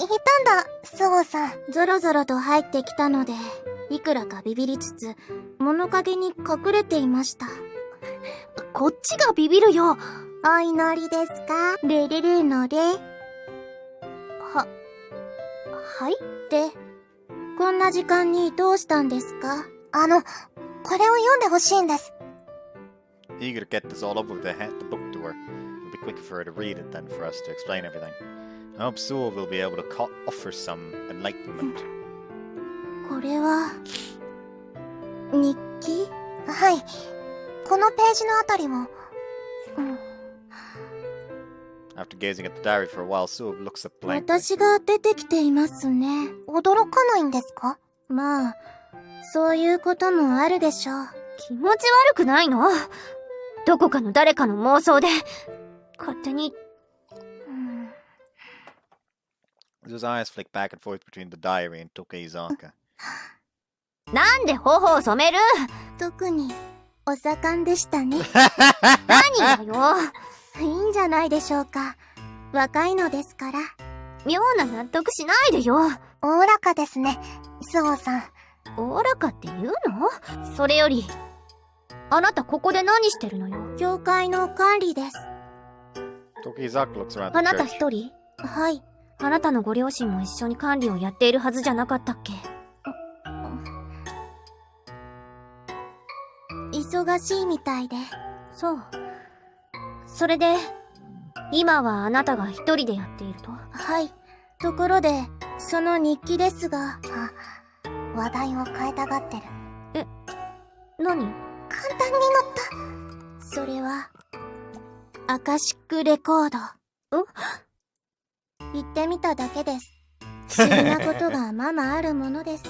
いたんだ、スオさん。ゾロゾロと入ってきたので、いくらかビビりつつ、物陰に隠れていました。こっちがビビるよ。お祈りですか？レレレのレ。はい？で、こんな時間にどうしたんですか？これを読んでほしいんです。Eager to get this all over with, I hand the book to her. It'll be quicker for her to read it than for us to explain everything. I hope Sue will be able to offer some enlightenment. これは、日記？はい。このページのあたりも。After gazing at the diary for a while, Sue looks up blankly. 私が出てきていますね。驚かないんですか？まあ、そういうこともあるでしょう。気持ち悪くないの？どこかの誰かの妄想で、勝手に。Sue's eyes flick back and forth between the diary and Tokeizaka. なんで頬を染める？特に、お盛んでしたね。何がよ。いいんじゃないでしょうか。若いのですから。妙な納得しないでよ。おおらかですね、スオさん。おおらかって言うの？それより、あなたここで何してるのよ。教会の管理です。Tokeizaka looks around あ the なた church. 一人？はい。あなたのご両親も一緒に管理をやっているはずじゃなかったっけ？忙しいみたいで。そう。それで、今はあなたが一人でやっていると？はい。ところで、その日記ですが、話題を変えたがってる。何？簡単に乗った。それは、アカシックレコード。言ってみただけです。不思議なことがままあるものです。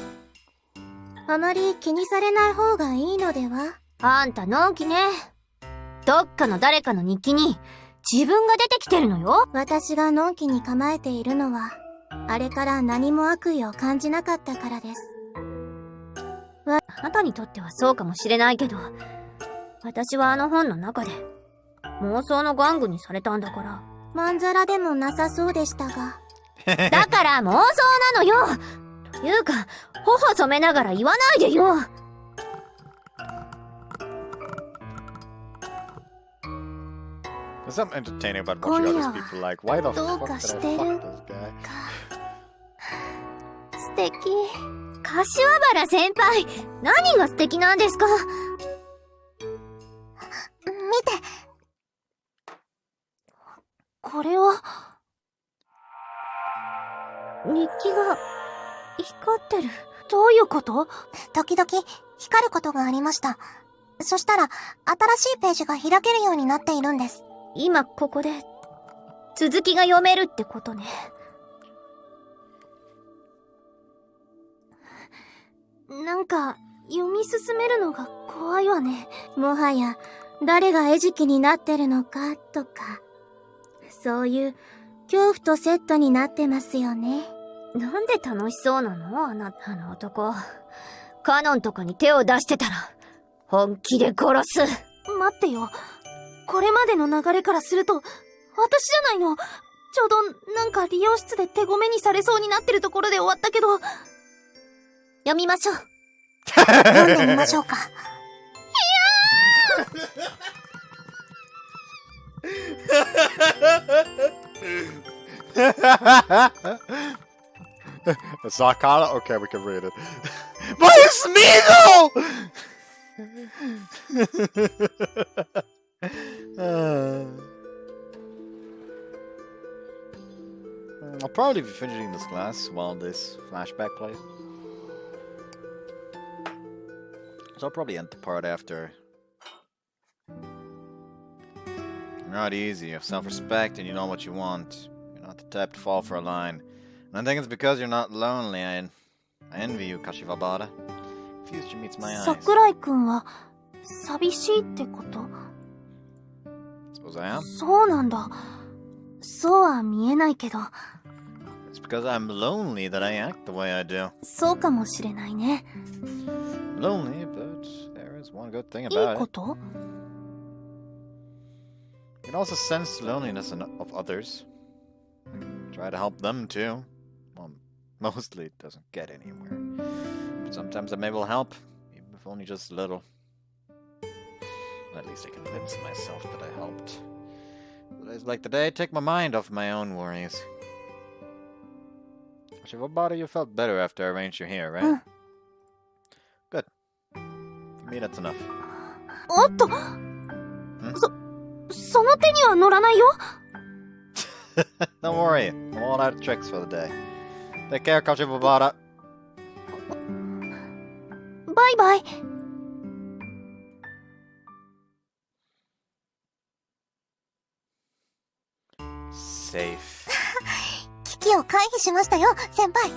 あまり気にされない方がいいのでは？あんたのんきね。どっかの誰かの日記に自分が出てきてるのよ。私がのんきに構えているのは、あれから何も悪意を感じなかったからです。あなたにとってはそうかもしれないけど、私はあの本の中で妄想の玩具にされたんだから。まんざらでもなさそうでしたが。だから妄想なのよ。というか、頬染めながら言わないでよ。There's something entertaining about watching others people like, why the どう fuck か did し I てる fuck this guy? 素敵。柏原先輩、何が素敵なんですか？見て。これは、日記が光ってる。どういうこと？時々光ることがありました。そしたら新しいページが開けるようになっているんです。今ここで続きが読めるってことね。なんか読み進めるのが怖いわね。もはや誰が餌食になってるのかとか、そういう恐怖とセットになってますよね。なんで楽しそうなの？あなたの男。カノンとかに手を出してたら本気で殺す。待ってよ。これまでの流れからすると私じゃないの。ちょうどなんか理容室で手ごめにされそうになってるところで終わったけど、読みましょう。読んでみましょうか。Sakala? Okay, we can read it. But it's me though! I'll probably be finishing this class while this flashback plays. So I'll probably end the part after. You're not easy, you have self-respect and you know what you want. You're not the type to fall for a line. And I think it's because you're not lonely. I envy you, Kashiwabara. Future meets my eyes. 桜井くんは寂しいってこと？ Suppose I am? そうなんだ。そうは見えないけど。It's because I'm lonely that I act the way I do. そうかもしれないね。Lonely, but there is one good thing いい about こ it. と？ You can also sense the loneliness of others. Try to help them too. Well, mostly it doesn't get anywhere. But sometimes it may will help, even if only just a little. At least I convince myself that I helped. Days like today take my mind off my own worries. Shivabara, you felt better after I arranged your hair, right? Good. For me, that's enough. おっと、その手には乗らないよ。Don't worry, I'm all out of tricks for the day. Take care, Kashibabara. バイバイ。回避しましたよ、先輩。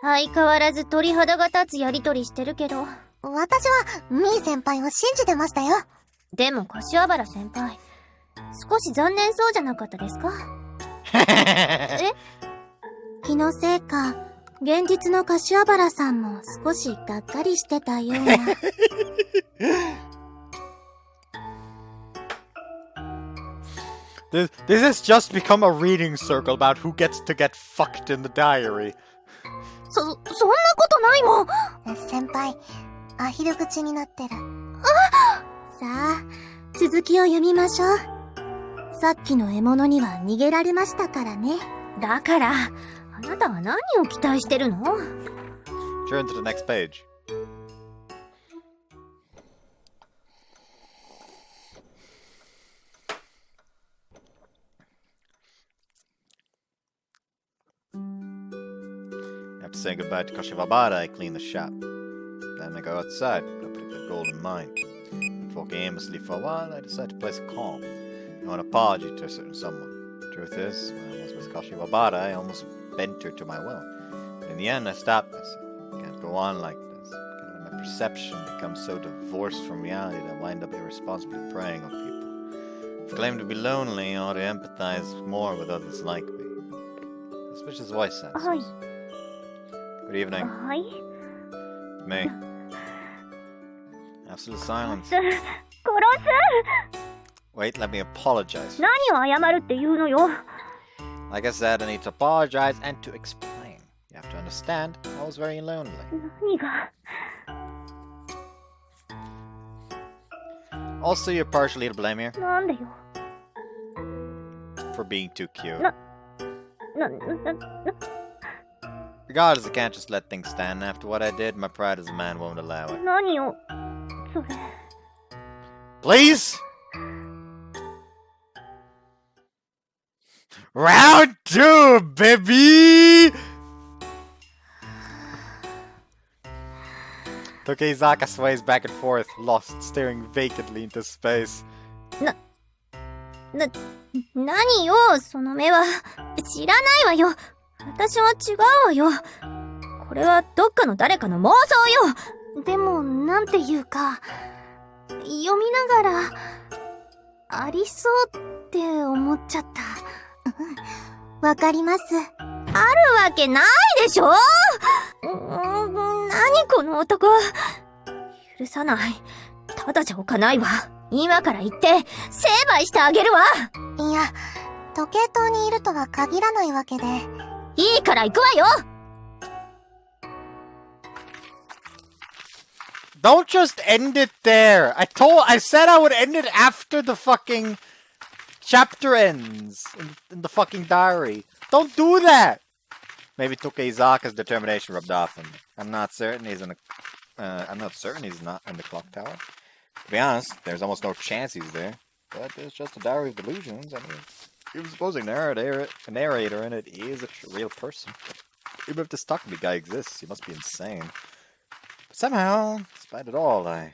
相変わらず鳥肌が立つやりとりしてるけど。私は、ミー先輩を信じてましたよ。でも柏原先輩、少し残念そうじゃなかったですか？え？気のせいか、現実の柏原さんも少しがっかりしてたような。This has just become a reading circle about who gets to get fucked in the diary. そんなことないもん。先輩、アヒル口になってる。さあ、続きを読みましょう。さっきの獲物には逃げられましたからね。だから、あなたは何を期待してるの？ Turn to the next page. After saying goodbye to Kashiwabara, I clean the shop. Then I go outside, go pick the golden mine. Walking aimlessly for a while, I decide to place a call. I want an apology to a certain someone. The truth is, when I was with Kashiwabara, I almost bent her to my will. But in the end, I stopped myself. I can't go on like this. Can't let my perception become so divorced from reality that I wind up irresponsibly preying on people. If I claim to be lonely, I ought to empathize more with others like me. Suspicious voice senses. Hi. Good evening. Hi. Me. Absolute silence. 殺す。 Wait, let me apologize. 何を謝るって言うのよ。 Like I said, I need to apologize and to explain. You have to understand, I was very lonely. 何が？ Also, you're partially to blame here なんでよ。 for being too cute. な Regardless, I can't just let things stand. After what I did, my pride as a man won't allow it. 何を？それ。 Please? Round 2, baby! Tokeizaka sways back and forth, lost, staring vacantly into space. 何よ、その目は。知らないわよ。私は違うわよ。これはどっかの誰かの妄想よ。でも、なんていうか、読みながら、ありそうって思っちゃった。わかります。あるわけないでしょ。何この男。許さない。ただじゃおかないわ。今から行って、成敗してあげるわ。いや、時計塔にいるとは限らないわけで。いいから行くわよ。 Don't just end it there! I said I would end it after the fucking chapter ends in the fucking diary. Don't do that! Maybe Tokeizaka's determination rubbed off on me. I'm not certain he's not in the clock tower. To be honest, there's almost no chance he's there. But it's just a diary of delusions. I mean, even supposing a narrator in it is a real person. Even if this Takumi guy exists, he must be insane. But somehow, despite it all, I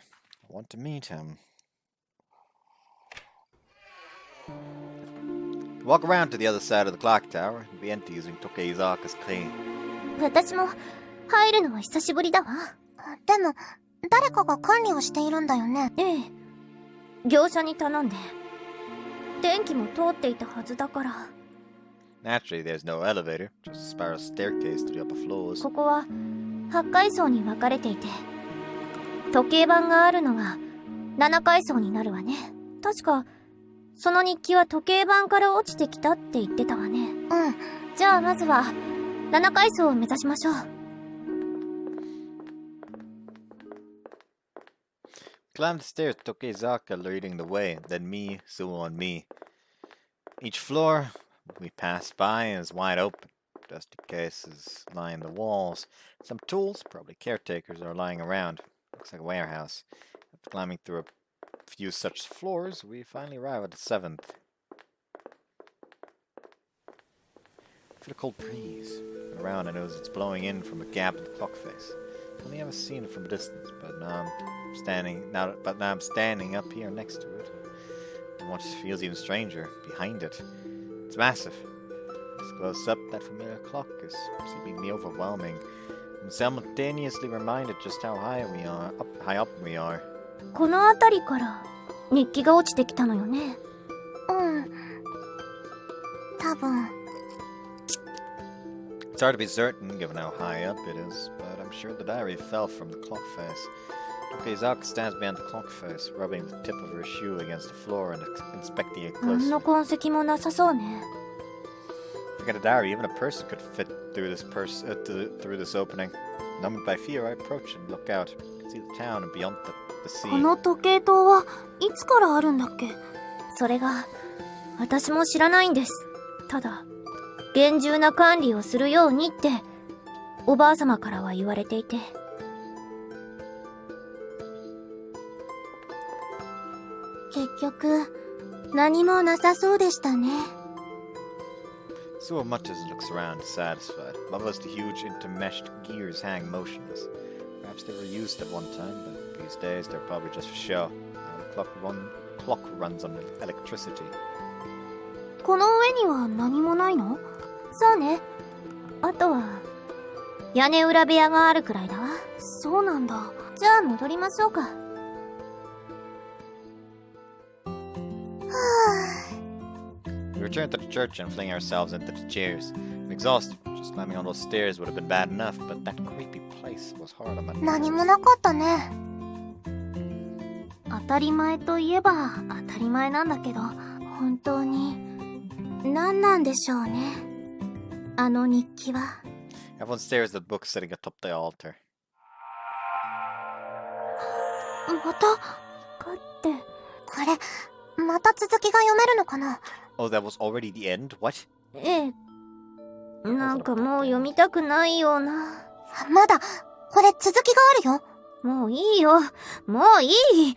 want to meet him. Walk around to the other side of the clock tower and be empty using Tokeizaka's key. 私も入るのは久しぶりだわ。でも、誰かが管理をしているんだよね。ええ。業者に頼んで。電気も通っていたはずだから。Naturally, there's no elevator, just a spiral staircase to the upper floors. ここは8階層に分かれていて、時計盤があるのが7階層になるわね。確か、その日記は時計盤から落ちてきたって言ってたわね。うん。じゃあまずは7階層を目指しましょう。Climb the stairs, Tokeizaka leading the way, then me, Suo, and me. Each floor we pass by is wide open. Dusty cases line the walls. Some tools, probably caretakers, are lying around. Looks like a warehouse. After climbing through a few such floors, we finally arrive at the 7th. I feel a cold breeze. Look around, I notice it's blowing in from a gap in the clock face. I've only ever seen it from a distance, but now I'm standing up here next to it. And what feels even stranger, behind it. It's massive. Just close up, that familiar clock is seemingly overwhelming. I'm simultaneously reminded just how high up we are. この辺りから日記が落ちてきたのよね。多分。 It's hard to be certain, given how high up it is, but I'm sure the diary fell from the clock face. Tokeizaka stands behind the clock face, rubbing the tip of her shoe against the floor and inspecting it 何 closely. の痕跡もなさそうね。 Look at the diary, even a person could fit through this opening. Numbed by fear, I approach and look out. I can see the town and beyond the sea. この時計塔はいつからあるんだっけ？それが私も知らないんです。ただ厳重な管理をするようにっておばあ様からは言われていて。結局、何もなさそうでしたね。So much as looks around satisfied. Above us, the huge intermeshed gears hang motionless. Perhaps they were used at one time, but these days they're probably just for show. Now the clock runs on electricity. この上には何もないの？そうね。あとは屋根裏部屋があるくらいだわ。そうなんだ。じゃあ戻りましょうか。We return to the church and fling ourselves into the chairs. I'm exhausted. Just climbing on those stairs would have been bad enough, but that creepy place was hard on my nerves. 何もなかったね。当たり前といえば当たり前なんだけど、本当に何なんでしょうね。あの日記は。Everyone stares at the book sitting atop the altar. またかって。これ、また続きが読めるのかな？ Oh, that was already the end? What? ええ。なんかもう読みたくないような。まだ、これ続きがあるよ。もういいよ。もういい。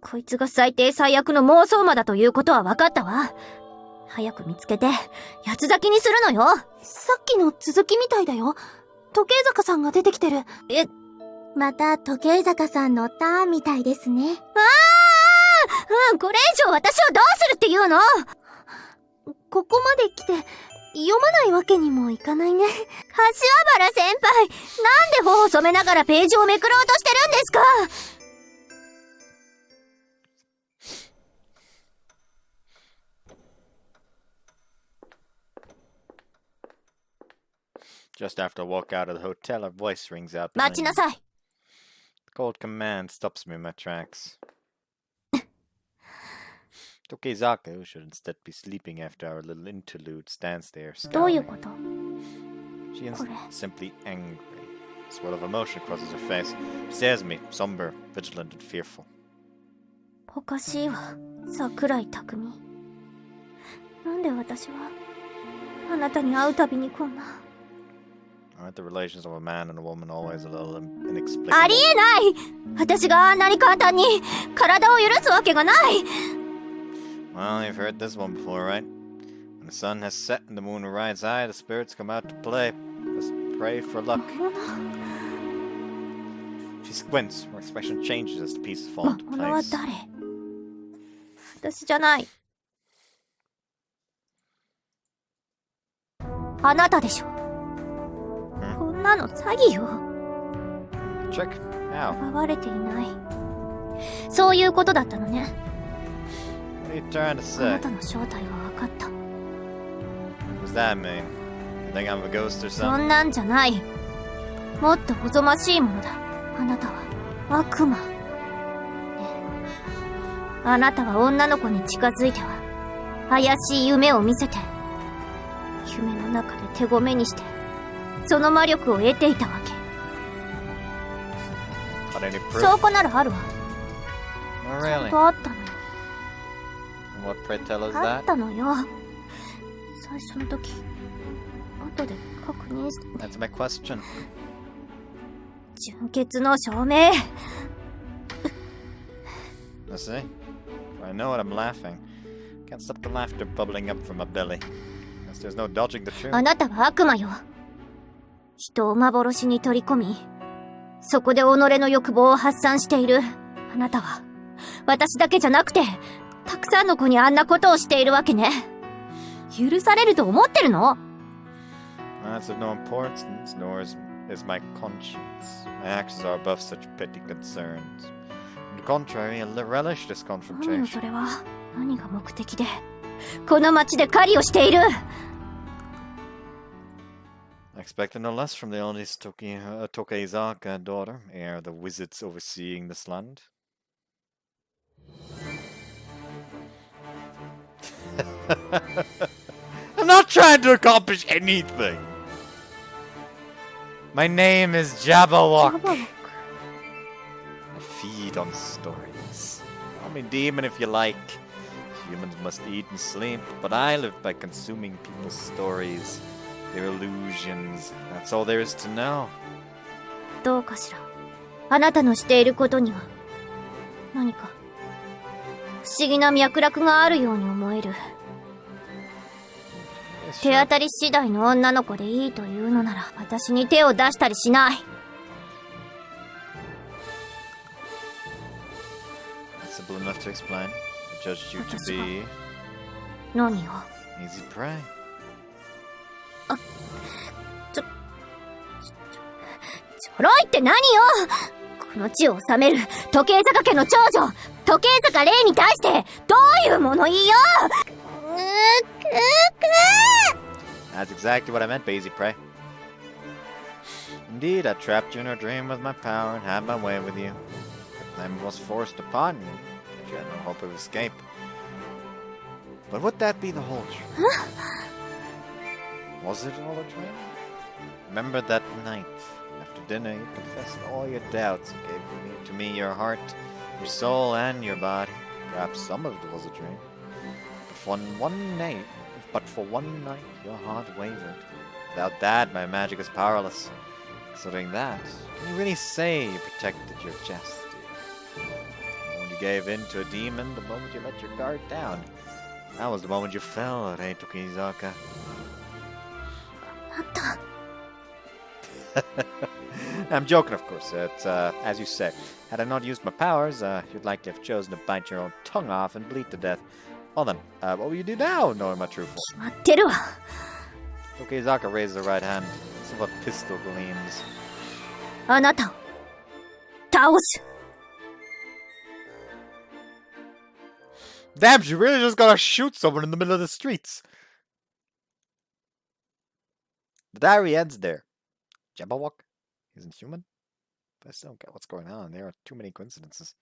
こいつが最低最悪の妄想魔だということは分かったわ。早く見つけて、八つ咲きにするのよ。さっきの続きみたいだよ。時計坂さんが出てきてる。また時計坂さんのターンみたいですね。これ以上私をどうするっていうの？ここまで来て、読まないわけにもいかないね。柏原先輩、なんで頬を染めながらページをめくろうとしてるんですか？Just after I walk out of the hotel, a voice rings out. 待ちなさい。The cold command stops me in my tracks. Tokeizaka, who should instead be sleeping after our little interlude, stands there, どういう scowling. こと？ She is simply angry. A swirl of emotion crosses her face. She stares at me, somber, vigilant, and fearful. おかしいわ、桜井匠。なんで私は、あなたに会うたびにこんな。Aren't the relations of a man and a woman always a little inexplicable? ありえない！私があんなに簡単に体を許すわけがない！ Well, you've heard this one before, right? When the sun has set and the moon rides high, the spirits come out to play. Just pray for luck. She squints. Her expression changes as the pieces fall into 魔物は place. 誰？私じゃない。あなたでしょ。こんなの詐欺よ。Trick? How? 奪われていない。そういうことだったのね。What are you trying to あな say? たの正体は分かった。 What does that mean? You think I'm a ghost or そ something? んなんじゃない。もっとおぞましいものだ。あなたは悪魔。ねえ、あなたは女の子に近づいては怪しい夢を見せて、夢の中で手ごめにしてその魔力を得ていたわけ。 Got any proof? 証拠ならあるわ。 Oh, ちゃん really? とあったのよ。 And what, pray tell, is あっ that? たのよ。最初の時、後で確認して。 That's my question. 純潔の証明。 You see? I know what I'm laughing. Can't stop the laughter bubbling up from my belly. Guess there's no dodging the truth. あなたは悪魔よ。人を幻に取り込み、そこで己の欲望を発散している。あなたは、私だけじゃなくて、たくさんの子にあんなことをしているわけね。許されると思ってるの？ That's of no importance, nor is my conscience. My actions are above such petty concerns. On the contrary, I relish this 何よ confrontation. それは。何が目的でこの町で狩りをしている？ I expected no less from the eldest Tokeizaka daughter, heir of the wizards overseeing this land. I'm not trying to accomplish anything. My name is Jabberwock. I feed on stories. Call me demon if you like. Humans must eat and sleep, but I live by consuming people's stories, their illusions. That's all there is to know. どうかしら。あなたのしていることには何か不思議な脈絡があるように思える。手当たり次第の女の子でいいというのなら私に手を出したりしない。Simple enough to explain. I judged you to be 何を？ easy prey. ちょろいって何よ！この地を治める時計坂家の長女、時計坂玲に対してどういう物言いよ！ That's exactly what I meant, Basie Prey. Indeed, I trapped you in a dream with my power and had my way with you. The plan was forced upon you, but you had no hope of escape. But would that be the whole truth? Was it all a dream? Remember that night. After dinner, you confessed all your doubts and gave to me your heart, your soul, and your body. Perhaps some of it was a dream. But for one night, your heart wavered. Without that, my magic is powerless. Considering that, can you really say you protected your chastity? The moment you gave in to a demon, the moment you let your guard down. That was the moment you fell, eh, Tokiizaka? I'm joking, of course. As you said, had I not used my powers, you'd likely have chosen to bite your own tongue off and bleed to death. Well then, what will you do now, knowing my true form? 決まってるわ。 Tokiizaka raises her right hand. Silver pistol gleams. あなたを倒す。 Damn, she really just gotta shoot someone in the middle of the streets. The diary ends there. Jabberwock isn't human? But I still don't get what's going on. There are too many coincidences.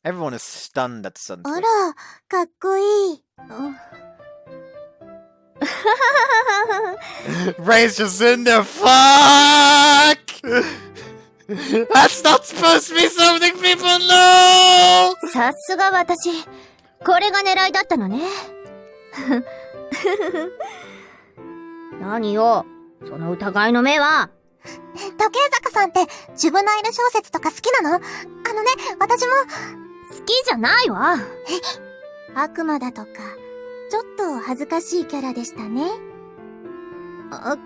Everyone is stunned at the sudden あ twist. ら、かっこいい。Ray's just in there. Fuck! That's not supposed to be something people know! さすが私。これが狙いだったのね。何よ、その疑いの目は。時計坂さんってジュブナイル小説とか好きなの？私も。好きじゃないわ。悪魔だとか、ちょっと恥ずかしいキャラでしたね。あ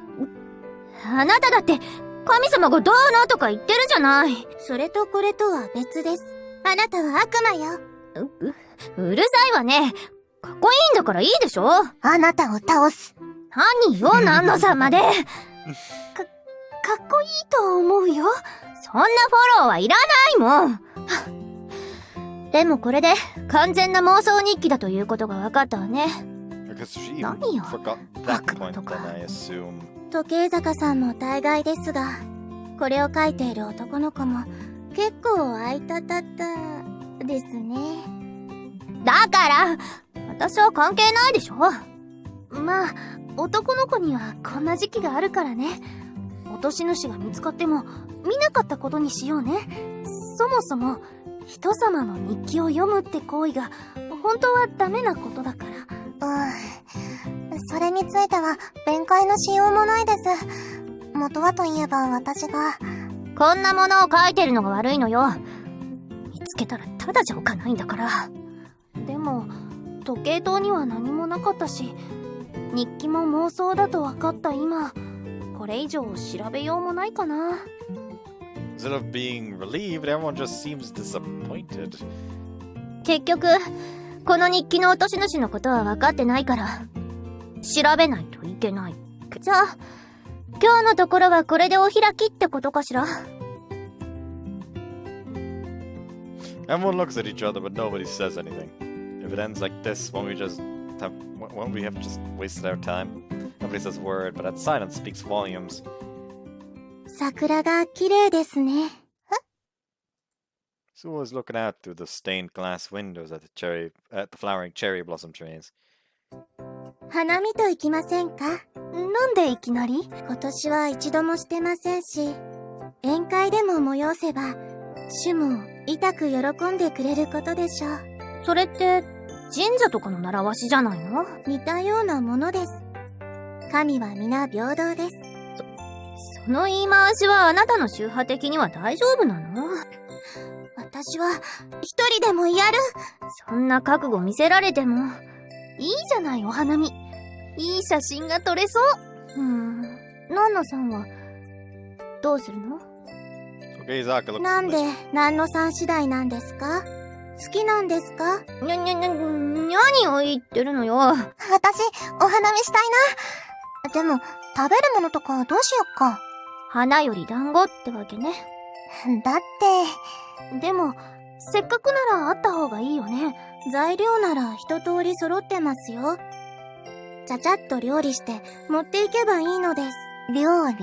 なただって神様がどうのとか言ってるじゃない。それとこれとは別です。あなたは悪魔よ。うるさいわね。かっこいいんだからいいでしょ。あなたを倒す。何よ、何のさまで。かっこいいと思うよ。そんなフォローはいらないもん。でもこれで完全な妄想日記だということが分かったわね。何よ、悪魔とか。時計坂さんも大概ですが、これを書いている男の子も結構あいたたたですね。だから私は関係ないでしょ。まあ男の子にはこんな時期があるからね。落とし主が見つかっても見なかったことにしようね。そもそも人様の日記を読むって行為が本当はダメなことだから。それについては弁解のしようもないです。元はといえば私が。こんなものを書いてるのが悪いのよ。見つけたらただじゃおかないんだから。でも時計塔には何もなかったし、日記も妄想だと分かった今、これ以上調べようもないかな。Instead of being relieved, everyone just seems disappointed. 結局、この日記の落とし主のことは分かってないから、調べないといけない。じゃあ、今日のところはこれでお開きってことかしら。Everyone looks at each other, but nobody says anything. If it ends like this, won't we have just wasted our time? Nobody says a word, but that silence speaks volumes. 桜が綺麗ですね。Sue was looking out through the stained glass windows at the flowering cherry blossom trees. 花見と行きませんか？なんでいきなり？今年は一度もしてませんし、宴会でも催せば、主も痛く喜んでくれることでしょう。それって、神社とかの習わしじゃないの？似たようなものです。神は皆平等です。その言い回しはあなたの宗派的には大丈夫なの？私は一人でもやる。そんな覚悟見せられても。いいじゃない、お花見。いい写真が撮れそう。ナンナさんは、どうするの？なんで、ナンノさん次第なんですか？好きなんですか？何を言ってるのよ。私、お花見したいな。でも、食べるものとかどうしよっか。花より団子ってわけね。だって。でも、せっかくならあった方がいいよね。材料なら一通り揃ってますよ。ちゃちゃっと料理して持っていけばいいのです。料理。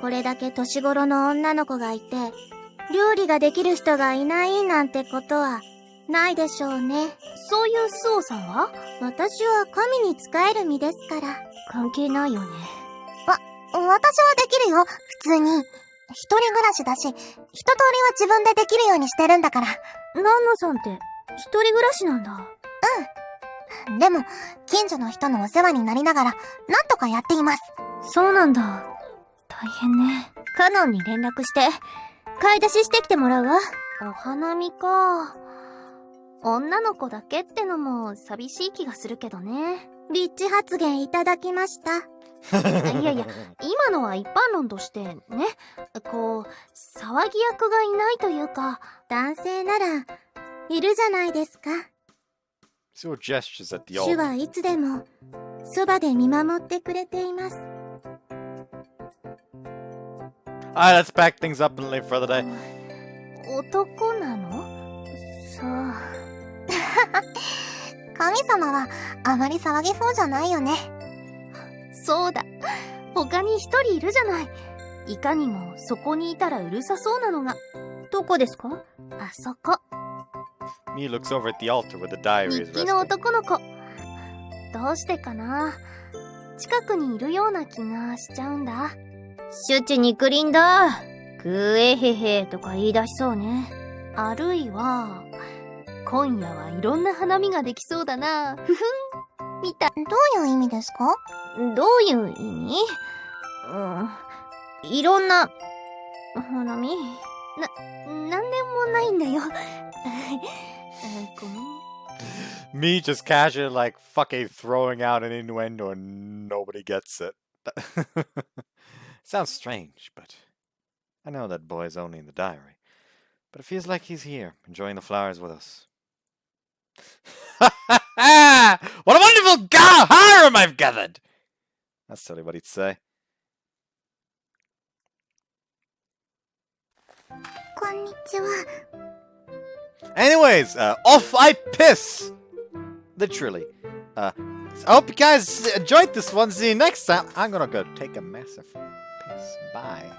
これだけ年頃の女の子がいて、料理ができる人がいないなんてことはないでしょうね。そういうスオさんは？私は神に仕える身ですから。関係ないよね。私はできるよ、普通に。一人暮らしだし、一通りは自分でできるようにしてるんだから。ナンナさんって一人暮らしなんだ。うん。でも、近所の人のお世話になりながら、なんとかやっています。そうなんだ。大変ね。カノンに連絡して、買い出ししてきてもらうわ。お花見か。女の子だけってのも寂しい気がするけどね。リッチ発言いただきました。いやいや、今のは一般論としてね、こう、騒ぎ役がいないというか、男性なら、いるじゃないですか。主はいつでも、そばで見守ってくれています。Alright, let's pack things up and leave for the day. 男なの？そう。神様は、あまり騒ぎそうじゃないよね。そうだ。他に一人いるじゃない。いかにもそこにいたらうるさそうなのが。どこですか？あそこ。Me looks over at the altar where the diary is 日記の resting. 男の子。どうしてかな？近くにいるような気がしちゃうんだ。シュチ肉林だ。グエヘヘとか言い出しそうね。あるいは、今夜はいろんな花見ができそうだな。ふふん。みたい。どういう意味ですか？どういう意味？いろんな、花見？なんでもないんだよ。ごめん。Me just casually like fucking throwing out an innuendo and nobody gets it. Sounds strange, but I know that boy is only in the diary. But it feels like he's here, enjoying the flowers with us. What a wonderful harem I've gathered! That's totally what he'd say. こんにちは。Anyways, off I piss! Literally. I hope you guys enjoyed this one. See you next time. I'm gonna go take a massive piss. Bye.